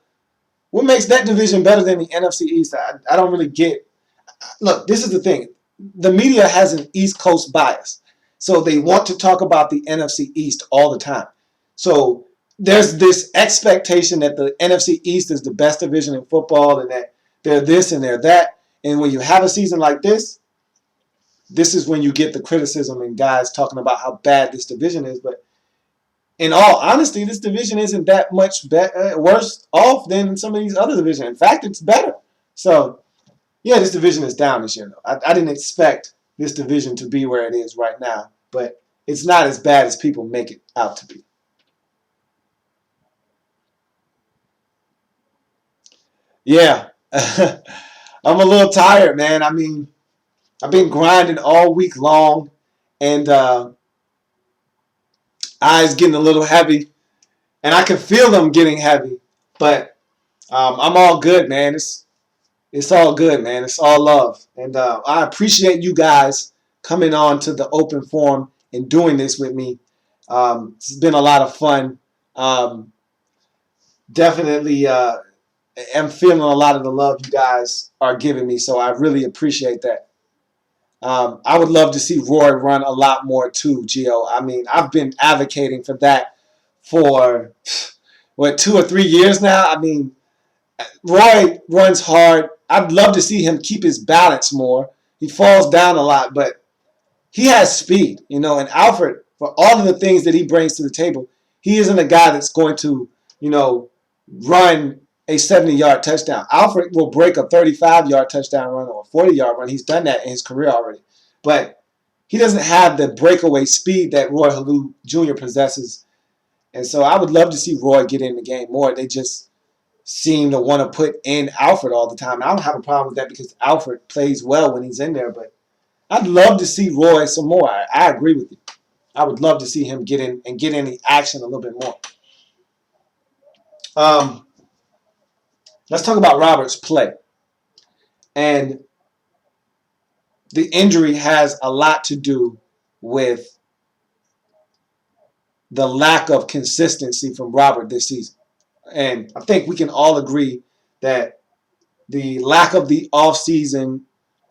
what makes that division better than the NFC East? I don't really get. Look, this is the thing. the media has an East Coast bias. So they want to talk about the NFC East all the time. So there's this expectation that the NFC East is the best division in football and that they're this and they're that. And when you have a season like this is when you get the criticism and guys talking about how bad this division is. But in all honesty, this division isn't that much worse off than some of these other divisions. In fact, it's better. So yeah, this division is down this year. Though. I didn't expect this division to be where it is right now, but it's not as bad as people make it out to be. Yeah, I'm a little tired, man. I mean, I've been grinding all week long, and eyes getting a little heavy, and I can feel them getting heavy. But I'm all good, man. It's all good, man. It's all love. And I appreciate you guys coming on to the open forum and doing this with me. It's been a lot of fun. Definitely am feeling a lot of the love you guys are giving me, so I really appreciate that. I would love to see Roy run a lot more too, Gio. I mean, I've been advocating for that for, 2 or 3 years now? I mean, Roy runs hard. I'd love to see him keep his balance more. He falls down a lot, but he has speed, and Alfred, for all of the things that he brings to the table, he isn't a guy that's going to, run a 70-yard touchdown. Alfred will break a 35-yard touchdown run or a 40-yard run. He's done that in his career already. But he doesn't have the breakaway speed that Roy Halou Jr. possesses. And so I would love to see Roy get in the game more. They just seem to want to put in Alfred all the time. And I don't have a problem with that because Alfred plays well when he's in there. But I'd love to see Roy some more. I agree with you. I would love to see him get in and get in the action a little bit more. Let's talk about Robert's play. And the injury has a lot to do with the lack of consistency from Robert this season. And I think we can all agree that the lack of the offseason,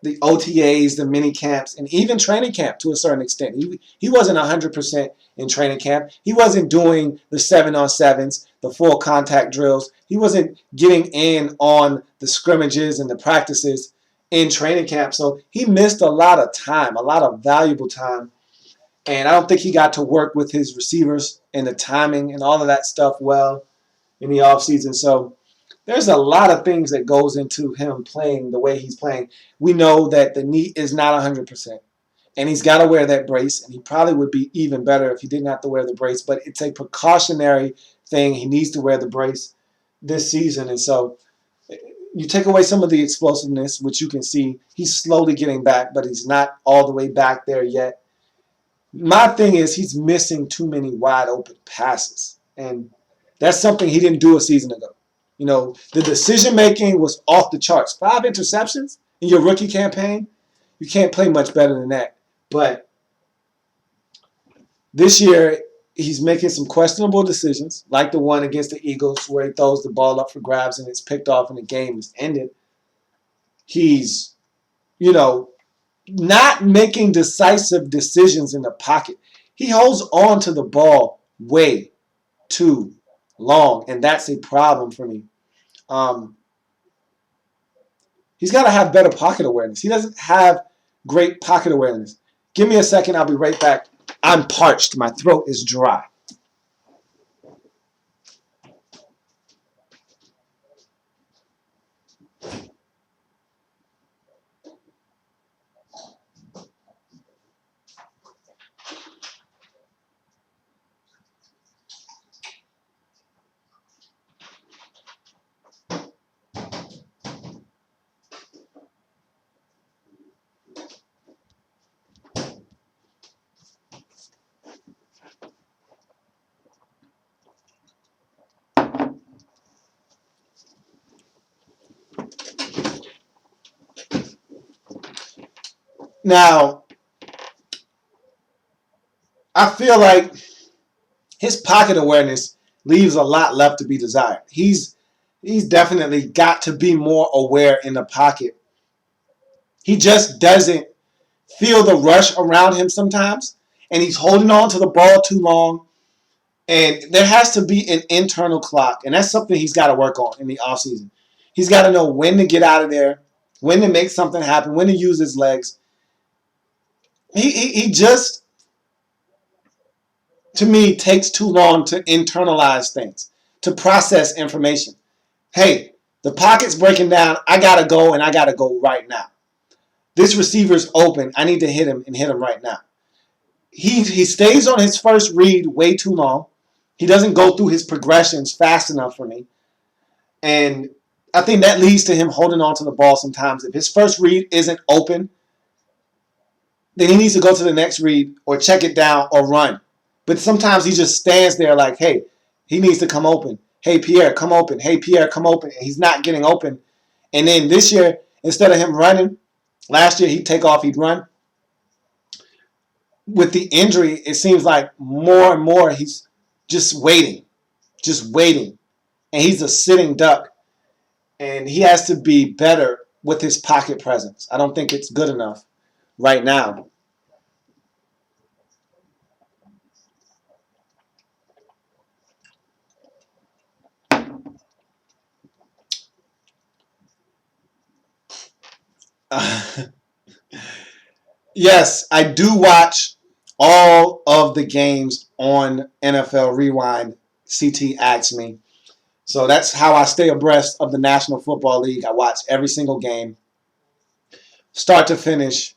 the OTAs, the mini camps, and even training camp to a certain extent. He wasn't 100% in training camp. He wasn't doing the 7-on-7s, the full contact drills. He wasn't getting in on the scrimmages and the practices in training camp. So he missed a lot of time, a lot of valuable time. And I don't think he got to work with his receivers and the timing and all of that stuff well in the offseason. So there's a lot of things that goes into him playing the way he's playing. We know that the knee is not 100%, and he's got to wear that brace, and he probably would be even better if he didn't have to wear the brace, but it's a precautionary thing. He needs to wear the brace this season, and so you take away some of the explosiveness, which you can see he's slowly getting back, but he's not all the way back there yet. My thing is he's missing too many wide open passes, and that's something he didn't do a season ago. The decision making was off the charts. 5 interceptions in your rookie campaign, you can't play much better than that. But this year, he's making some questionable decisions, like the one against the Eagles where he throws the ball up for grabs and it's picked off and the game is ended. He's, not making decisive decisions in the pocket. He holds on to the ball way too long, and that's a problem for me. He's got to have better pocket awareness. He doesn't have great pocket awareness. Give me a second. I'll be right back. I'm parched. My throat is dry. Now, I feel like his pocket awareness leaves a lot left to be desired. He's definitely got to be more aware in the pocket. He just doesn't feel the rush around him sometimes, and he's holding on to the ball too long. And there has to be an internal clock, and that's something he's got to work on in the offseason. He's got to know when to get out of there, when to make something happen, when to use his legs. He just, to me, takes too long to internalize things, to process information. Hey, the pocket's breaking down. I got to go, and I got to go right now. This receiver's open. I need to hit him and hit him right now. He stays on his first read way too long. He doesn't go through his progressions fast enough for me. And I think that leads to him holding on to the ball sometimes. If his first read isn't open, then he needs to go to the next read or check it down or run. But sometimes he just stands there like, hey, he needs to come open. Hey, Pierre, come open. Hey, Pierre, come open. And he's not getting open. And then this year, instead of him running, last year he'd take off, he'd run. With the injury, it seems like more and more he's just waiting. And he's a sitting duck. And he has to be better with his pocket presence. I don't think it's good enough right now. Yes, I do watch all of the games on NFL Rewind. CT asks me. So that's how I stay abreast of the National Football League. I watch every single game, start to finish,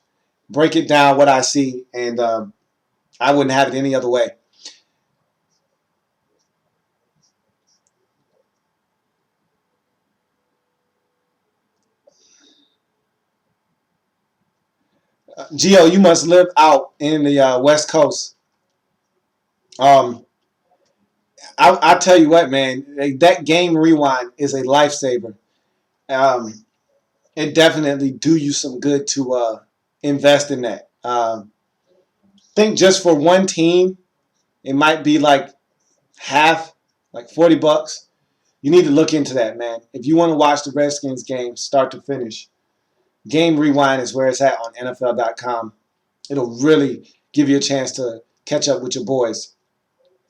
break it down what I see, and I wouldn't have it any other way. Gio, you must live out in the West Coast. Um, I tell you what, man, that game rewind is a lifesaver. Um, it definitely do you some good to invest in that. I think just for one team, it might be like half, like $40. You need to look into that, man. If you want to watch the Redskins game start to finish, Game Rewind is where it's at on NFL.com. It'll really give you a chance to catch up with your boys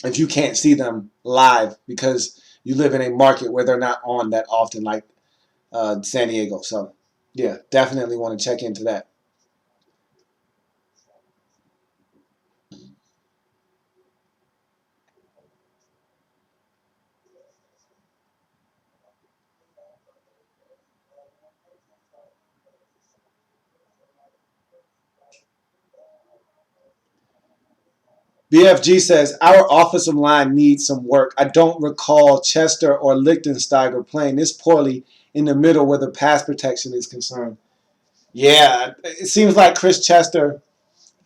if you can't see them live because you live in a market where they're not on that often, like San Diego. So, yeah, definitely want to check into that. BFG says, our offensive line needs some work. I don't recall Chester or Lichtensteiger playing this poorly in the middle where the pass protection is concerned. Yeah, it seems like Chris Chester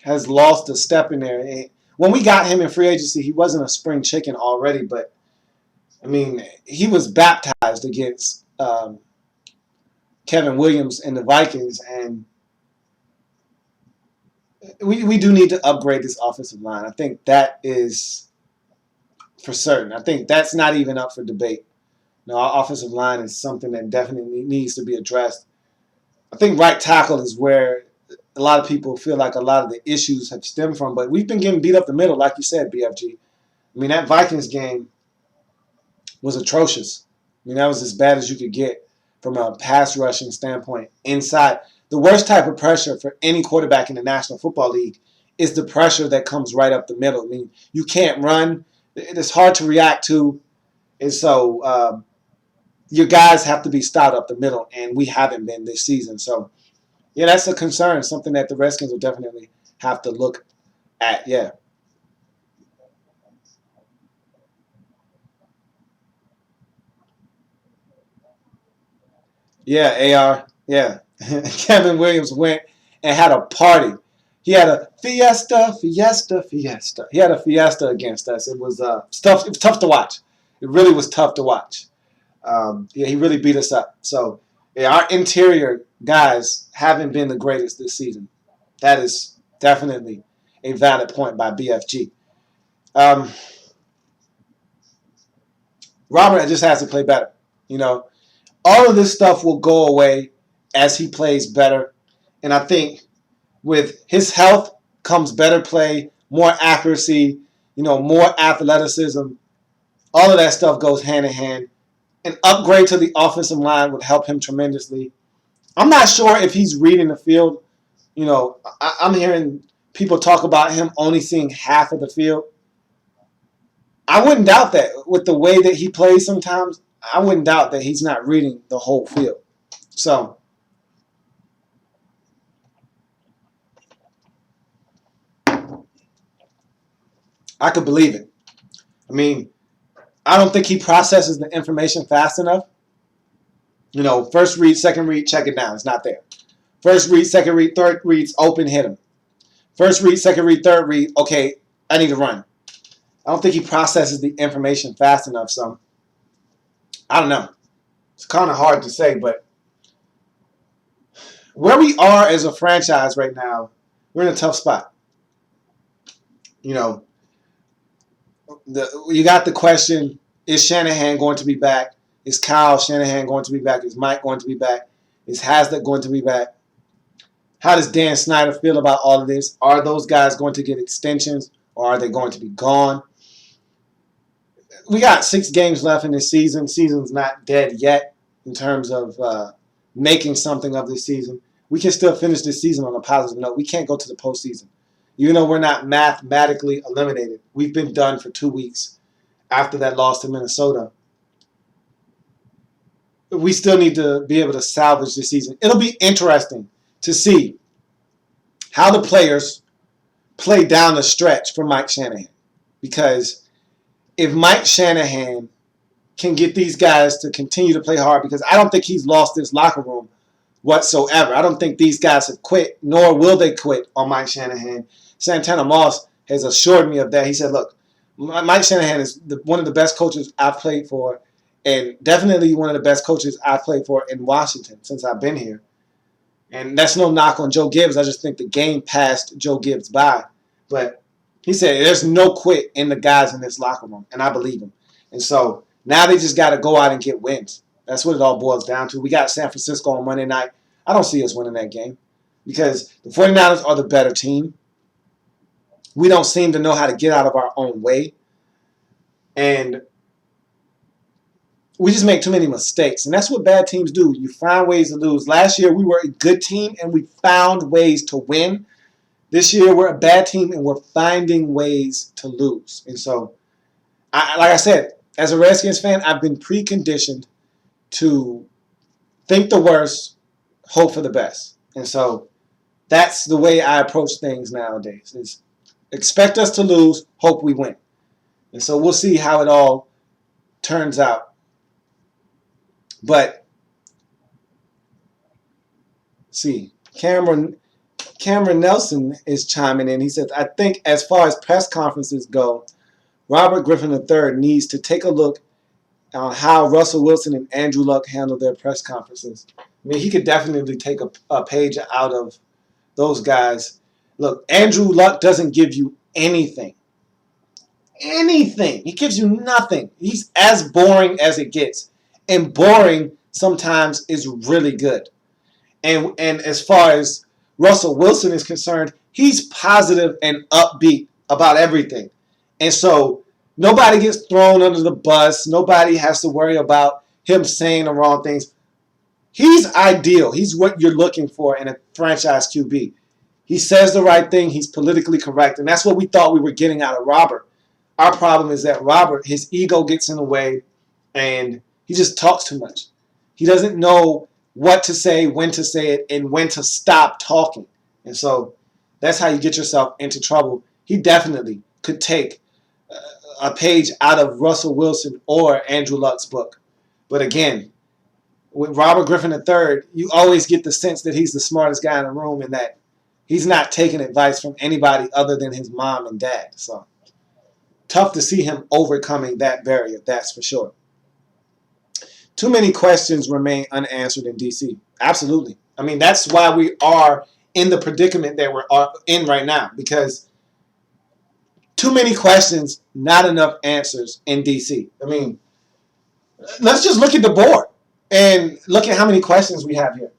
has lost a step in there. When we got him in free agency, he wasn't a spring chicken already, but, I mean, he was baptized against Kevin Williams and the Vikings, and we do need to upgrade this offensive line. I think that is for certain. I think that's not even up for debate. No, our offensive line is something that definitely needs to be addressed. I think right tackle is where a lot of people feel like a lot of the issues have stemmed from, but we've been getting beat up the middle, like you said, BFG. I mean, that Vikings game was atrocious. I mean, that was as bad as you could get from a pass rushing standpoint inside. The worst type of pressure for any quarterback in the National Football League is the pressure that comes right up the middle. I mean, you can't run. It's hard to react to. And so your guys have to be stout up the middle, and we haven't been this season. So, yeah, that's a concern, something that the Redskins will definitely have to look at. Yeah. Yeah, AR. Yeah. Kevin Williams went and had a party. He had a fiesta. He had a fiesta against us. It was tough. It was tough to watch. It really was tough to watch. Yeah, he really beat us up. So, yeah, our interior guys haven't been the greatest this season. That is definitely a valid point by BFG. Um, Robert just has to play better. You know, all of this stuff will go away as he plays better. And I think With his health comes better play, more accuracy, more athleticism. All of that stuff goes hand in hand. An upgrade to the offensive line would help him tremendously. I'm not sure if he's reading the field. I'm hearing people talk about him only seeing half of the field. I wouldn't doubt that with the way that he plays sometimes. I wouldn't doubt that he's not reading the whole field. So I could believe it. I mean, I don't think he processes the information fast enough. First read, second read, check it down. It's not there. First read, second read, third read's open, hit him. First read, second read, third read, okay, I need to run. I don't think he processes the information fast enough, so I don't know. It's kind of hard to say, but where we are as a franchise right now, we're in a tough spot. You got the question, is Shanahan going to be back? Is Kyle Shanahan going to be back? Is Mike going to be back? Is Haslett going to be back? How does Dan Snyder feel about all of this? Are those guys going to get extensions or are they going to be gone? We got 6 games left in this season. Season's not dead yet in terms of making something of this season. We can still finish this season on a positive note. We can't go to the postseason. Even though we're not mathematically eliminated, we've been done for 2 weeks after that loss to Minnesota. We still need to be able to salvage this season. It'll be interesting to see how the players play down the stretch for Mike Shanahan. Because if Mike Shanahan can get these guys to continue to play hard, because I don't think he's lost this locker room whatsoever. I don't think these guys have quit, nor will they quit on Mike Shanahan. Santana Moss has assured me of that. He said, look, Mike Shanahan is one of the best coaches I've played for, and definitely one of the best coaches I've played for in Washington since I've been here. And that's no knock on Joe Gibbs. I just think the game passed Joe Gibbs by. But he said there's no quit in the guys in this locker room, and I believe him. And so now they just got to go out and get wins. That's what it all boils down to. We got San Francisco on Monday night. I don't see us winning that game because the 49ers are the better team. We don't seem to know how to get out of our own way. And we just make too many mistakes. And that's what bad teams do. You find ways to lose. Last year, we were a good team, and we found ways to win. This year, we're a bad team, and we're finding ways to lose. And so, like I said, as a Redskins fan, I've been preconditioned to think the worst, hope for the best. And so that's the way I approach things nowadays. Is expect us to lose, hope we win. And so we'll see how it all turns out. But see, Cameron Nelson is chiming in. He says, I think as far as press conferences go, Robert Griffin III needs to take a look on how Russell Wilson and Andrew Luck handle their press conferences. I mean, he could definitely take a page out of those guys. Look, Andrew Luck doesn't give you anything. Anything. He gives you nothing. He's as boring as it gets. And boring sometimes is really good. And as far as Russell Wilson is concerned, he's positive and upbeat about everything. And so nobody gets thrown under the bus. Nobody has to worry about him saying the wrong things. He's ideal. He's what you're looking for in a franchise QB. He says the right thing. He's politically correct. And that's what we thought we were getting out of Robert. Our problem is that Robert, his ego gets in the way, and he just talks too much. He doesn't know what to say, when to say it, and when to stop talking. And so that's how you get yourself into trouble. He definitely could take a page out of Russell Wilson or Andrew Luck's book. But again, with Robert Griffin III, you always get the sense that he's the smartest guy in the room and that he's not taking advice from anybody other than his mom and dad. So tough to see him overcoming that barrier, that's for sure. Too many questions remain unanswered in D.C. Absolutely. I mean, that's why we are in the predicament that we're in right now, because too many questions, not enough answers in D.C. I mean, let's just look at the board and look at how many questions we have here.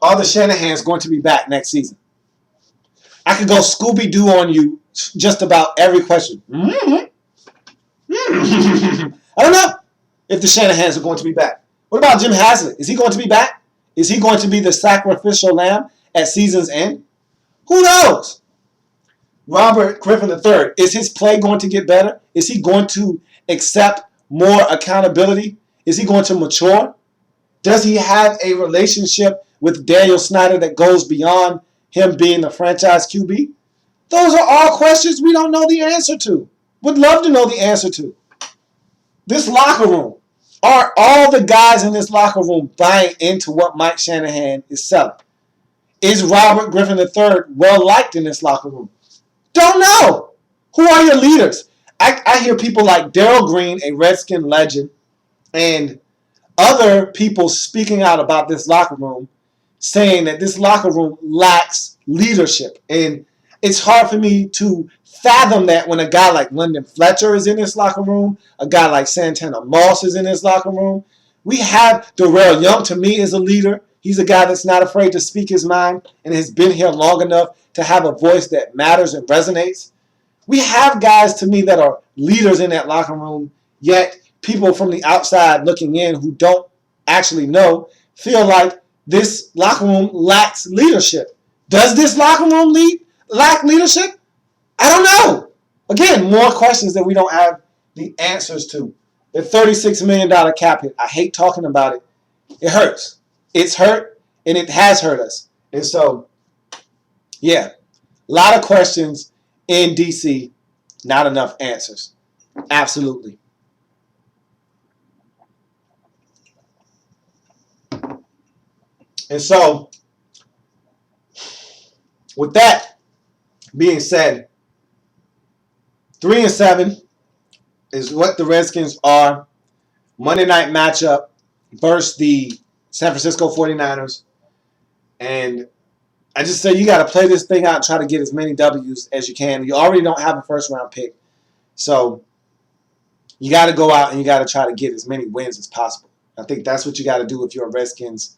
Are the Shanahans going to be back next season? I could go Scooby-Doo on you just about every question. I don't know if the Shanahans are going to be back. What about Jim Haslett? Is he going to be back? Is he going to be the sacrificial lamb at season's end? Who knows? Robert Griffin III, is his play going to get better? Is he going to accept more accountability? Is he going to mature? Does he have a relationship with Daniel Snyder that goes beyond him being the franchise QB? Those are all questions we don't know the answer to. Would love to know the answer to. This locker room. Are all the guys in this locker room buying into what Mike Shanahan is selling? Is Robert Griffin III well liked in this locker room? Don't know. Who are your leaders? I hear people like Darryl Green, a Redskin legend, and other people speaking out about this locker room, saying that this locker room lacks leadership. And it's hard for me to fathom that when a guy like Lyndon Fletcher is in this locker room, a guy like Santana Moss is in this locker room. We have Darrell Young, to me, is a leader. He's a guy that's not afraid to speak his mind and has been here long enough to have a voice that matters and resonates. We have guys, to me, that are leaders in that locker room, yet people from the outside looking in who don't actually know feel like this locker room lacks leadership. Does this locker room lack leadership? I don't know. Again, more questions that we don't have the answers to. The $36 million cap hit, I hate talking about it. It hurts. It's hurt, and it has hurt us. And so, yeah, a lot of questions in D.C., not enough answers. Absolutely. And so, with that being said, 3-7 is what the Redskins are. Monday night matchup versus the San Francisco 49ers. And I just say you got to play this thing out and try to get as many W's as you can. You already don't have a first-round pick. So you got to go out and you got to try to get as many wins as possible. I think that's what you got to do if you're a Redskins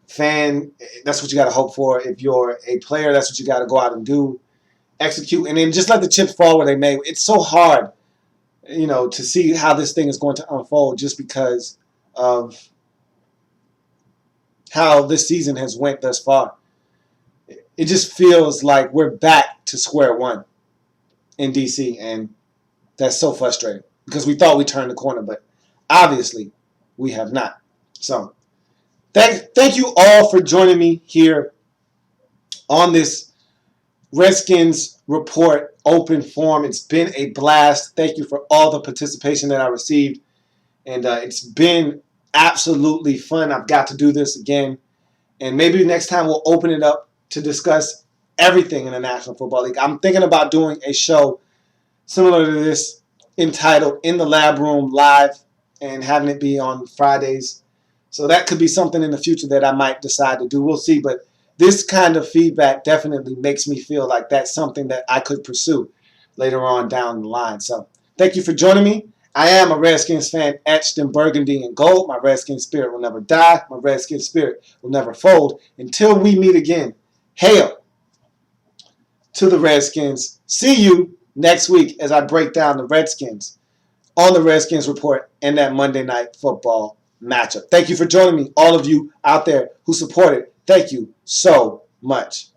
fan. That's what you got to hope for. If you're a player, that's what you got to go out and do. Execute, and then just let the chips fall where they may. It's so hard, to see how this thing is going to unfold just because of how this season has went thus far. It just feels like we're back to square one in DC, and that's so frustrating because we thought we turned the corner, but obviously we have not. So thank you all for joining me here on this Redskins Report open forum. It's been a blast. Thank you for all the participation that I received, and it's been absolutely fun. I've got to do this again, and maybe next time we'll open it up to discuss everything in the National Football League. I'm thinking about doing a show similar to this entitled In the Lab Room Live and having it be on Fridays. So that could be something in the future that I might decide to do. We'll see. But this kind of feedback definitely makes me feel like that's something that I could pursue later on down the line. So thank you for joining me. I am a Redskins fan etched in burgundy and gold. My Redskins spirit will never die. My Redskins spirit will never fold. Until we meet again, hail to the Redskins. See you next week as I break down the Redskins on the Redskins Report and that Monday Night Football matchup. Thank you for joining me, all of you out there who supported. Thank you so much.